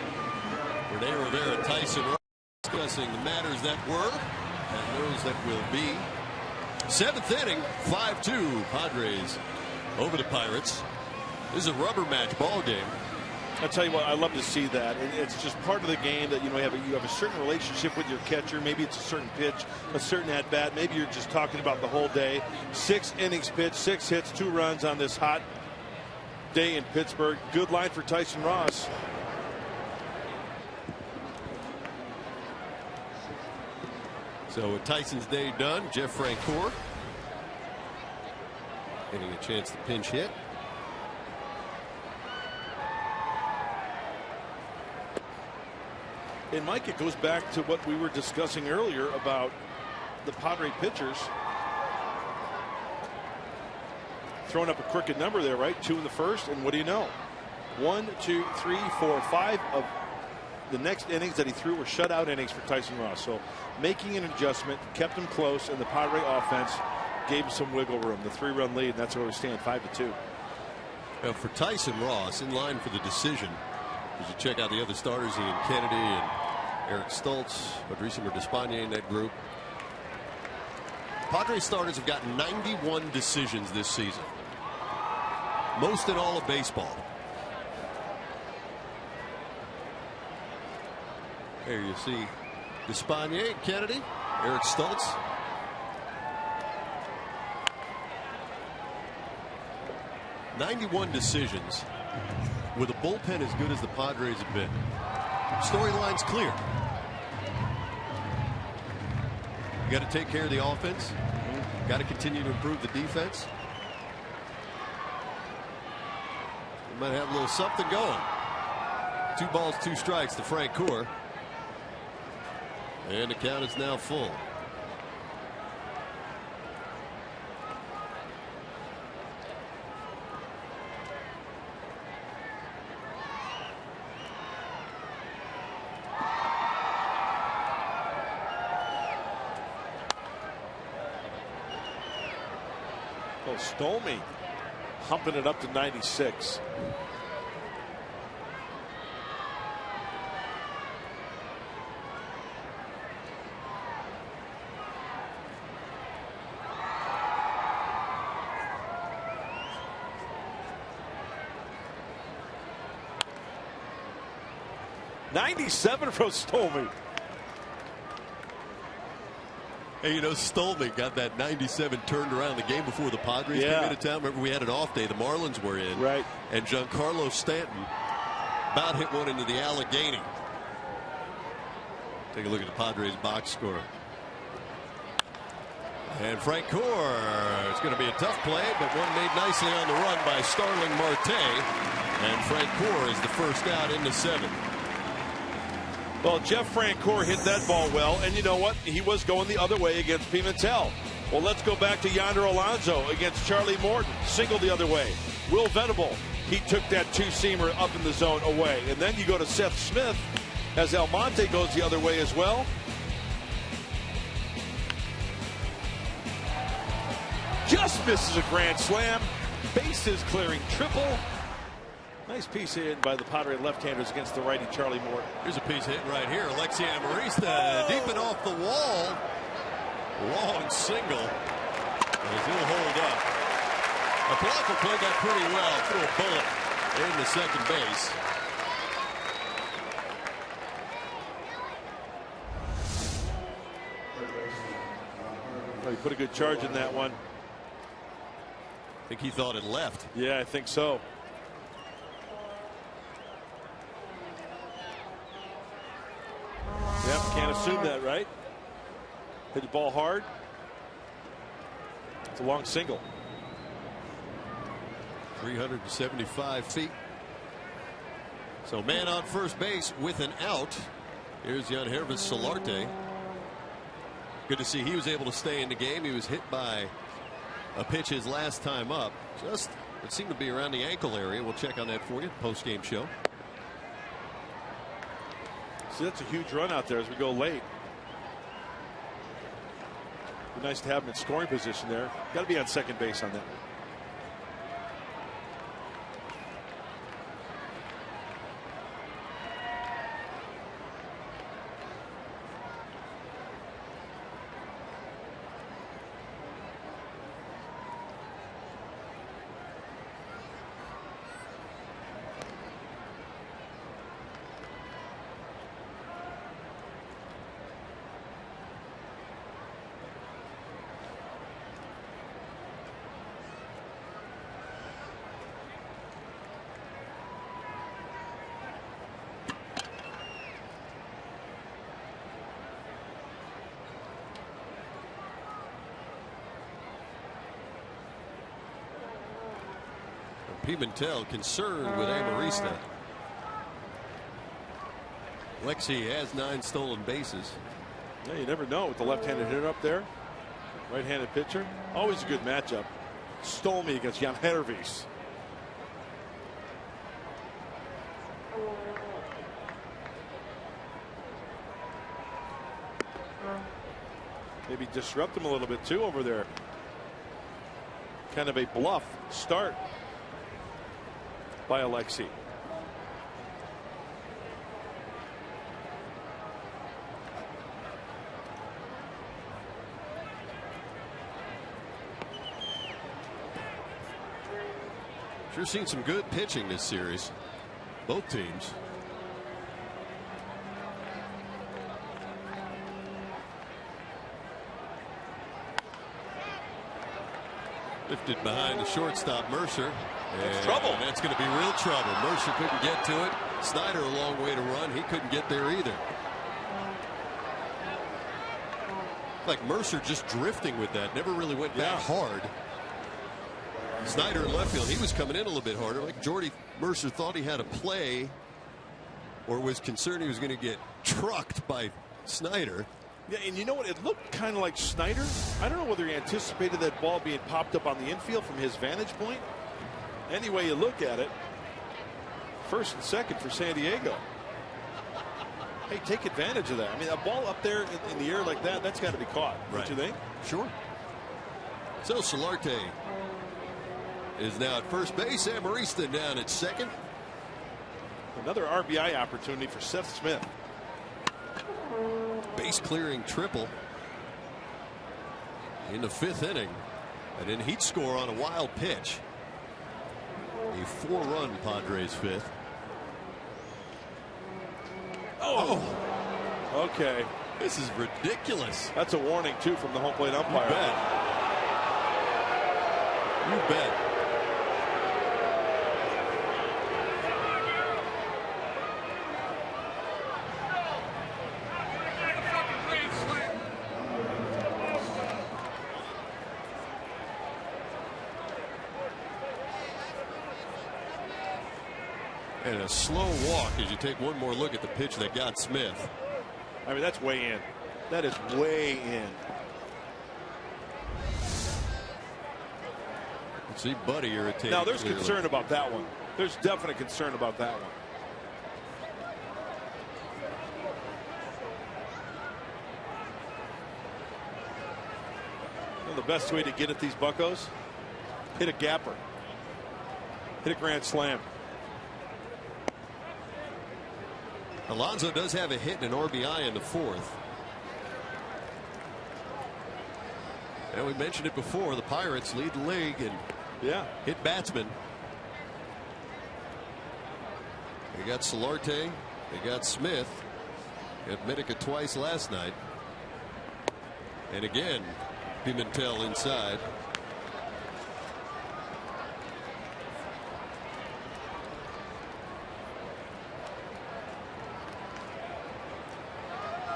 Rene Rivera, Tyson Ross discussing the matters that were and those that will be. Seventh inning, 5-2 Padres over the Pirates. This is a rubber match ball game. I'll tell you what, I love to see that. It's just part of the game that you have a certain relationship with your catcher. Maybe it's a certain pitch, a certain at bat. Maybe you're just talking about the whole day. 6 innings pitched, 6 hits, 2 runs on this hot day in Pittsburgh. Good line for Tyson Ross. So with Tyson's day done, Jeff Francoeur getting a chance to pinch hit. And Mike, it goes back to what we were discussing earlier about the Padre pitchers throwing up a crooked number there, right? 2 in the first, and what do you know? 1, 2, 3, 4, 5 of the next innings that he threw were shutout innings for Tyson Ross. So making an adjustment kept him close, and the Padre offense gave him some wiggle room. The 3-run lead, and that's where we stand, 5-2. Well, for Tyson Ross, in line for the decision, as you check out the other starters, Ian Kennedy and Eric Stoltz, Patricio Despaigne in that group. Padres starters have gotten 91 decisions this season. Most in all of baseball. There you see Despaigne, Kennedy, Eric Stoltz. .91 decisions with a bullpen as good as the Padres have been. Storyline's clear. You got to take care of the offense. Got to continue to improve the defense. You might have a little something going. 2 balls, 2 strikes to Francoeur. And the count is now full. Oh, Stolmy humping it up to 96. '97 from Stolmy. Hey, you know, Stolmy got that 97 turned around the game before the Padres came into town. Remember, we had an off day. The Marlins were in. Right. And Giancarlo Stanton about hit one into the Allegheny. Take a look at the Padres box score. And Frank Core, it's going to be a tough play, but one made nicely on the run by Starling Marte. And Frank Core is the first out in the 7th. Well, Jeff Francoeur hit that ball well, and you know what? He was going the other way against Pimentel. Well, let's go back to Yonder Alonso against Charlie Morton. Single the other way. Will Venable, he took that two-seamer up in the zone away. And then you go to Seth Smith as Almonte goes the other way as well. Just misses a grand slam. Bases clearing triple. Nice piece hit by the Padre left-handers against the righty Charlie Morton. Here's a piece hit right here. Alexi Amarista deep and off the wall. Long single. As he'll hold up. Polanco played that pretty well. Threw a bullet into second base. Well, he put a good charge in that one. I think he thought it left. Yeah, I think so. Yep, can't assume that, right? Hit the ball hard. It's a long single. 375 feet. So man on first base with an out. Here's Yangervis Solarte. Good to see he was able to stay in the game. He was hit by a pitch his last time up. Just it seemed to be around the ankle area. We'll check on that for you post-game show. See, that's a huge run out there as we go late. Be nice to have him in scoring position there. Got to be on second base on that. Pimentel concerned with Amarista. Lexi has 9 stolen bases. Yeah, you never know with the left-handed hitter up there. Right-handed pitcher. Always a good matchup. Stolmy against Yangervis. Maybe disrupt him a little bit too over there. Kind of a bluff start by Alexi. Sure seen some good pitching this series. Both teams. Lifted behind the shortstop Mercer. That's trouble. And that's going to be real trouble. Mercer couldn't get to it. Snyder a long way to run. He couldn't get there either. Like Mercer just drifting with that. Never really went that hard. Snyder in left field. He was coming in a little bit harder. Like Jordy Mercer thought he had a play or was concerned he was going to get trucked by Snyder. Yeah, and you know what? It looked kind of like Snyder. I don't know whether he anticipated that ball being popped up on the infield from his vantage point. Any way you look at it, first and second for San Diego. Hey, take advantage of that. I mean, a ball up there in the air like that, that's got to be caught, don't you think? Sure. So Solarte is now at first base. Amarista down at second. Another RBI opportunity for Seth Smith. Base clearing triple in the 5th inning. And then he'd score on a wild pitch. A 4-run Padres 5th. Oh. Okay. This is ridiculous. That's a warning, too, from the home plate umpire. You bet. You bet. And a slow walk as you take one more look at the pitch that got Smith. I mean, that's way in. That is way in. See Buddy irritated. Now, there's clearly. concern about that one. There's definite concern about that one. You know the best way to get at these buccos? Hit a gapper. Hit a grand slam. Alonso does have a hit and an RBI in the 4th. And we mentioned it before, the Pirates lead the league in hit batsmen. They got Solarte, they got Smith, got Medica twice last night. And again, Pimentel inside.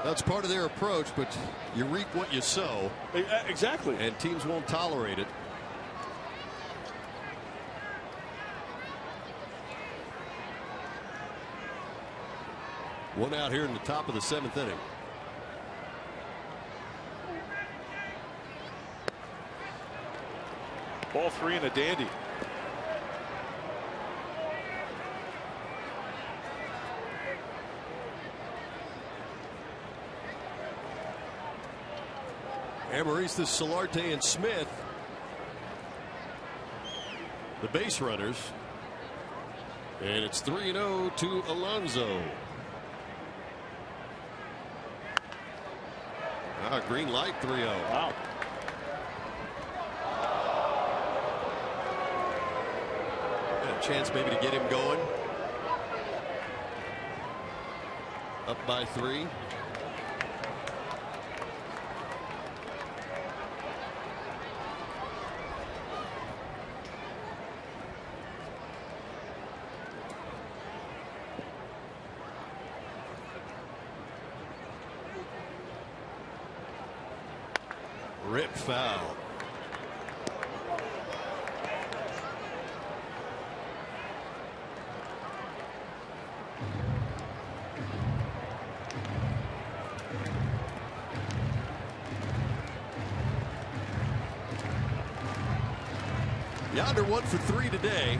That's part of their approach, but you reap what you sow. Exactly. And teams won't tolerate it. One out here in the top of the 7th inning. Ball 3 and a dandy. Amarista, Solarte, and Smith, the base runners. And it's 3-0 to Alonso. Green light, 3-0. Wow. A chance maybe to get him going. Up by 3. Rip foul. Yonder 1 for 3 today.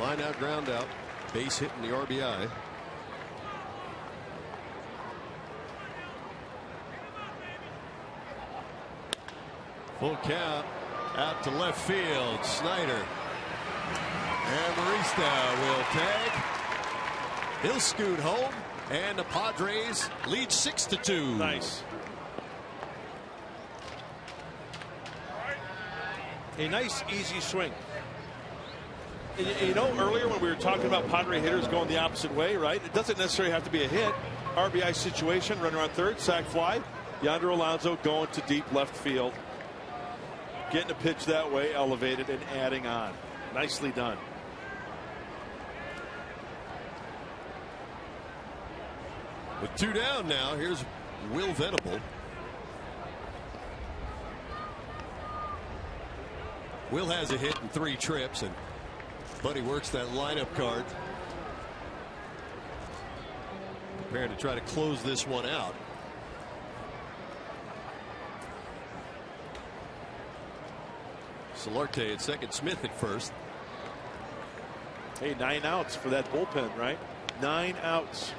Line out, ground out, base hit in the RBI. Full count out to left field. Snyder. Amarista will tag. He'll scoot home. And the Padres lead 6-2. Nice. A nice, easy swing. And, you know, earlier when we were talking about Padre hitters going the opposite way, right? It doesn't necessarily have to be a hit. RBI situation, runner on third, sac fly. Yonder Alonso going to deep left field. Getting a pitch that way, elevated and adding on. Nicely done. With 2 down now, here's Will Venable. Will has a hit and 3 trips, and Buddy works that lineup card. Prepared to try to close this one out. Solarte at second, Smith at first. Hey, 9 outs for that bullpen, right? 9 outs.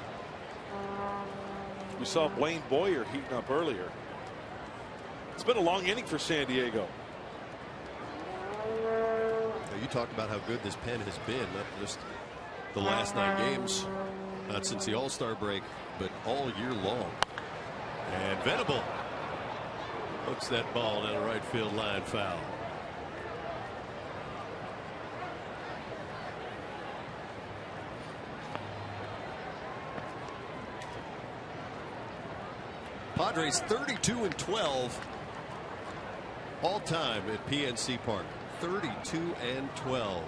We saw Blaine Boyer heating up earlier. It's been a long inning for San Diego. You talked about how good this pen has been, not just the last 9 games, not since the All-Star break, but all year long. And Venable hooks that ball down the right field line, foul. Padres 32-12 all time at PNC Park. 32-12.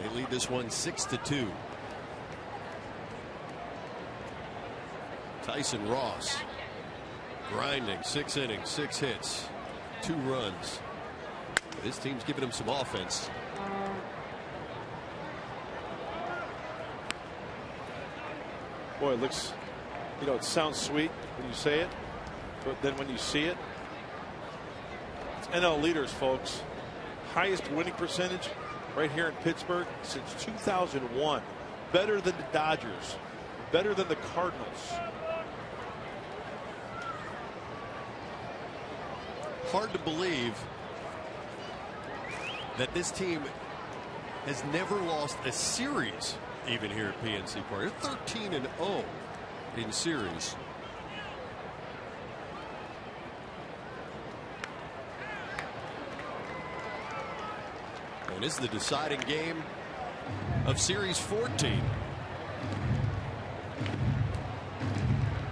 They lead this one 6-2. Tyson Ross grinding, 6 innings, 6 hits, 2 runs. This team's giving him some offense. Boy, it looks, you know, it sounds sweet when you say it, but then when you see it, it's NL leaders, folks. Highest winning percentage right here in Pittsburgh since 2001. Better than the Dodgers, better than the Cardinals. Hard to believe that this team has never lost a series, even here at PNC Park. They're 13-0 in series. And this is the deciding game of Series 14.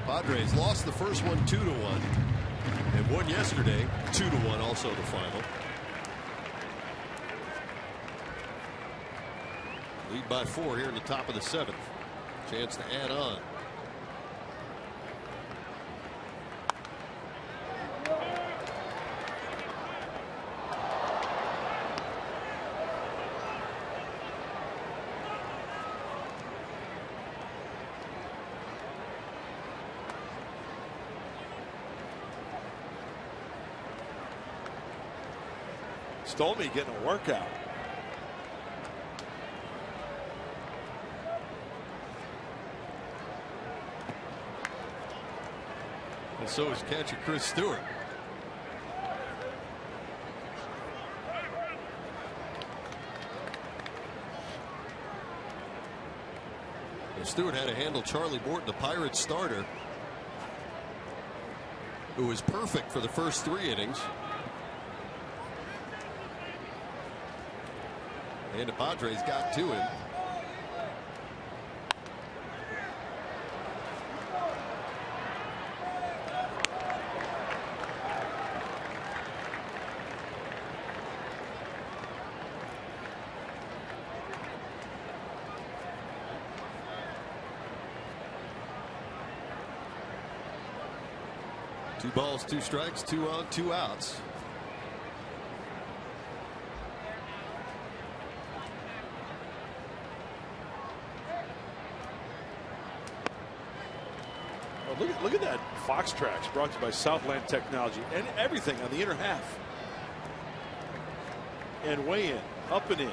Padres lost the first one 2-1 and won yesterday 2-1, also the final. Lead by 4 here in the top of the 7th. Chance to add on. Stolmy getting a workout. And so is catcher Chris Stewart. And Stewart had to handle Charlie Morton, the Pirates starter, who was perfect for the first 3 innings. And the Padres got to him. Two balls, 2 strikes, 2 on, 2 outs. Look at that Fox Tracks brought to you by Southland Technology, and everything on the inner half. And way in, up and in.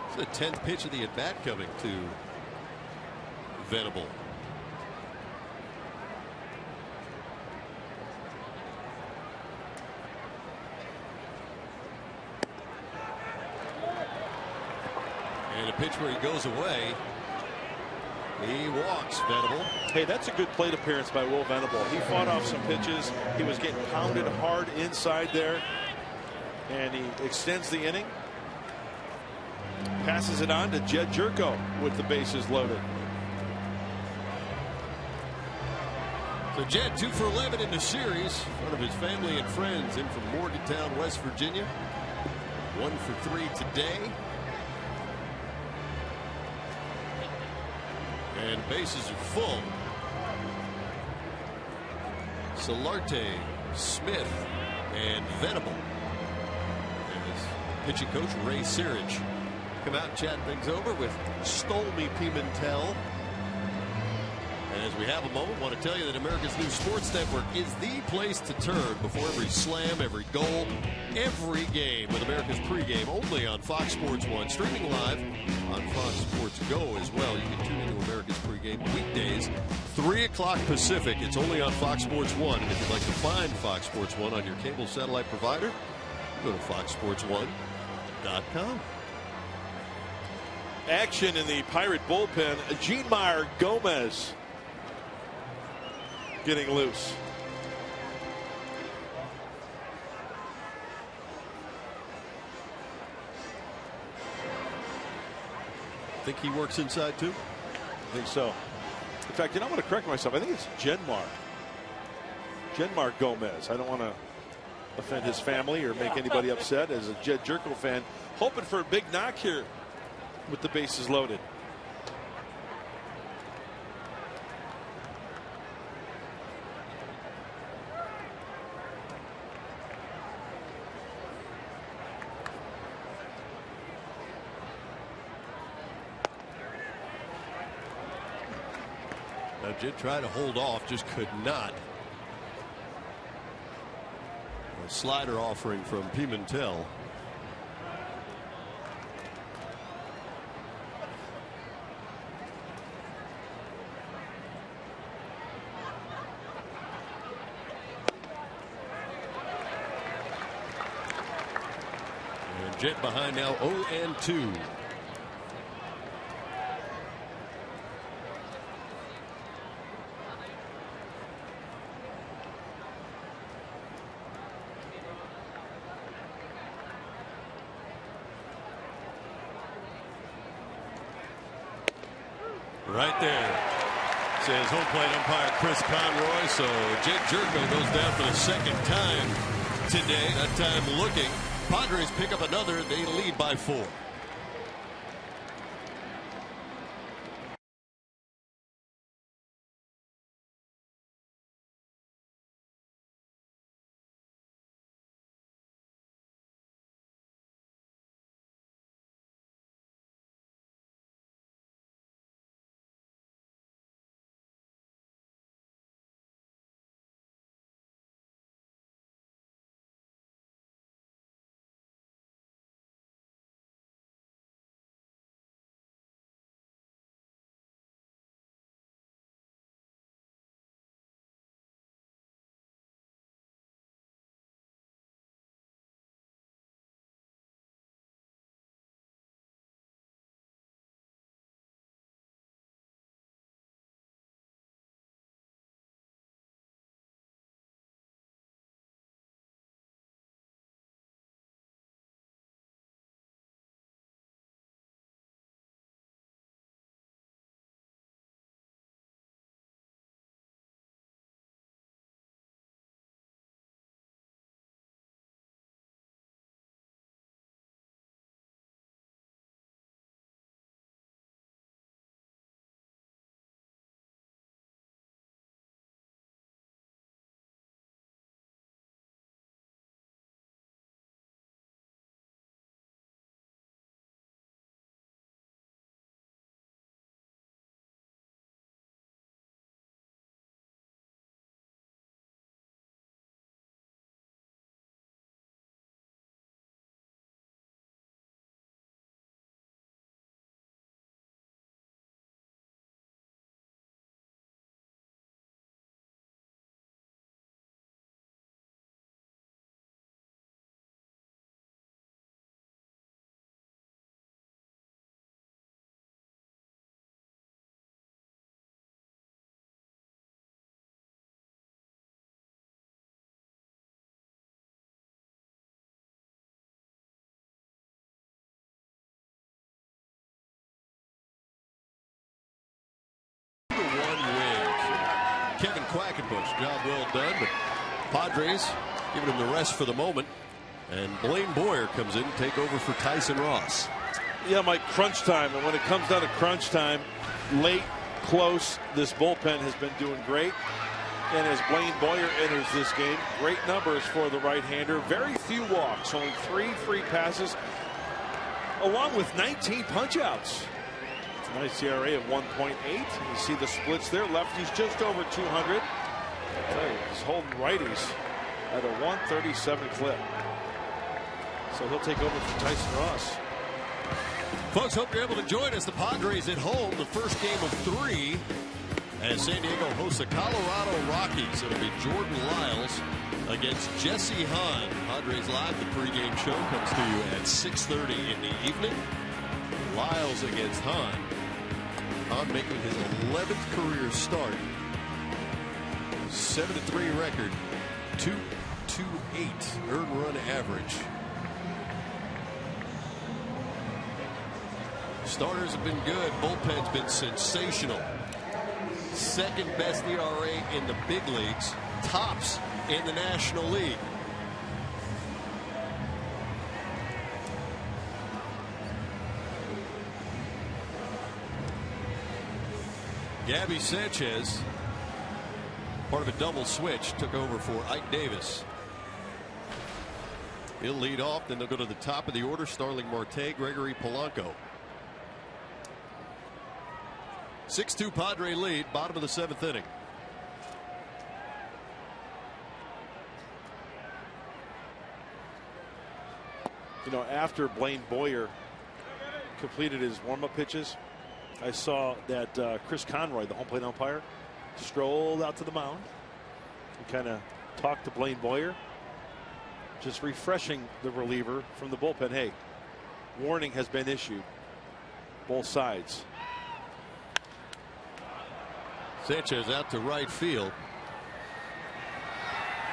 It's the 10th pitch of the at bat coming to Venable. And a pitch where he goes away. He walks Venable. Hey, that's a good plate appearance by Will Venable. He fought off some pitches. He was getting pounded hard inside there. And he extends the inning. Passes it on to Jed Jerko with the bases loaded. So Jed 2 for 11 in the series. One of his family and friends in from Morgantown, West Virginia. 1 for 3 today. And bases are full. Solarte, Smith, and Venable. And his pitching coach, Ray Searage, come out and chat things over with Stolmy Pimentel. And as we have a moment, I want to tell you that America's new sports network is the place to turn before every slam, every goal, every game with America's pregame only on Fox Sports 1. Streaming live on Fox Sports Go as well. You can tune into America's pregame weekdays, 3 o'clock Pacific. It's only on Fox Sports 1. And if you'd like to find Fox Sports 1 on your cable satellite provider, go to foxsports1.com. Action in the Pirate bullpen. Jeanmar Gomez getting loose. Think he works inside too? I think so. In fact, I'm going to correct myself. I think it's Jeanmar Gomez. I don't want to offend his family or make anybody upset as a Jed Jerko fan. Hoping for a big knock here with the bases loaded. Now Jed tried to hold off, just could not. A slider offering from Pimentel. And Jed behind now 0-2. Right there, says home plate umpire Chris Conroy. So Jed Jerko goes down for the second time today. That time looking. Padres pick up another. They lead by 4. Kevin Quackenbush, job well done, but Padres giving him the rest for the moment. And Blaine Boyer comes in to take over for Tyson Ross. Yeah, Mike, crunch time. And when it comes down to crunch time, late, close, this bullpen has been doing great. And as Blaine Boyer enters this game, great numbers for the right-hander. Very few walks, only 3 free passes, along with 19 punch-outs. Nice ERA of 1.8. You see the splits there. Lefties just over 200. I tell you, he's holding righties at a 137 clip. So he'll take over for Tyson Ross. Folks, hope you're able to join us. The Padres at home, the first game of 3, as San Diego hosts the Colorado Rockies. It'll be Jordan Lyles against Jesse Hahn. Padres Live, the pregame show, comes to you at 6:30 in the evening. Lyles against Hahn. Hahn making his 11th career start. 7-3 record, 2.28 earned run average. Starters have been good. Bullpen's been sensational. Second best ERA in the big leagues. Tops in the National League. Gabby Sanchez, part of a double switch, took over for Ike Davis. He'll lead off, then they'll go to the top of the order. Starling Marte, Gregory Polanco. 6-2 Padre lead, bottom of the 7th inning. You know, after Blaine Boyer completed his warm-up pitches, I saw that Chris Conroy, the home plate umpire, strolled out to the mound and kind of talked to Blaine Boyer, just refreshing the reliever from the bullpen. Hey, warning has been issued, both sides. Sanchez out to right field.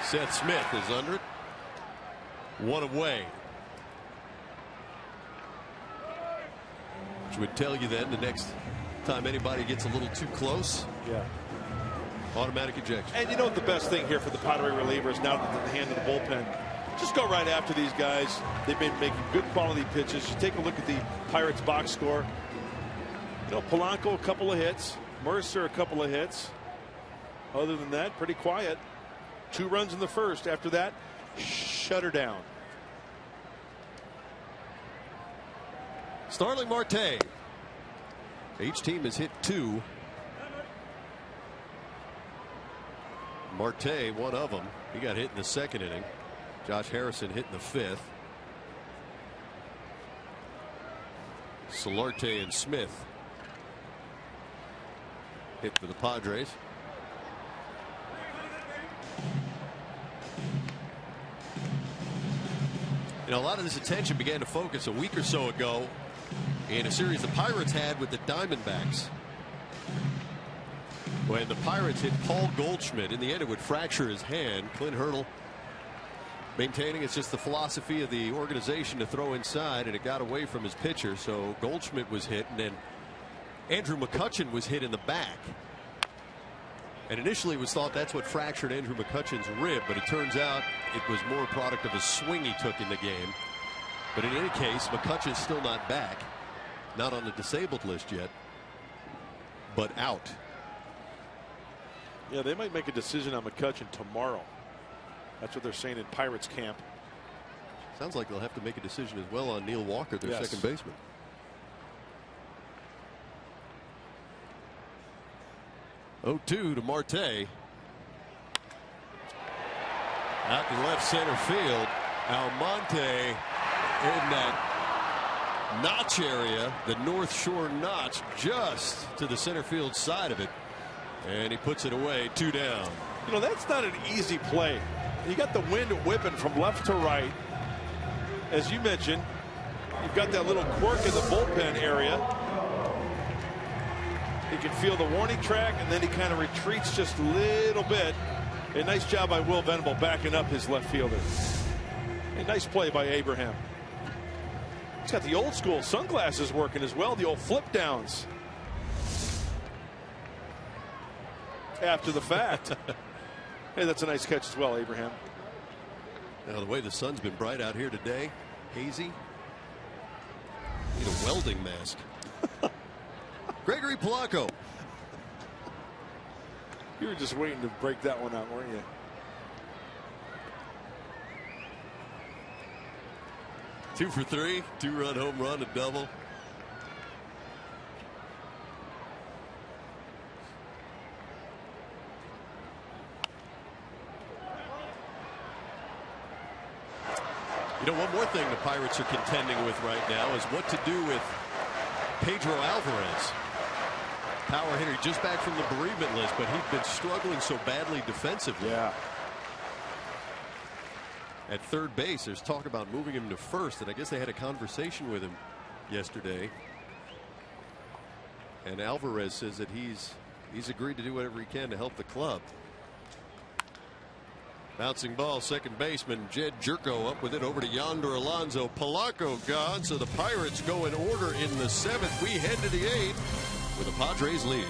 Seth Smith is under it. One away. Which would tell you then the next time anybody gets a little too close. Yeah. Automatic ejection. And you know what the best thing here for the Padre relievers now that the hand of the bullpen, just go right after these guys. They've been making good quality pitches. You take a look at the Pirates box score. You know, Polanco a couple of hits. Mercer a couple of hits. Other than that, pretty quiet. 2 runs in the first. After that, shut her down. Starling Marte. Each team has hit 2. Marte, one of them. He got hit in the 2nd inning. Josh Harrison hit in the 5th. Solarte and Smith hit for the Padres. You know, a lot of this attention began to focus a week or so ago in a series the Pirates had with the Diamondbacks, when the Pirates hit Paul Goldschmidt. In the end, it would fracture his hand. Clint Hurdle maintaining it's just the philosophy of the organization to throw inside, and it got away from his pitcher. So Goldschmidt was hit, and then Andrew McCutchen was hit in the back. And initially it was thought that's what fractured Andrew McCutchen's rib, but it turns out it was more a product of a swing he took in the game. But in any case, McCutchen's still not back, not on the disabled list yet, but out. Yeah, they might make a decision on McCutchen tomorrow. That's what they're saying in Pirates camp. Sounds like they'll have to make a decision as well on Neil Walker, their second baseman. Oh, 2 to Marte. Out to left center field. Almonte in that notch area, the North Shore notch, just to the center field side of it. And he puts it away, 2 down. You know, that's not an easy play. You got the wind whipping from left to right. As you mentioned, you've got that little quirk in the bullpen area. He can feel the warning track, and then he kind of retreats just a little bit. A nice job by Will Venable backing up his left fielder. A nice play by Abraham. He's got the old school sunglasses working as well, the old flip downs. After the fact. Hey, that's a nice catch as well, Abraham. Now, the way the sun's been bright out here today, hazy. Need a welding mask. Gregory Polanco. You were just waiting to break that one out, weren't you? Two for 3, 2-run home run, a double. You know, one more thing the Pirates are contending with right now is what to do with Pedro Alvarez. Power hitter, just back from the bereavement list, but he'd been struggling so badly defensively. Yeah. At third base, there's talk about moving him to first, and I guess they had a conversation with him yesterday. And Alvarez says that he's agreed to do whatever he can to help the club. Bouncing ball, second baseman Jed Jerko up with it over to Yonder Alonso. Polanco gone, so the Pirates go in order in the seventh. We head to the eighth with a Padres lead.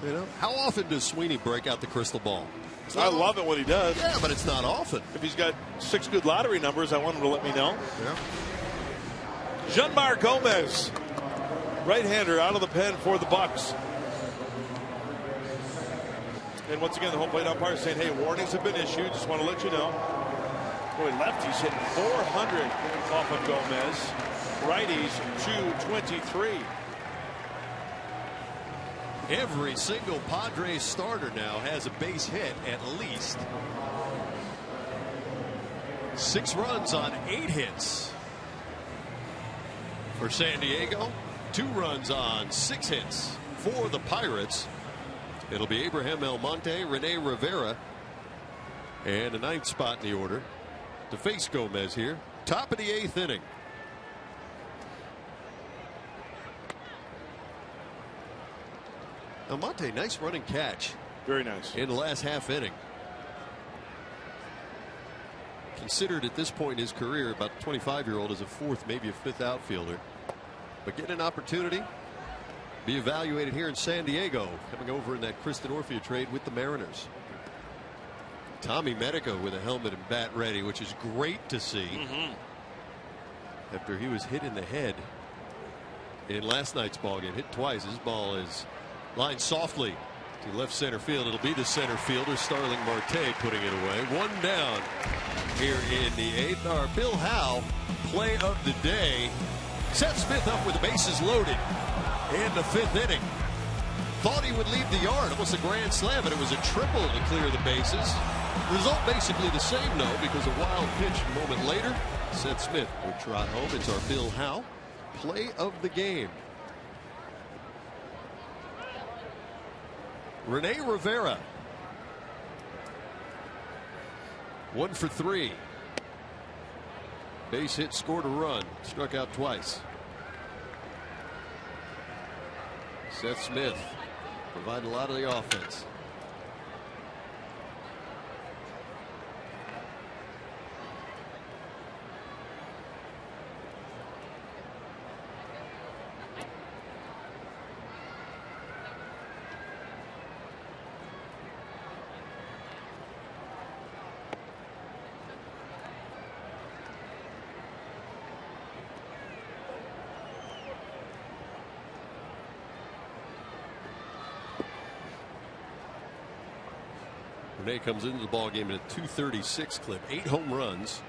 You know, how often does Sweeney break out the crystal ball? I love it when he does. Yeah, but it's not often. If he's got 6 good lottery numbers, I want him to let me know. Yeah. Jeanmar Gomez, right-hander, out of the pen for the Bucks. And once again, the home plate umpire saying, hey, warnings have been issued. Just want to let you know. Boy, lefties hitting 400 off of Gomez. Righties 223. Every single Padres starter now has a base hit at least. 6 runs on 8 hits. For San Diego, 2 runs on 6 hits. For the Pirates, it'll be Abraham Almonte, Rene Rivera, and a 9th spot in the order to face Gomez here. Top of the 8th inning. Almonte, nice running catch. Very nice. In the last half inning. Considered at this point in his career about 25-year-old as a 4th, maybe a 5th outfielder. But getting an opportunity, be evaluated here in San Diego, coming over in that Kristen Orfia trade with the Mariners. Tommy Medico with a helmet and bat ready, which is great to see. After he was hit in the head in last night's ball game, hit twice. His ball is lined softly to left center field. It'll be the center fielder Starling Marte putting it away. 1 down here in the 8th. Our Bill Howe play of the day. Seth Smith up with the bases loaded in the 5th inning. Thought he would leave the yard, almost a grand slam, and it was a triple to clear the bases. Result basically the same though, because a wild pitch a moment later. Seth Smith will trot home. It's our Bill Howe play of the game. Rene Rivera, 1 for 3. Base hit, scored a run, struck out twice. Seth Smith provided a lot of the offense. Renee comes into the ball game at a .236 clip, 8 home runs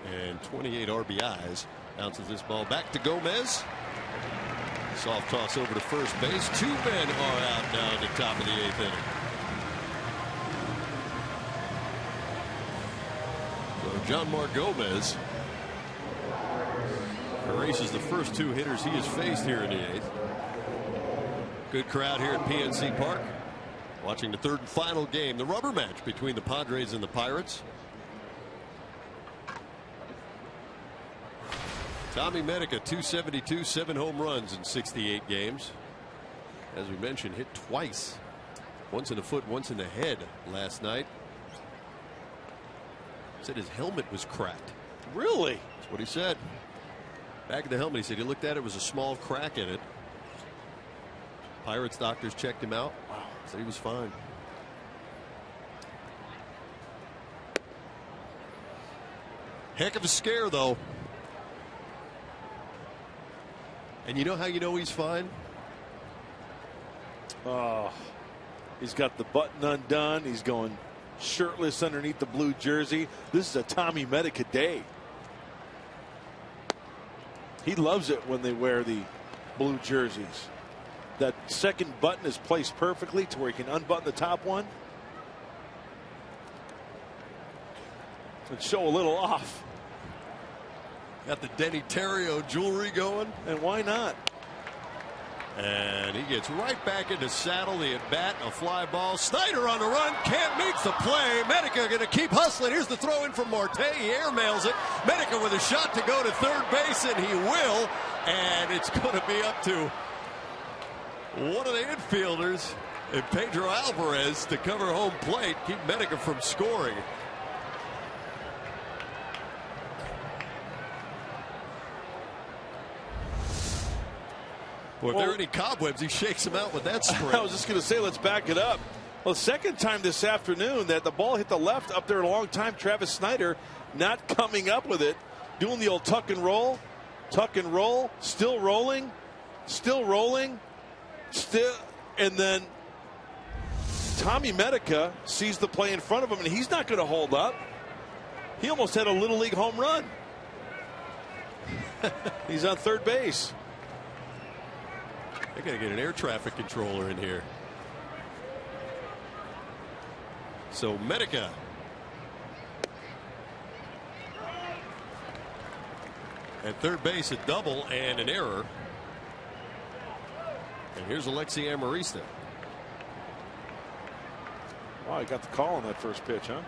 and 28 RBIs. Bounces this ball back to Gomez. Soft toss over to first base. 2 men are out now at the top of the 8th inning. So John Mark Gomez erases the first 2 hitters he has faced here in the 8th. Good crowd here at PNC Park. Watching the 3rd and final game, the rubber match between the Padres and the Pirates. Tommy Medica, .272, 7 home runs in 68 games. As we mentioned, hit twice. Once in the foot, once in the head last night. Said his helmet was cracked. Really? That's what he said. Back of the helmet, he said he looked at it, was a small crack in it. Pirates doctors checked him out. Wow. Said he was fine. Heck of a scare, though. And you know how you know he's fine? Oh, he's got the button undone. He's going shirtless underneath the blue jersey. This is a Tommy Medica day. He loves it when they wear the blue jerseys. That second button is placed perfectly to where he can unbutton the top one and show a little off. Got the Denny Terrio jewelry going. And why not? And he gets right back into saddle. The at bat, a fly ball. Snyder on the run. Can't make the play. Medica going to keep hustling. Here's the throw in from Marte. He airmails it. Medica with a shot to go to third base, and he will. And it's going to be up to one of the infielders, and Pedro Alvarez, to cover home plate, keep Medica from scoring. Boy, if there are any cobwebs, he shakes them out with that sprint. I was just going to say, let's back it up. Well, second time this afternoon that the ball hit the left up there a long time. Travis Snyder not coming up with it, doing the old tuck and roll, still rolling, and then Tommy Medica sees the play in front of him, and he's not going to hold up. He almost had a Little League home run. He's on third base. They're going to get an air traffic controller in here. So Medica. At third base, a double and an error. And here's Alexi Amarista. Wow, he got the call on that first pitch, huh?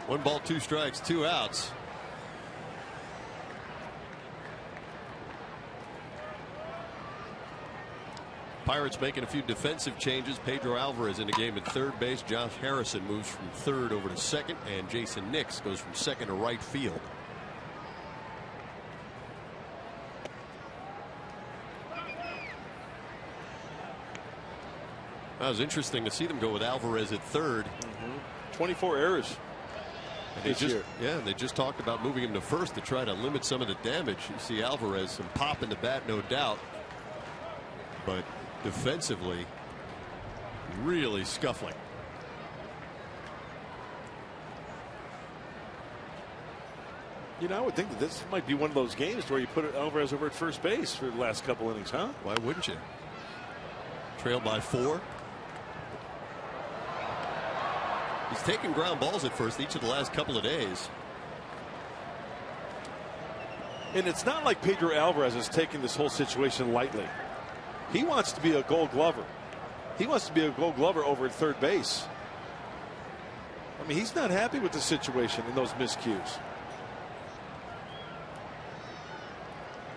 One ball, 2 strikes, 2 outs. Pirates making a few defensive changes. Pedro Alvarez in the game at third base. Josh Harrison moves from third over to second, and Jason Nix goes from second to right field. That was interesting to see them go with Alvarez at third. 24 errors. They just talked about moving him to first to try to limit some of the damage. You see Alvarez, some pop in the bat, no doubt. But defensively, really scuffling. You know, I would think that this might be one of those games where you put Alvarez over at first base for the last couple innings, huh? Why wouldn't you? Trailed by 4. He's taken ground balls at first each of the last couple of days. And it's not like Pedro Alvarez is taking this whole situation lightly. He wants to be a Gold Glover. He wants to be a Gold Glover over at third base. I mean, he's not happy with the situation and those miscues.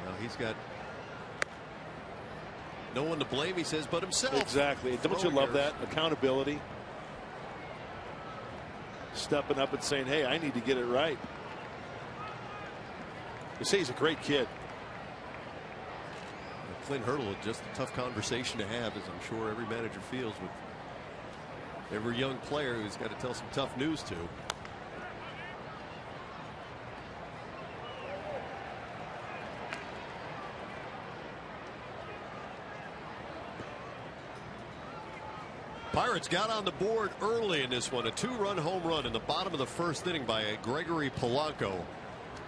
Well, he's got no one to blame, he says, but himself. Exactly. Don't you love that? Accountability. Stepping up and saying, hey, I need to get it right. They say he's a great kid. Clint Hurdle, just a tough conversation to have, as I'm sure every manager feels with every young player who's got to tell some tough news to. Pirates got on the board early in this one. A 2-run home run in the bottom of the first inning by Gregory Polanco.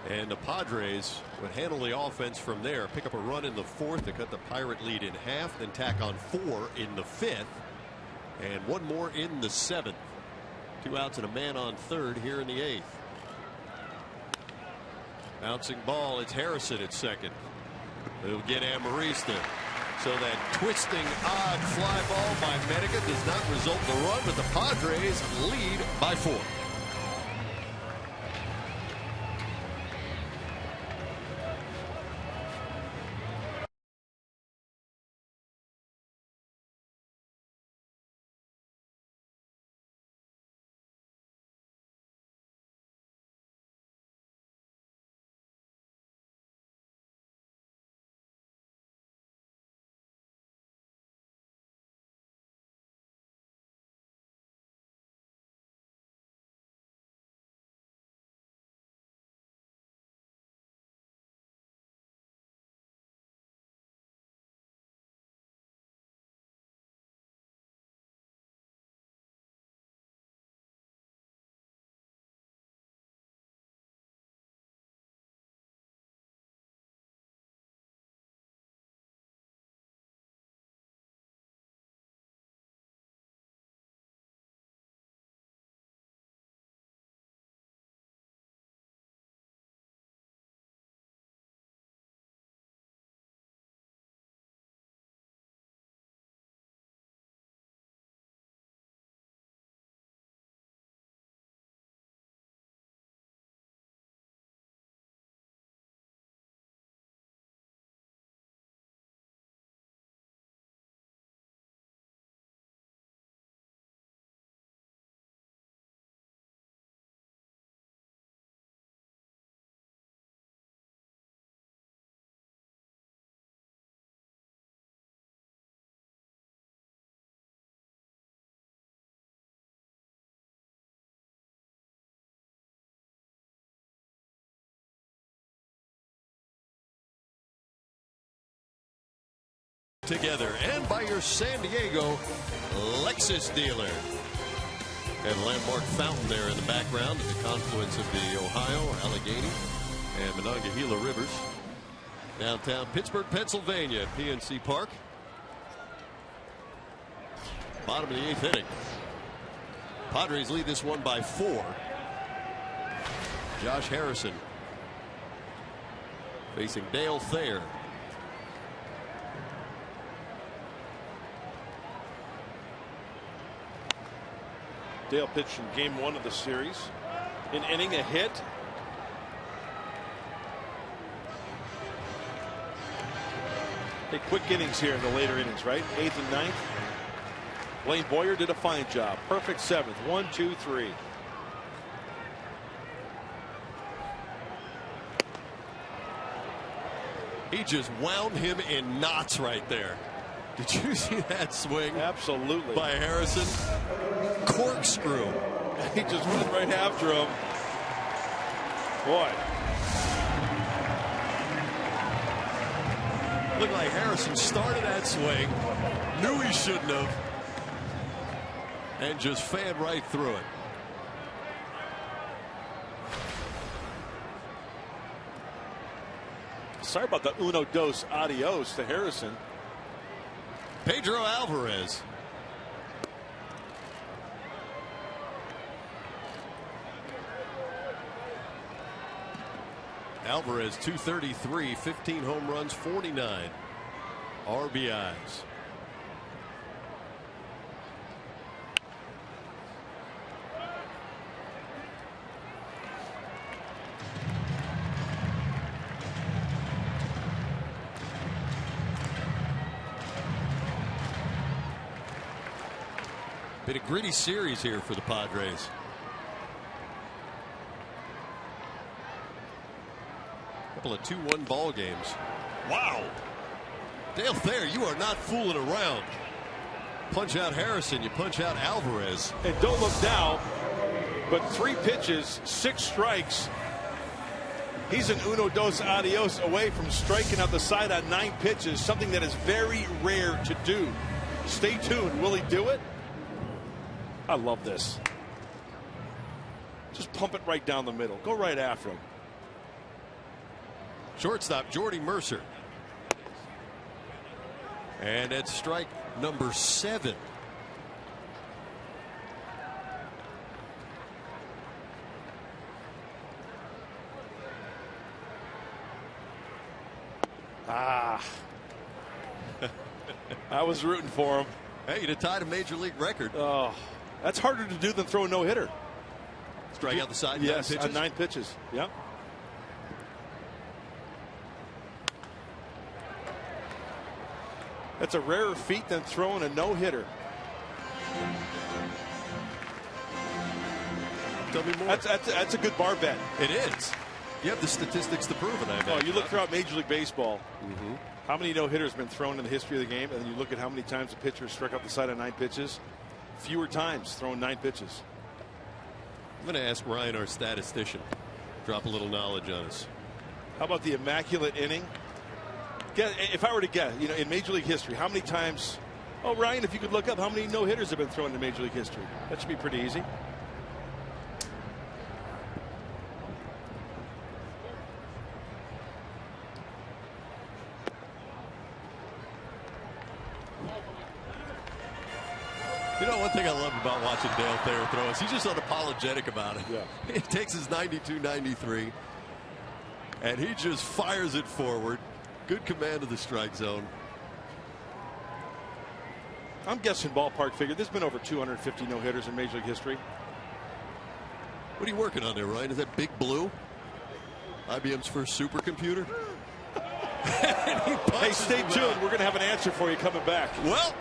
And the Padres would handle the offense from there. Pick up a run in the 4th to cut the Pirate lead in half. Then tack on 4 in the 5th. And 1 more in the 7th. 2 outs and a man on 3rd here in the 8th. Bouncing ball. It's Harrison at 2nd. They'll get Amarista. So that twisting, odd fly ball by Medica does not result in a run, but the Padres lead by 4. Together and by your San Diego Lexus dealer. And landmark fountain there in the background at the confluence of the Ohio, Allegheny, and Monongahela rivers. Downtown Pittsburgh, Pennsylvania, PNC Park. Bottom of the 8th inning. Padres lead this one by 4. Josh Harrison facing Dale Thayer. Dale pitched in game 1 of the series. An inning, a hit. Hey, quick innings here in the later innings, right? 8th and 9th. Blaine Boyer did a fine job. Perfect 7th. 1, 2, 3. He just wound him in knots right there. Did you see that swing? Absolutely. By Harrison? Corkscrew. He just went right after him. Boy. Looked like Harrison started that swing, knew he shouldn't have, and just fanned right through it. Sorry about the uno dos adios to Harrison. Pedro Alvarez. Alvarez 233, 15 home runs, 49 RBIs. Been a gritty series here for the Padres. Couple of 2-1 ball games. Wow. Dale Thayer, you are not fooling around. Punch out Harrison, you punch out Alvarez. And don't look now, but 3 pitches, 6 strikes. He's an uno dos adios away from striking out the side on 9 pitches, something that is very rare to do. Stay tuned. Will he do it? I love this. Just pump it right down the middle. Go right after him. Shortstop Jordy Mercer. And it's strike number 7. I was rooting for him. Hey, you'd have tied a major league record. Oh, that's harder to do than throw a no-hitter. Strike out the side. Yes, 9 pitches. on 9 pitches. Yep. That's a rarer feat than throwing a no-hitter. Tell me more. That's a good bar bet. It is. You have the statistics to prove it. I Oh, you look throughout Major League Baseball. Mm-hmm. How many no-hitters have been thrown in the history of the game? And then you look at how many times a pitcher struck out the side on 9 pitches. Fewer times throwing 9 pitches. I'm going to ask Ryan, our statistician, drop a little knowledge on us. How about the immaculate inning? If I were to guess, in Major League history, how many times? Oh, Ryan, if you could look up how many no-hitters have been thrown in Major League history. That should be pretty easy. One thing I love about watching Dale Thayer throw is he's just unapologetic about it. Yeah. He takes his 92-93 and he just fires it forward. Good command of the strike zone. I'm guessing ballpark figure. There's been over 250 no-hitters in Major League history. What are you working on there, Ryan? Is that Big Blue? IBM's first supercomputer? Hey, stay tuned. We're going to have an answer for you coming back. Well,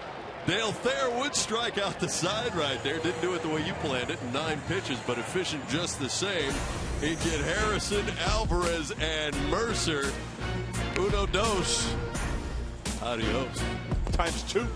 Dale Thayer would strike out the side right there. Didn't do it the way you planned it in 9 pitches, but efficient just the same. He'd get Harrison, Alvarez, and Mercer. Uno dos. Adios. Times 2.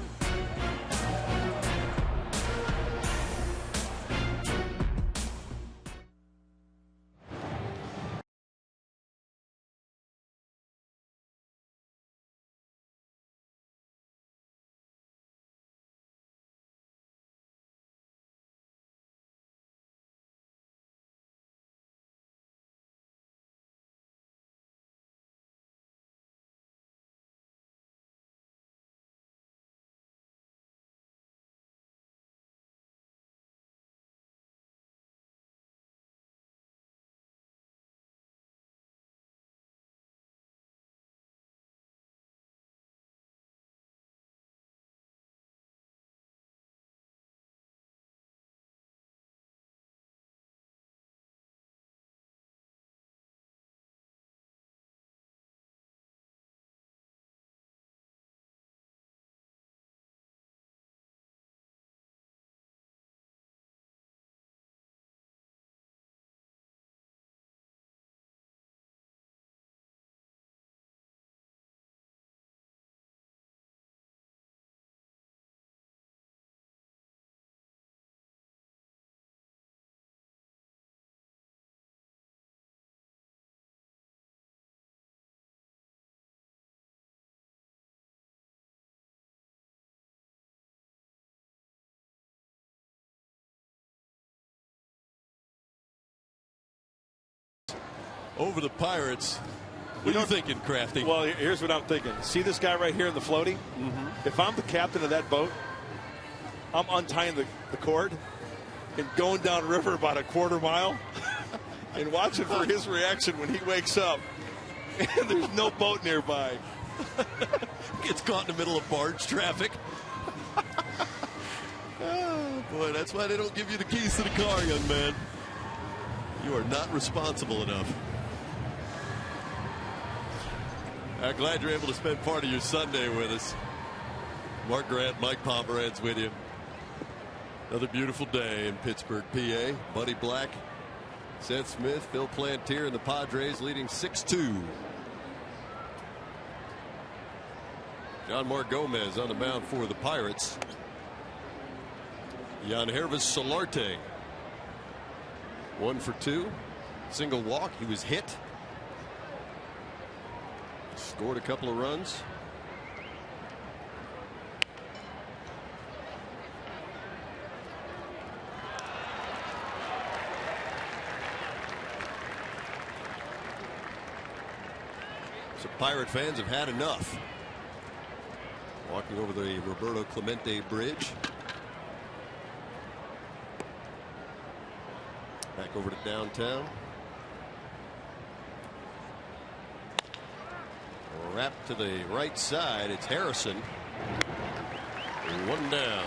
Over the Pirates. What are you thinking, Crafty? Well, here's what I'm thinking. See this guy right here in the floaty? If I'm the captain of that boat, I'm untying the cord and going downriver about a quarter mile and watching for his reaction when he wakes up and there's no boat nearby. Gets caught in the middle of barge traffic. Oh, boy, that's why they don't give you the keys to the car, young man. You are not responsible enough. I'm glad you're able to spend part of your Sunday with us. Mark Grant, Mike Pomeranz with you. Another beautiful day in Pittsburgh, PA. Buddy Black, Seth Smith, Phil Plantier, and the Padres leading 6-2. John Mark Gomez on the mound for the Pirates. Yangervis Solarte, 1 for 2, single walk. He was hit. Scored a couple of runs. So Pirate fans have had enough. Walking over the Roberto Clemente Bridge. Back over to downtown. Wrap to the right side. It's Harrison. 1 down.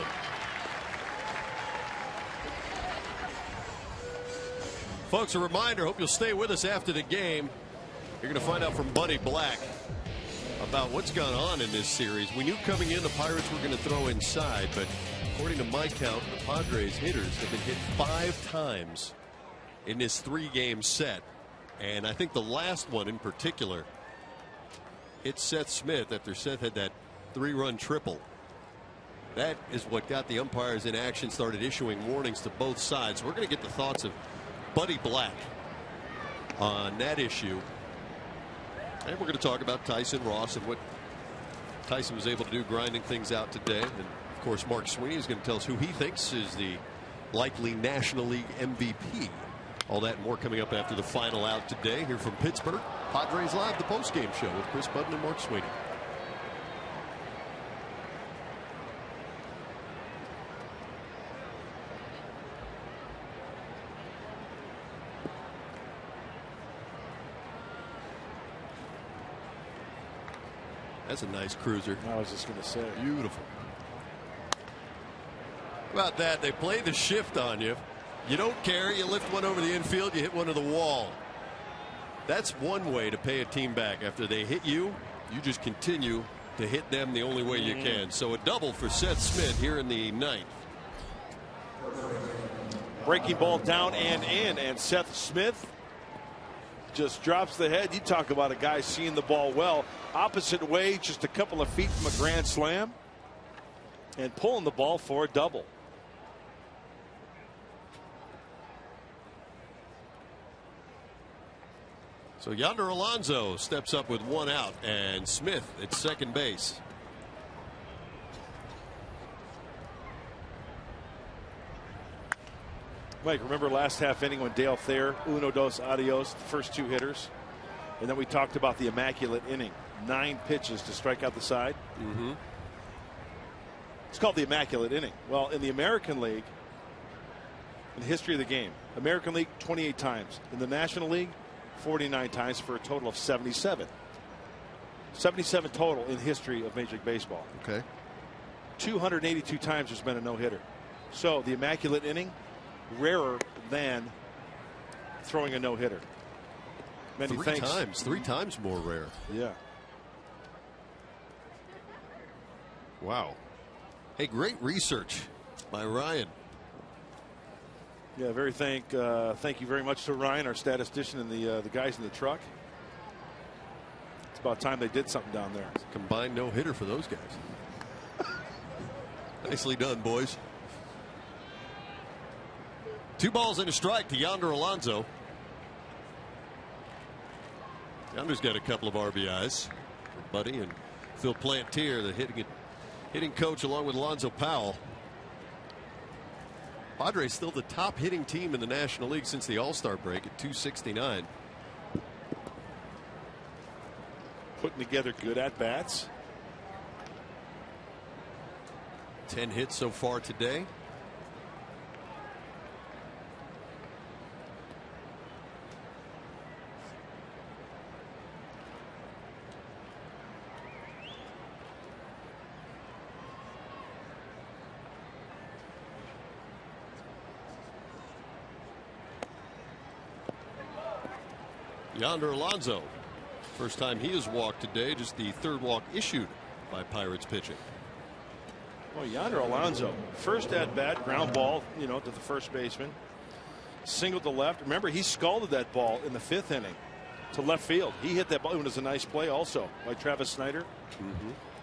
Folks, a reminder, hope you'll stay with us after the game. You're going to find out from Buddy Black about what's gone on in this series. We knew coming in the Pirates were going to throw inside, but according to my count, the Padres hitters have been hit 5 times in this 3-game set. And I think the last one in particular hit Seth Smith after Seth had that 3-run triple. That is what got the umpires in action, started issuing warnings to both sides. We're going to get the thoughts of Buddy Black on that issue. And we're going to talk about Tyson Ross and what Tyson was able to do grinding things out today. And of course, Mark Sweeney is going to tell us who he thinks is the likely National League MVP. All that and more coming up after the final out today here from Pittsburgh. Padres Live, the postgame show with Chris Budden and Mark Sweeney. That's a nice cruiser. I was just going to say. Beautiful. How about that? They play the shift on you. You don't care. You lift one over the infield. You hit one to the wall. That's one way to pay a team back. After they hit you, you just continue to hit them the only way you can. So a double for Seth Smith here in the 9th. Breaking ball down and in, and Seth Smith just drops the head. You talk about a guy seeing the ball well. Opposite way, just a couple of feet from a grand slam, and pulling the ball for a double. So Yonder Alonso steps up with 1 out, and Smith at second base. Mike, remember last half inning when Dale Thayer, uno dos adios, the first 2 hitters, and then we talked about the immaculate inning, 9 pitches to strike out the side. It's called the immaculate inning. Well, in the American League, in the history of the game, American League 28 times, in the National League 49 times, for a total of 77. 77 total in history of Major League Baseball. Okay. 282 times there's been a no-hitter. So the immaculate inning, rarer than throwing a no-hitter. Many thanks. 3 times more rare. Yeah. Wow. Hey, great research by Ryan. Yeah, thank you very much to Ryan, our statistician, and the guys in the truck. It's about time they did something down there. Combined no-hitter for those guys. Nicely done, boys. 2 balls and a strike to Yonder Alonso. Yonder's got a couple of RBIs for Buddy and Phil Plantier, the hitting coach, along with Alonzo Powell. Padres still the top hitting team in the National League since the All-Star break at 269. Putting together good at-bats. 10 hits so far today. Yonder Alonso, first time he has walked today, just the third walk issued by Pirates pitching. Well, Yonder Alonso, first at bat, ground ball, to the first baseman. Singled to left. Remember, he scalded that ball in the 5th inning to left field. He hit that ball. It was a nice play also by Travis Snyder.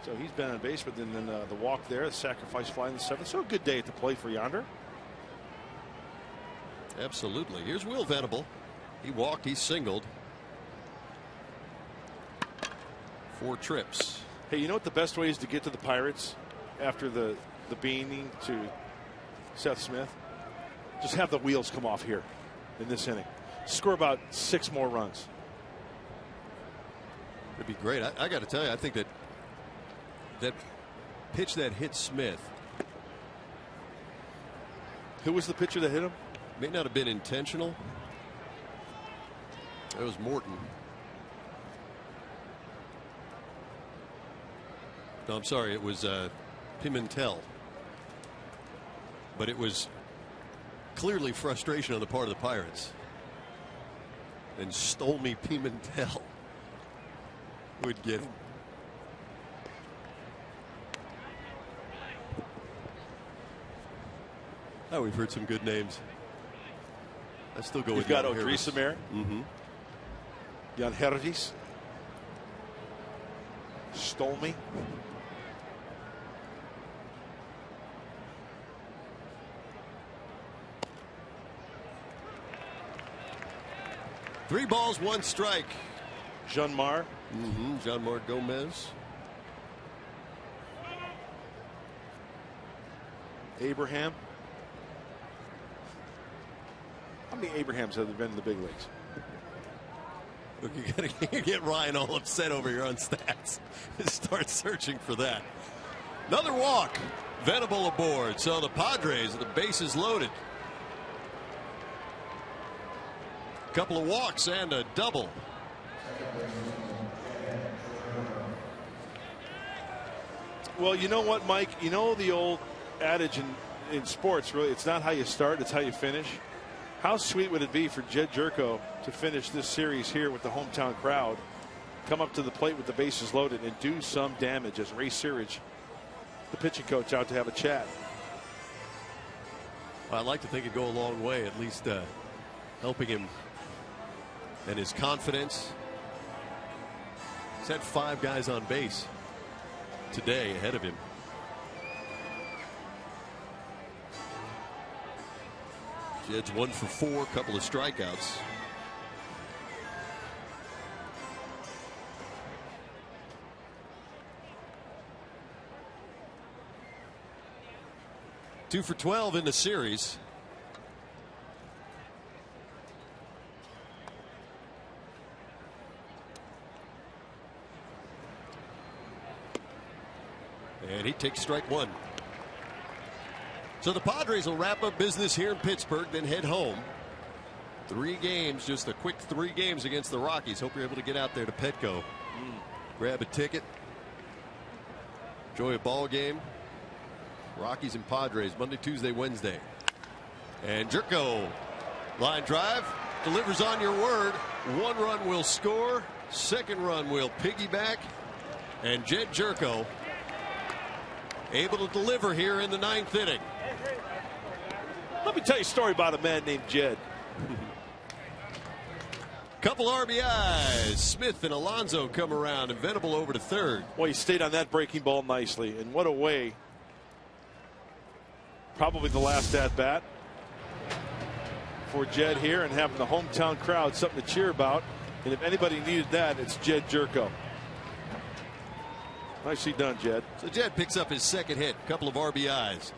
So he's been on base, but then the walk there, the sacrifice fly in the 7th. So a good day at the plate for Yonder. Absolutely. Here's Will Venable. He walked, he singled. 4 trips. Hey, you know what the best way is to get to the Pirates after the beaning to Seth Smith? Just have the wheels come off here in this inning. Score about 6 more runs. It'd be great. I got to tell you, I think that pitch that hit Smith. Who was the pitcher that hit him? May not have been intentional. It was Morton. No, I'm sorry. It was Pimentel. But it was clearly frustration on the part of the Pirates. And Stolmy Pimentel would get him. Oh, we've heard some good names. I still go with You've got Odrisamer. Jan Hervis. Stolmy. Three balls, 1 strike. Jean-Mar. Jean-Mar Gomez. Abraham. How many Abrahams have there been in the big leagues? Look, you gotta get Ryan all upset over your own stats. Start searching for that. Another walk. Venable aboard. So the Padres, the bases loaded. Couple of walks and a double. Well, you know what, Mike? You know the old adage in sports, really, it's not how you start, it's how you finish. How sweet would it be for Jed Jerko to finish this series here with the hometown crowd, come up to the plate with the bases loaded, and do some damage as Ray Searage, the pitching coach, out to have a chat? Well, I'd like to think it'd go a long way, at least helping him and his confidence. He's had 5 guys on base today ahead of him. Jed's 1 for 4, couple of strikeouts. Two for 12 in the series. And he takes strike 1. So the Padres will wrap up business here in Pittsburgh, then head home. 3 games, just a quick 3 games against the Rockies. Hope you're able to get out there to Petco. Grab a ticket. Enjoy a ball game. Rockies and Padres Monday, Tuesday, Wednesday. And Jerko, line drive, delivers on your word. 1 run will score. 2nd run will piggyback. And Jed Jerko able to deliver here in the 9th inning. Let me tell you a story about a man named Jed. Couple RBIs. Smith and Alonso come around, and Venable over to 3rd. Well, he stayed on that breaking ball nicely, and what a way. Probably the last at bat for Jed here, and having the hometown crowd something to cheer about. And if anybody needed that, it's Jed Jerko. Nicely done, Jed. So Jed picks up his 2nd hit, couple of RBIs.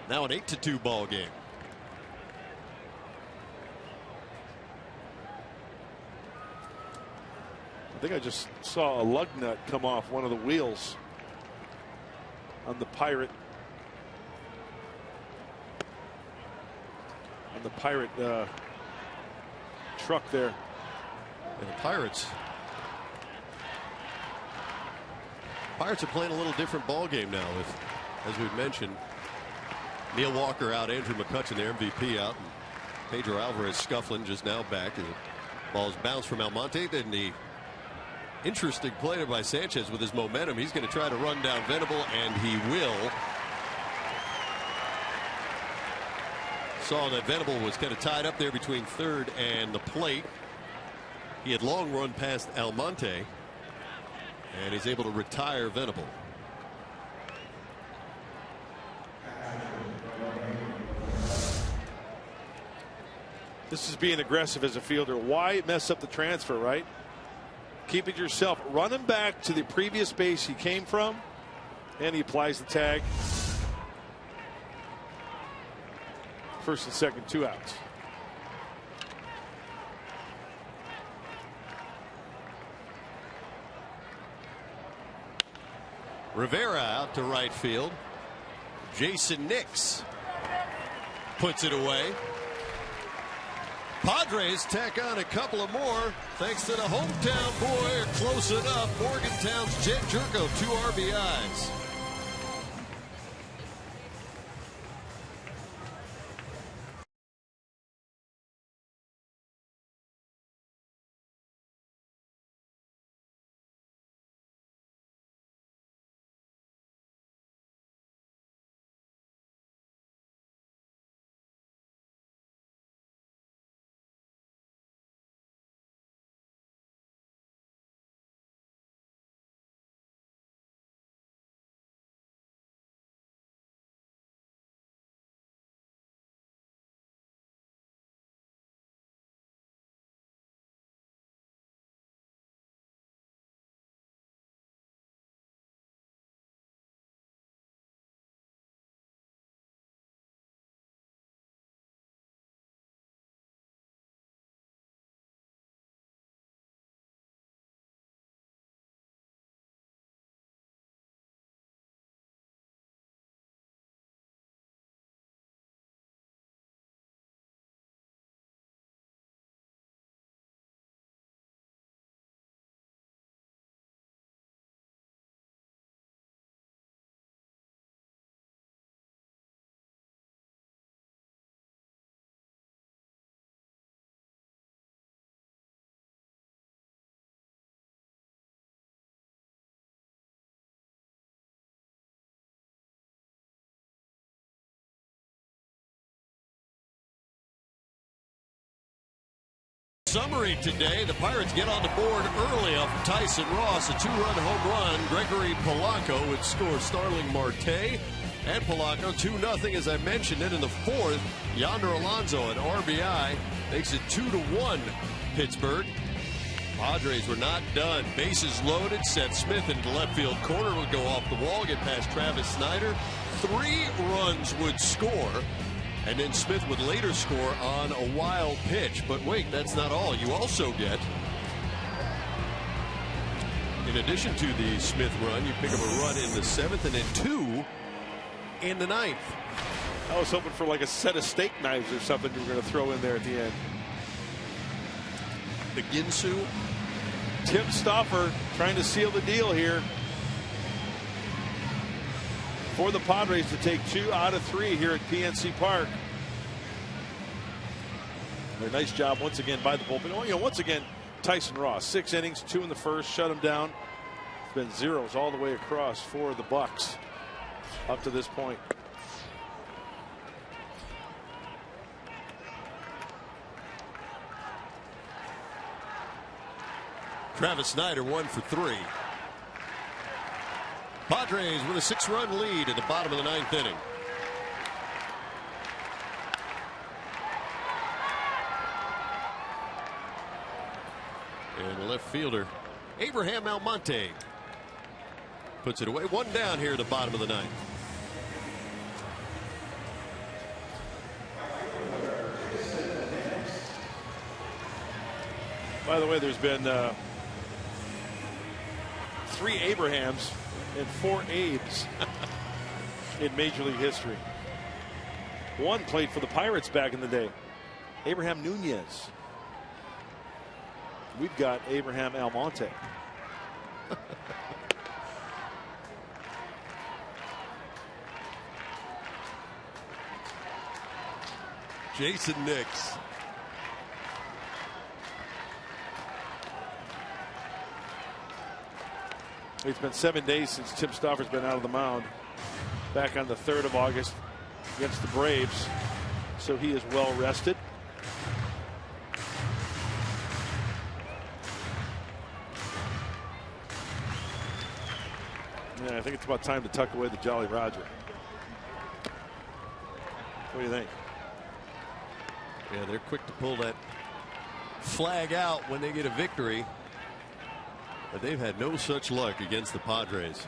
Now an 8-2 ball game. I think I just saw a lug nut come off one of the wheels on the Pirate. On the Pirate truck there. And the Pirates are playing a little different ball game now with, as we've mentioned, Neil Walker out, Andrew McCutchen, their MVP, out, and Pedro Alvarez scuffling just now back. And the ball's bounced from Almonte. Then the interesting play by Sanchez with his momentum. He's going to try to run down Venable, and he will. Saw that Venable was kind of tied up there between third and the plate. He had long run past Almonte, and he's able to retire Venable. This is being aggressive as a fielder. Why mess up the transfer, right? Keep it yourself. Run him back to the previous base he came from, and he applies the tag. First and second, 2 outs. Rivera out to right field. Jason Nix puts it away. Padres tack on a couple of more thanks to the hometown boy, close enough. Morgantown's Jed Jerko, 2 RBIs. Summary today, the Pirates get on the board early off of Tyson Ross, a 2-run home run. Gregory Polanco would score Starling Marte and Polanco 2-0, as I mentioned. Then in the fourth, Yonder Alonso, an RBI, makes it 2-1 Pittsburgh. Padres were not done. Bases loaded. Seth Smith into the left field corner would go off the wall, get past Travis Snyder. 3 runs would score. And then Smith would later score on a wild pitch. But wait, that's not all. You also get, in addition to the Smith run, you pick up a run in the 7th and then 2 in the 9th. I was hoping for like a set of steak knives or something you were going to throw in there at the end. The Ginsu. Tim Stauffer trying to seal the deal here for the Padres to take 2 out of 3 here at PNC Park. A nice job once again by the bullpen. Oh, you know, once again, Tyson Ross, 6 innings, 2 in the first, shut him down. It's been zeros all the way across for the Bucks up to this point. Travis Snyder 1 for 3. Padres with a 6-run lead at the bottom of the 9th inning. And the left fielder, Abraham Almonte, puts it away. 1 down here at the bottom of the 9th. By the way, there's been 3 Abrahams and 4 Abes in Major League history. One played for the Pirates back in the day. Abraham Nunez. We've got Abraham Almonte. Jason Nix. It's been 7 days since Tim Stoffer's been out of the mound. Back on the 3rd of August against the Braves. So he is well rested. Yeah, I think it's about time to tuck away the Jolly Roger. What do you think? Yeah, they're quick to pull that flag out when they get a victory. But they've had no such luck against the Padres.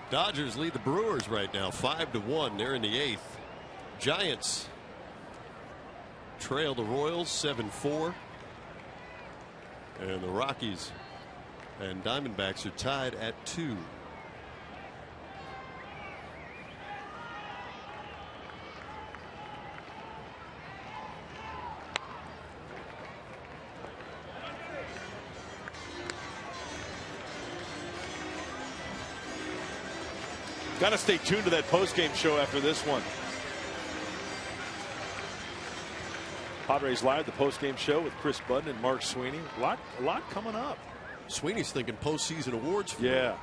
Dodgers lead the Brewers right now 5-1. They're in the 8th. Giants trail the Royals 7-4. And the Rockies and Diamondbacks are tied at 2. Got to stay tuned to that post-game show after this one. Padres Live, the post-game show with Chris Budden and Mark Sweeney. A lot coming up. Sweeney's thinking postseason awards. Yeah.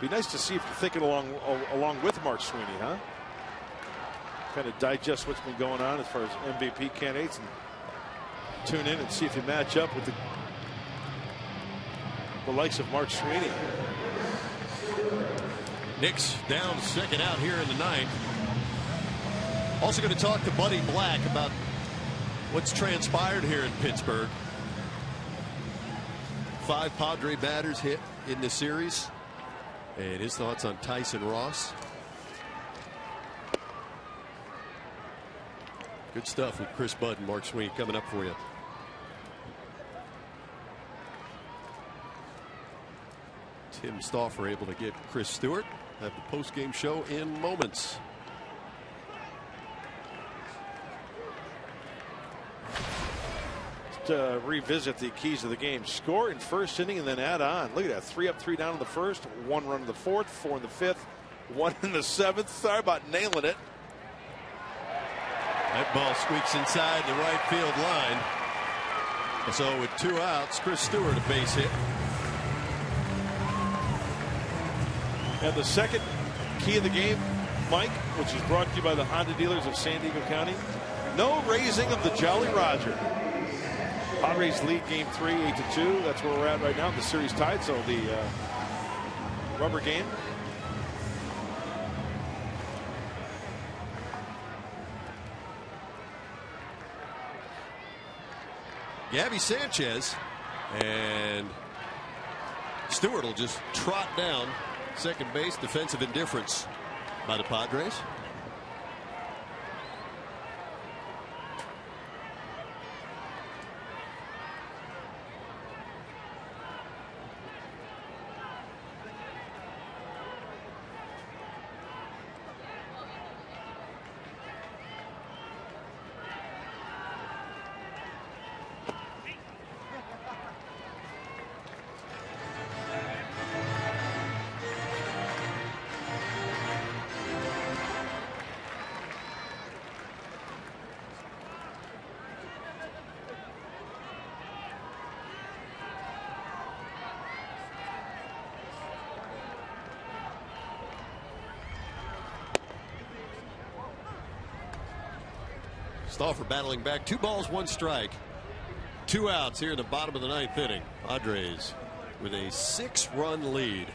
Be nice to see if you're thinking along with Mark Sweeney, huh? Kind of digest what's been going on as far as MVP candidates and tune in and see if you match up with the likes of Mark Sweeney. Knicks down second out here in the 9th. Also going to talk to Buddy Black about what's transpired here in Pittsburgh. 5 Padre batters hit in the series. And his thoughts on Tyson Ross. Good stuff with Chris Budd and Mark Sweeney coming up for you. Tim Stauffer able to get Chris Stewart. Have the post-game show in moments. To revisit the keys of the game. Score in first inning and then add on. Look at that. 3 up, 3 down in the first. 1 run in the 4th. 4 in the 5th. 1 in the 7th. Sorry about nailing it. That ball squeaks inside the right field line. So with 2 outs, Chris Stewart a base hit. And the second key of the game, Mike, which is brought to you by the Honda dealers of San Diego County. No raising of the Jolly Roger. Padres lead game 3 8-2. That's where we're at right now. The series tied, so the rubber game. Gabby Sanchez and Stewart will just trot down second base. Defensive indifference by the Padres. Stauffer battling back. 2 balls, 1 strike. 2 outs here in the bottom of the 9th inning. Padres with a 6-run lead.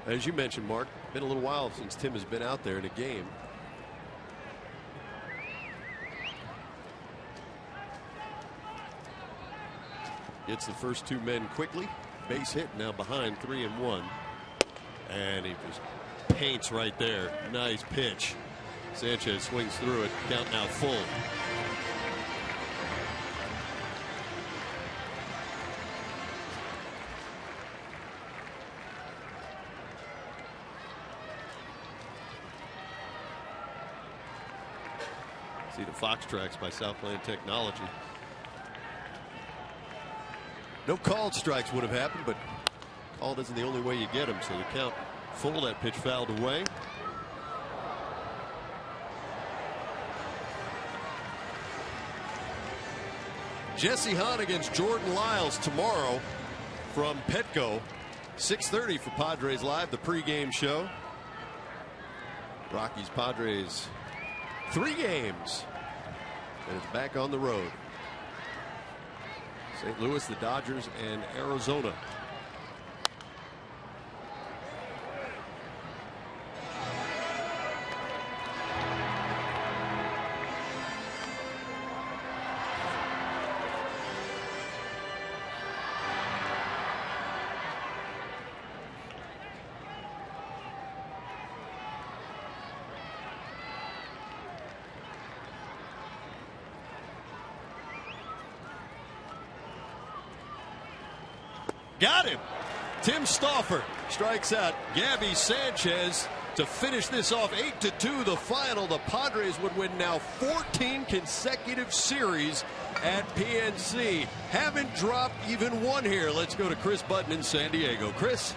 As you mentioned, Mark, been a little while since Tim has been out there in a game. Gets the first 2 men quickly. Base hit, now behind 3-1. And he just paints right there. Nice pitch. Sanchez swings through it. Count now full. See the Fox tracks by Southland Technology. No called strikes would have happened, but called isn't the only way you get them. So the count full. That pitch fouled away. Jesse Hahn against Jordan Lyles tomorrow from Petco. 6:30 for Padres Live, the pregame show. Rockies Padres 3 games, and it's back on the road. St. Louis, the Dodgers, and Arizona. Got him. Tim Stauffer strikes out Gabby Sanchez to finish this off. 8-2 the final. The Padres would win now 14 consecutive series at PNC. Haven't dropped even one here. Let's go to Chris Button in San Diego. Chris.